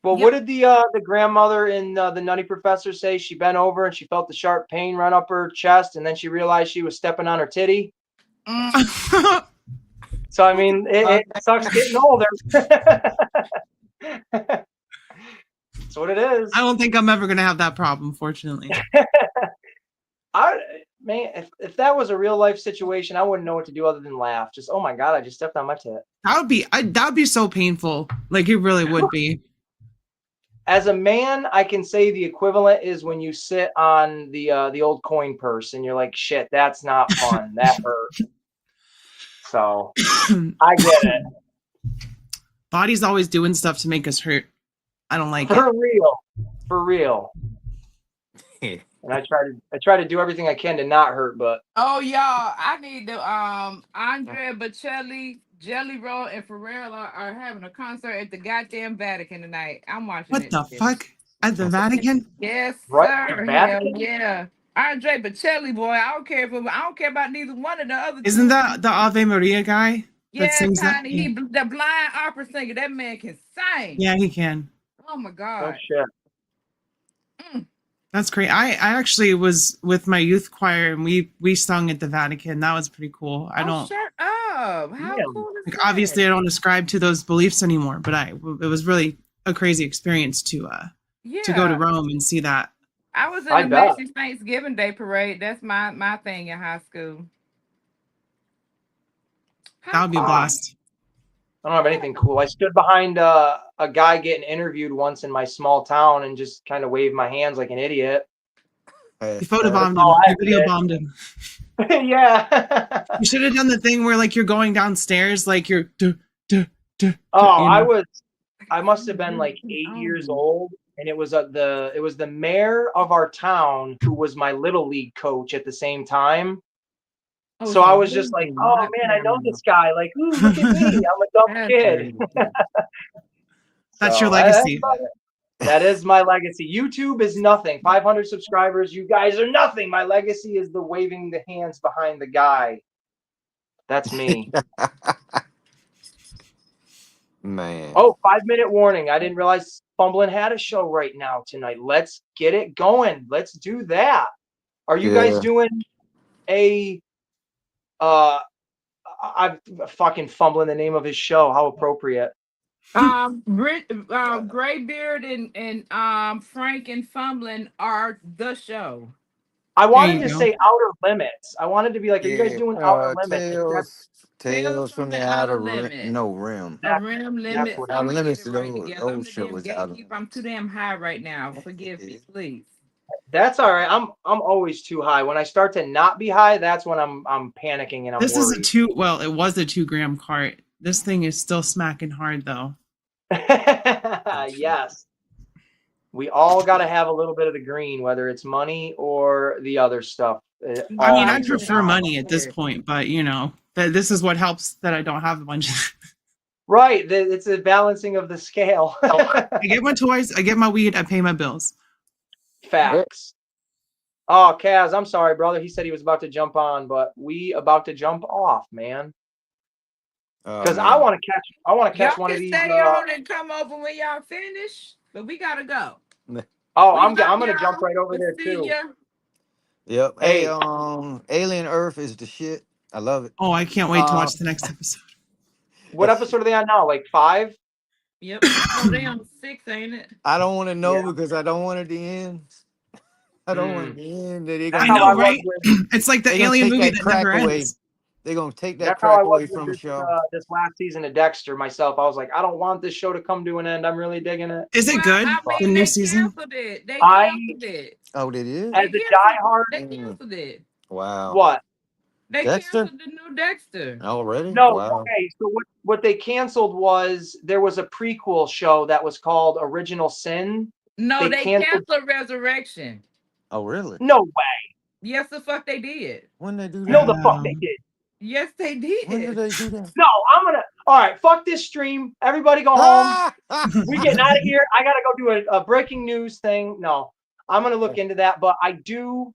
Well, Yep. what did the grandmother in the Nutty Professor say? She bent over and she felt the sharp pain run up her chest, and then she realized she was stepping on her titty. So I mean, it sucks getting older. That's what it is. I don't think I'm ever gonna have that problem, fortunately. Man, if that was a real life situation, I wouldn't know what to do other than laugh. Just, oh my god, I just stepped on my tit. That would be so painful. Like it really would be. As a man, I can say the equivalent is when you sit on the old coin purse and you're like, shit, that's not fun. That hurt. So I get it. Body's always doing stuff to make us hurt. I don't like For it. real. And I try to do everything I can to not hurt, but Oh y'all, I need the Andrea Bocelli, Jelly Roll, and Pharrell are having a concert at the goddamn Vatican tonight. I'm watching What it. the fuck? At the Vatican? Yes, Right, sir. the Vatican? Hell yeah. Andre Bocelli, boy. I don't care about neither one of the other. Isn't two. that the Ave Maria guy that Yeah, sings that? Tiny. He the blind opera singer. That man can sing. Yeah, he can. Oh my oh god. shit. That's great. I actually was with my youth choir and we sung at the Vatican. That was pretty cool. I don't Shut up. How Yeah. cool is like, that? obviously I don't ascribe to those beliefs anymore, but it was really a crazy experience to go to Rome and see that. I was in I the bet. Macy's Thanksgiving Day parade. That's my thing in high school. That would be a blast. I don't have anything cool. I stood behind a guy getting interviewed once in my small town and just kind of waved my hands like an idiot. You photobombed him. all I You video bombed him. Yeah. You should have done the thing where like you're going downstairs, like you're I must have been like 8 years old, and it was the mayor of our town who was my little league coach at the same time. So I was just like, oh man, I know this guy. Like, ooh, look at me. I'm a dumb kid. That's your legacy. That is my legacy. YouTube is nothing. 500 subscribers. You guys are nothing. My legacy is the waving the hands behind the guy. That's me. Man. Oh, 5-minute warning. I didn't realize Fumbling had a show right now tonight. Let's get it going. Let's do that. Are you guys doing a I'm fucking fumbling the name of his show. How appropriate. Graybeard and Frank and Fumbling are the show. I There wanted you to go. say Outer Limits. I wanted to be like, are you guys Yeah, doing Outer Limits? Tales from the outer Limit. rim. A That's rim that's limit. what. Outer I'm gonna get limits, it right those together. I'm those the shit damn was outer. gatekeeper. I'm too damn high right now. Forgive me, please. That's all right. I'm always too high. When I start to not be high, that's when I'm panicking and I'm This is a worried. it was a 2 gram cart. This thing is still smacking hard though. Yes. We all got to have a little bit of the green, whether it's money or the other stuff. It I all mean, I needs a prefer balance. money at this point, but that this is what helps that I don't have a bunch of. Right. It's a balancing of the scale. I get my toys, I get my weed, I pay my bills. Facts. Oh, Kaz, I'm sorry, brother. He said he was about to jump on, but we about to jump off, man. Oh Because I man. want to Y'all catch one of can these. stay on and come over when y'all finish, but we gotta go. Oh, We I'm love gonna jump y'all. right over We'll there see too. ya. Yep. Hey, Hey, Alien Earth is the shit. I love it. Oh, I can't wait to watch the next episode. what episode are they on now? Like 5? Yep. No, they on 6, ain't it? I don't want to Yeah. know because I don't want it to end. I don't want it to end. That they're That's I gonna how know, I take, was right? with. It's like the they're gonna alien take movie that that never crack away. ends. They're gonna take that That's how I crack was away with from the show. this last season of Dexter. Myself, I was like, I don't want this show to come to an end. I'm really digging it. Is it Well, good? I The mean, new they season? canceled it. They I, canceled it. Oh, they did? as They a canceled. diehard, They canceled it. Wow. what? They Dexter? canceled the new Dexter. Already? No, Wow. okay. So what they canceled was there was a prequel show that was called Original Sin. No, They they canceled. canceled Resurrection. Oh, really? No way. Yes, the fuck they did. When they do No, that? the fuck Wow. they did. Yes, they When did did. they do that? No, I'm gonna. All right, fuck this stream. Everybody go home. We getting out of here. I gotta go do a breaking news thing. No, I'm gonna look into that. But I do.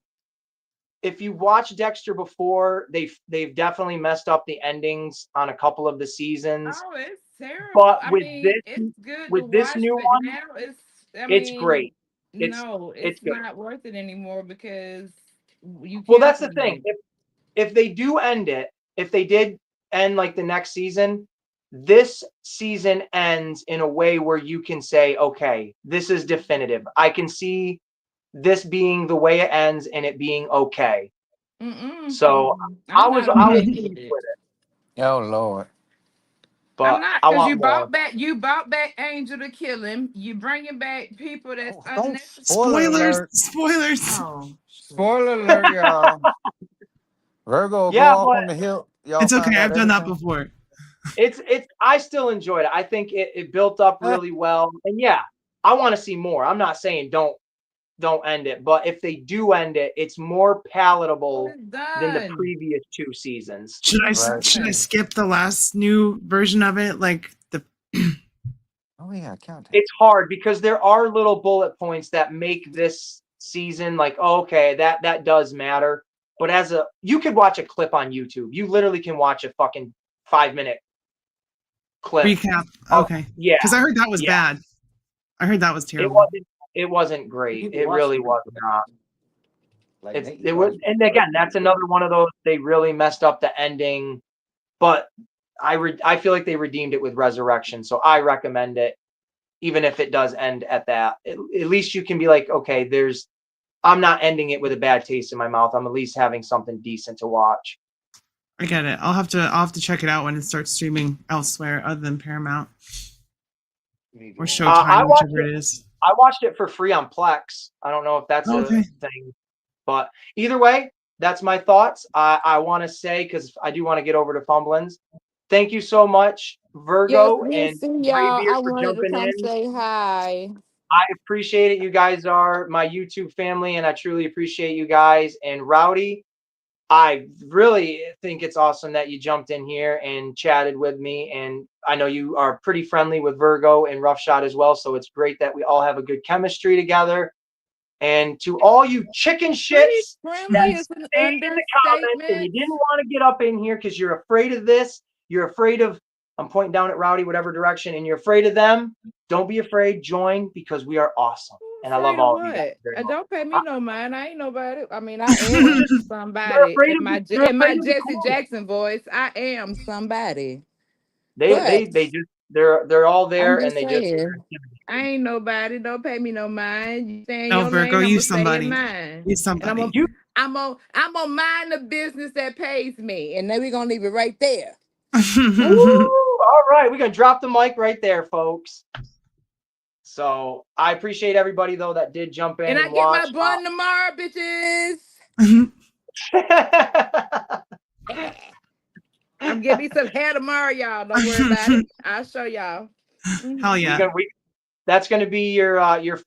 If you watch Dexter before, they've definitely messed up the endings on a couple of the seasons. Oh, it's terrible. But I mean, it's good to with this watch, new but one, now it's. I it's mean, great. no, It's it's good. not worth it anymore because you Well, that's the canceled thing. it. If they do end it, if they did end like the next season, this season ends in a way where you can say, okay, this is definitive. I can see this being the way it ends and it being okay. So I I'm was not okay pleased with it. with it, Oh, Lord. I'm but not I because want more. you bought back Angel to kill him. You bringing back people that's Oh, don't unnecessary. spoiler Spoilers! alert. Spoilers! Oh, Spoiler alert, y'all. Virgo will go Yeah, off but on the hill. Y'all It's okay. find out I've done that everything. before. it's I still enjoyed it. I think it built up really well. And yeah, I want to see more. I'm not saying don't end it, but if they do end it, it's more palatable it's than the done. previous 2 seasons. Right. Should I skip the last new version of it? Like the Oh, yeah, count it. It's hard because there are little bullet points that make this season like, oh, okay, that does matter. But you could watch a clip on YouTube. You literally can watch a fucking 5-minute clip. recap. Of, Okay. yeah, Because I heard that was yeah. bad. I heard that was It terrible. wasn't You great. can It watch really it. was not. Like, It was, and again, that's another one of those they really messed up the ending. But I feel like they redeemed it with Resurrection, so I recommend it. Even if it does end at that, at least you can be like, okay, I'm not ending it with a bad taste in my mouth. I'm at least having something decent to watch. I get it. I'll have to check it out when it starts streaming elsewhere other than Paramount or Showtime, whichever it is. I watched it for free on Plex. I don't know if that's a thing, but either way, that's my thoughts. I want to say, because I do want to get over to Fumblins. Thank you so much, Yes, Virgo and listen, y'all. Graybeard, I for wanted to jumping come in. say hi. I appreciate it. You guys are my YouTube family, and I truly appreciate you guys. And Rowdy, I really think it's awesome that you jumped in here and chatted with me. And I know you are pretty friendly with Virgo and Roughshot as well. So it's great that we all have a good chemistry together. And to all you chicken shits that Friendly is an stayed in the comments and you understatement. didn't want to get up in here because you're afraid of this, you're afraid of, I'm pointing down at Rowdy, whatever direction, and you're afraid of them, don't be afraid. Join because we are awesome. And I Afraid love of all of you guys what? very much. Don't pay me I- no mind. I ain't nobody. I mean, I am They're somebody afraid in of my they're afraid of the Jesse coin. Jackson voice. I am somebody. They But they they just they're all I'm there and just they just saying, I ain't nobody. Don't pay me no mind. You stay in No, your Virgo, lane. I'm you gonna stay in somebody. mine. You And I'm gonna, somebody. you I'm gonna, I'm gonna mind the business that pays me. And then we're gonna leave it right there. Woo! All right, we're gonna drop the mic right there, folks. So I appreciate everybody though that did jump in And I and get my watch. bun tomorrow, bitches. I'm getting me some hair tomorrow, y'all. Don't worry about it. I'll show y'all. Hell we yeah. gonna we That's gonna be your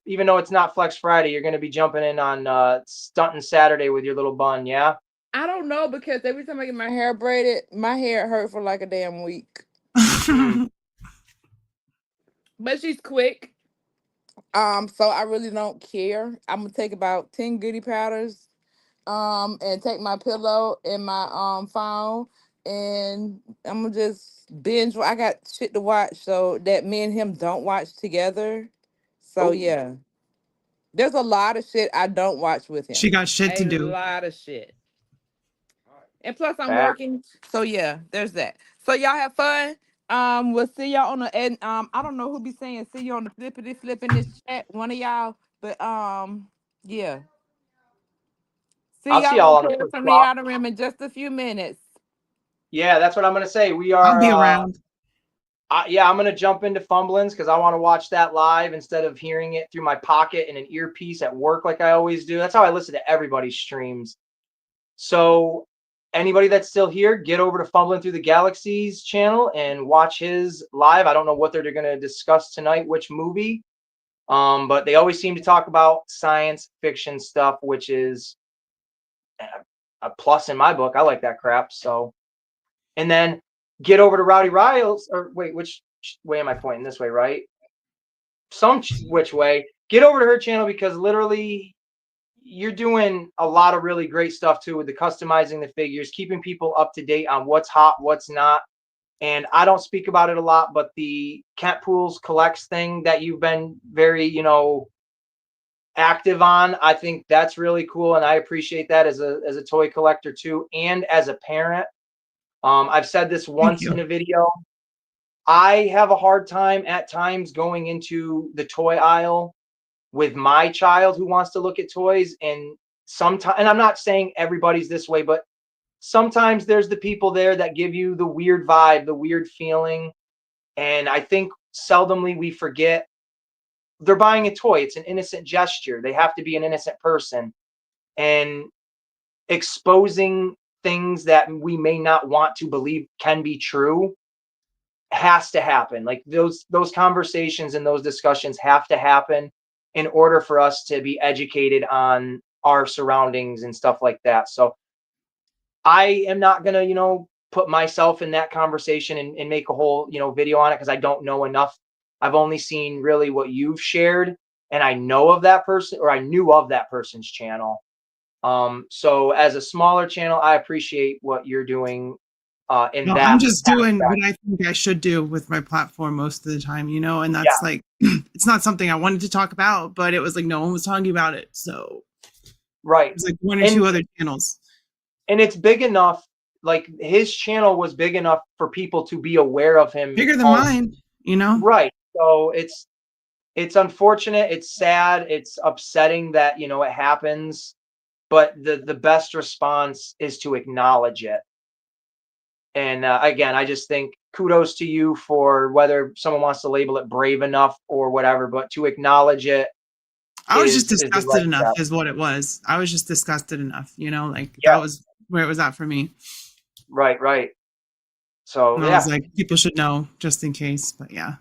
even though it's not Flex Friday, you're gonna be jumping in on Stunting Saturday with your little bun, yeah. I don't know because every time I get my hair braided, my hair hurt for like a damn week. But she's quick. So I really don't care. I'm gonna take about 10 goody powders, and take my pillow and my phone, and I'm gonna just binge. I got shit to watch, so that me and him don't watch together. So Oh, yeah, there's a lot of shit I don't watch with She him. got shit to A do. lot of shit. And plus I'm back. working. So yeah, there's that. So y'all have fun. We'll see y'all on the and I don't know who be saying see you on the flippity flip in this chat, one of y'all. But yeah. See I'll see y'all y'all on on the Tales first from the flop. Outer Rim in just a few minutes. Yeah, that's what I'm gonna say. We I'll are be around. yeah, I'm gonna jump into Fumblins because I want to watch that live instead of hearing it through my pocket in an earpiece at work like I always do. That's how I listen to everybody's streams. So anybody that's still here, get over to Fumbling Through the Galaxies channel and watch his live. I don't know what they're going to discuss tonight, which movie, but they always seem to talk about science fiction stuff, which is a plus in my book. I like that crap. So, and then get over to Rowdy Riles, or wait, which way am I pointing? This way, right? Which way? Get over to her channel because literally you're doing a lot of really great stuff too with the customizing the figures, keeping people up to date on what's hot, what's not. And I don't speak about it a lot, but the Cat Pools collects thing that you've been very, active on, I think that's really cool. And I appreciate that as a toy collector too. And as a parent, I've said this Thank once you. in a video. I have a hard time at times going into the toy aisle with my child who wants to look at toys, and sometimes, and I'm not saying everybody's this way, but sometimes there's the people there that give you the weird vibe, the weird feeling. And I think seldomly we forget they're buying a toy. It's an innocent gesture. They have to be an innocent person. And exposing things that we may not want to believe can be true has to happen. Like those conversations and those discussions have to happen in order for us to be educated on our surroundings and stuff like that. So I am not gonna, put myself in that conversation and make a whole, video on it because I don't know enough. I've only seen really what you've shared, and I know of that person, or I knew of that person's channel. So as a smaller channel, I appreciate what you're doing in No, I'm that just doing aspect. what I think I should do with my platform most of the time, and Yeah, that's like, it's not something I wanted to talk about, but it was like no one was talking about it. So right. there's like one or And two other channels. and it's big enough, like his channel was big enough for people to be aware of him Bigger than also. mine. Right. So it's unfortunate, it's sad, it's upsetting that, it happens, but the best response is to acknowledge it. And again, I just think kudos to you for whether someone wants to label it brave enough or whatever, but to acknowledge it I was just is the disgusted right enough, step. is what it was. I was just disgusted enough, like Yeah, that was where it was at for me. right. So And I was yeah, like, people should know just in case. But yeah.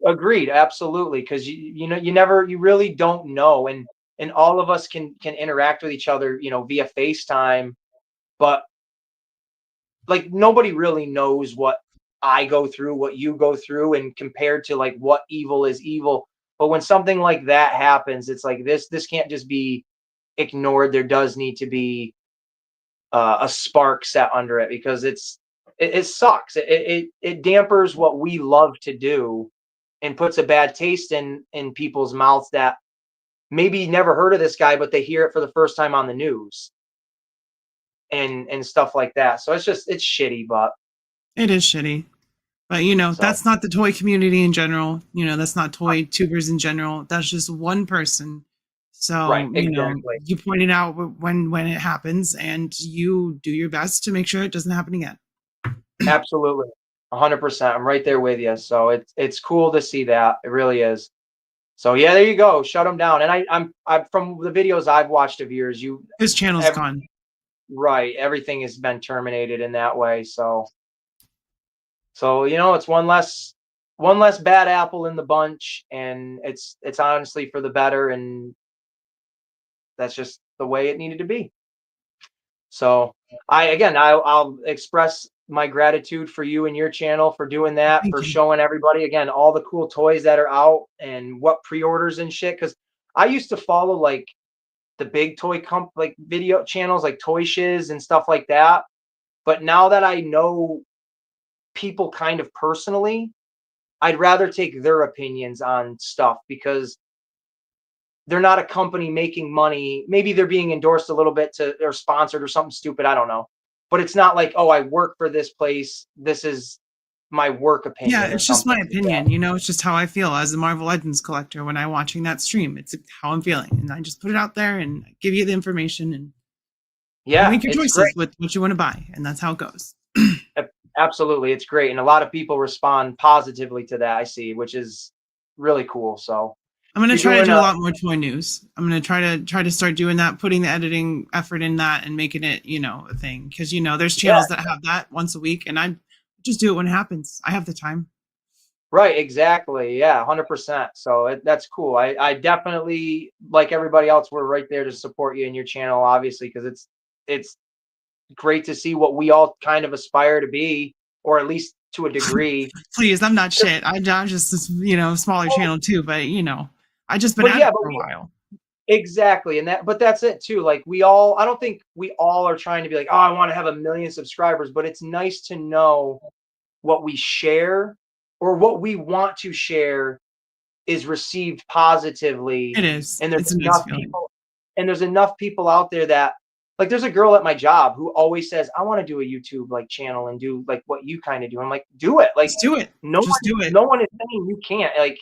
agreed, absolutely, because you really don't know, and all of us can interact with each other, via FaceTime, but like nobody really knows what I go through, what you go through, and compared to like what evil is evil. But when something like that happens, it's like this can't just be ignored. There does need to be a spark set under it because it sucks. It dampers what we love to do and puts a bad taste in people's mouths that maybe never heard of this guy, but they hear it for the first time on the news and stuff like that. So it's shitty, but It is shitty. But you know, so that's not the toy community in general. You know, that's not toy tubers in general. That's just one person. right, So, you know, exactly. you point it out when it happens and you do your best to make sure it doesn't happen again. Absolutely. 100%. I'm right there with you. So it's cool to see that. It really is. So yeah, there you go. Shut them down. And I'm from the videos I've watched of yours, His channel's every, gone. right, everything has been terminated in that way. So you know, it's one less bad apple in the bunch, and it's honestly for the better, and that's just the way it needed to be. So I'll express my gratitude for you and your channel for doing that, Thank for you. showing everybody again all the cool toys that are out and what pre-orders and shit. Because I used to follow like the big toy like video channels like Toy Shiz and stuff like that. But now that I know people kind of personally, I'd rather take their opinions on stuff because they're not a company making money. Maybe they're being endorsed a little bit to or sponsored or something stupid. I don't know. But it's not like, oh, I work for this place. This is my work Yeah, opinion or it's just my something like that. opinion. You know, it's just how I feel as a Marvel Legends collector when I'm watching that stream. It's how I'm feeling. And I just put it out there and give you the information and you Yeah, make your it's great. choices with what you want to buy. And that's how it goes. Absolutely. It's great. And a lot of people respond positively to that, I see, which is really cool. So I'm gonna you're try to doing do a lot more toy news. I'm gonna try to start doing that, putting the editing effort in that, and making it, you know, a thing. Because you know, there's yeah, channels that have that once a week, and I just do it when it happens. I have the time. right, exactly. Yeah, 100%. So that's cool. I definitely, like everybody else, we're right there to support you and your channel, obviously, because it's great to see what we all kind of aspire to be, or at least to a degree. Please, I'm not shit. I'm just this, you know, smaller Well, channel too, but you know, I just been but at yeah, it but for a we while. exactly, and that's it too. Like we all, I don't think we all are trying to be like, oh, I want to have 1 million subscribers, but it's nice to know what we share or what we want to share is received positively, It is. and It's a nice feeling. there's enough people out there that like there's a girl at my job who always says I want to do a YouTube like channel and do like what you kind of do. I'm like, do it. Like Just do it. no Just one do it. no one is saying you can't. Like,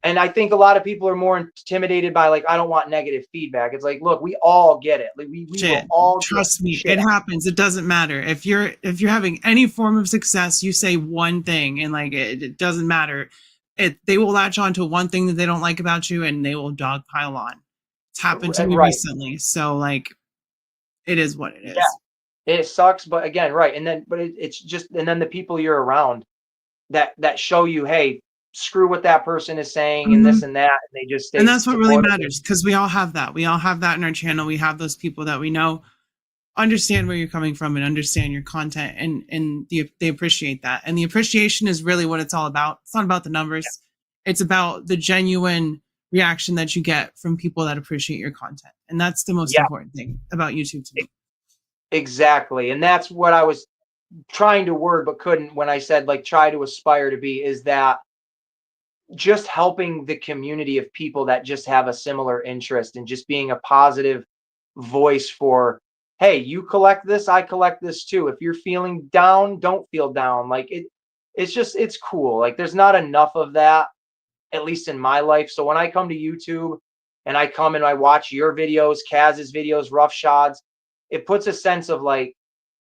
and I think a lot of people are more intimidated by like I don't want negative feedback. It's like, look, we all get it. Like we will Shit. all get Trust me, shit. it happens. It doesn't matter. If you're having any form of success, you say one thing and like it doesn't matter. They will latch on to one thing that they don't like about you and they will dogpile on. It's happened to me Right. recently. So like it is what it Yeah. is. It sucks, but again, right. And then but it's just and then the people you're around that show you, hey, screw what that person is saying and Mhm. this and that, and they just And stay that's what really supportive. matters because we all have that. We all have that in our channel. We have those people that we know understand where you're coming from and understand your content and they appreciate that. And the appreciation is really what it's all about. It's not about the numbers. It's about the genuine reaction that you get from people that appreciate your content. And that's the most Yeah, important thing about YouTube to me. exactly. And that's what I was trying to word but couldn't when I said like try to aspire to be, is that just helping the community of people that just have a similar interest and just being a positive voice for, hey, you collect this, I collect this too. If you're feeling down, don't feel down. Like it's cool. Like there's not enough of that, at least in my life. So when I come to YouTube and I come and I watch your videos, Kaz's videos, Rough Shots, it puts a sense of like,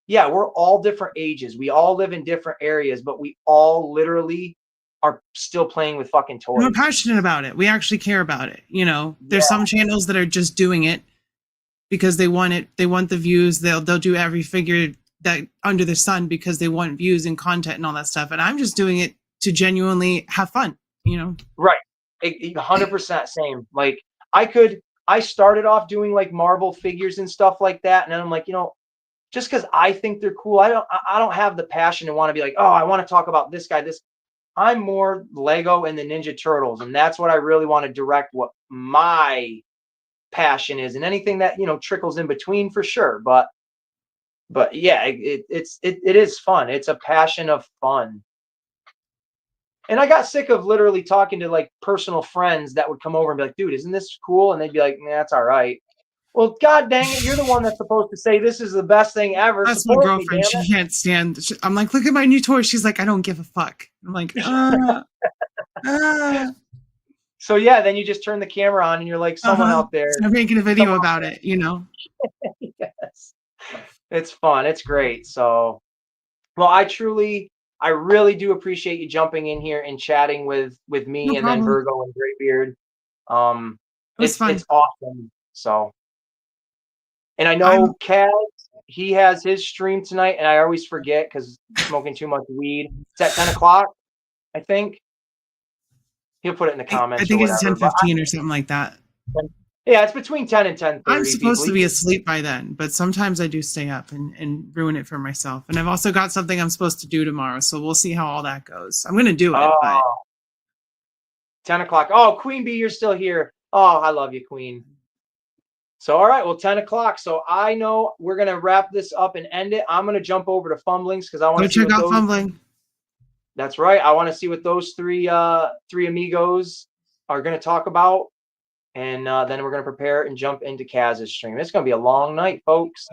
yeah, we're all different ages. We all live in different areas, but we all literally are still playing with fucking And we're toys. passionate about it. We actually care about it. You know, there's Yeah, some channels that are just doing it because they want it. They want the views. They'll do every figure that under the sun because they want views and content and all that stuff. And I'm just doing it to genuinely have fun, you know? right. 100% same. Like I started off doing like Marvel figures and stuff like that. And then I'm like, just because I think they're cool, I don't have the passion to want to be like, oh, I want to talk about this guy, this. I'm more Lego and the Ninja Turtles, and that's what I really want to direct what my passion is, and anything that trickles in between for sure. But yeah, it is fun. It's a passion of fun. And I got sick of literally talking to like personal friends that would come over and be like, dude, isn't this cool? And they'd be like, nah, that's all right. Well, God dang it, you're the one that's supposed to say this is the best thing ever. That's my Support me, damn girlfriend. it. She can't stand. I'm like, look at my new toy. She's like, I don't give a fuck. I'm like, So yeah, then you just turn the camera on and you're like someone out there. Start making a video about it, you know? Yes. It's fun. It's great. So, well, I really do appreciate you jumping in here and chatting with me No and then problem. Virgo and Graybeard. It was fun. It's awesome. So, and I I'm know Kaz, he has his stream tonight, and I always forget because smoking too much weed. It's at 10 o'clock, I think. He'll put it in the comments I think or it's whatever. 10:15 or something like that. Yeah, it's between 10 and 10:30. I'm supposed to be asleep by then, but sometimes I do stay up and ruin it for myself. And I've also got something I'm supposed to do tomorrow, so we'll see how all that goes. I'm going to do it, but 10 o'clock. Oh, Queen Bee, you're still here. Oh, I love you, Queen. So, all right, well, 10 o'clock. So I know we're going to wrap this up and end it. I'm going to jump over to Fumblings because I want go to see check what out those. Fumbling. That's right. I want to see what those three amigos are going to talk about. And then we're going to prepare and jump into Kaz's stream. It's going to be a long night, folks.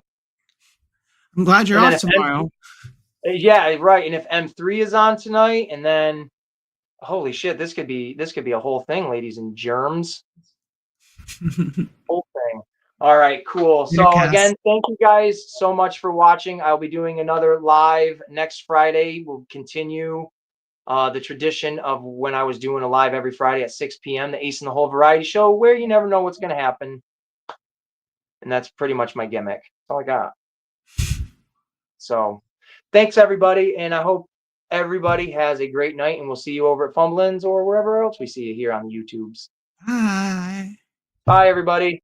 I'm glad you're And off tomorrow. Yeah, right. And if M3 is on tonight, and then holy shit, this could be a whole thing, ladies and germs. Whole thing. All right, cool. So again, thank you guys so much for watching. I'll be doing another live next Friday. We'll continue the tradition of when I was doing a live every Friday at 6 p.m. the Ace in the Hole Variety Show, where you never know what's going to happen. And that's pretty much my gimmick. That's all I got. So thanks, everybody. And I hope everybody has a great night. And we'll see you over at Fumblins or wherever else we see you here on the YouTubes. Bye. Bye, everybody.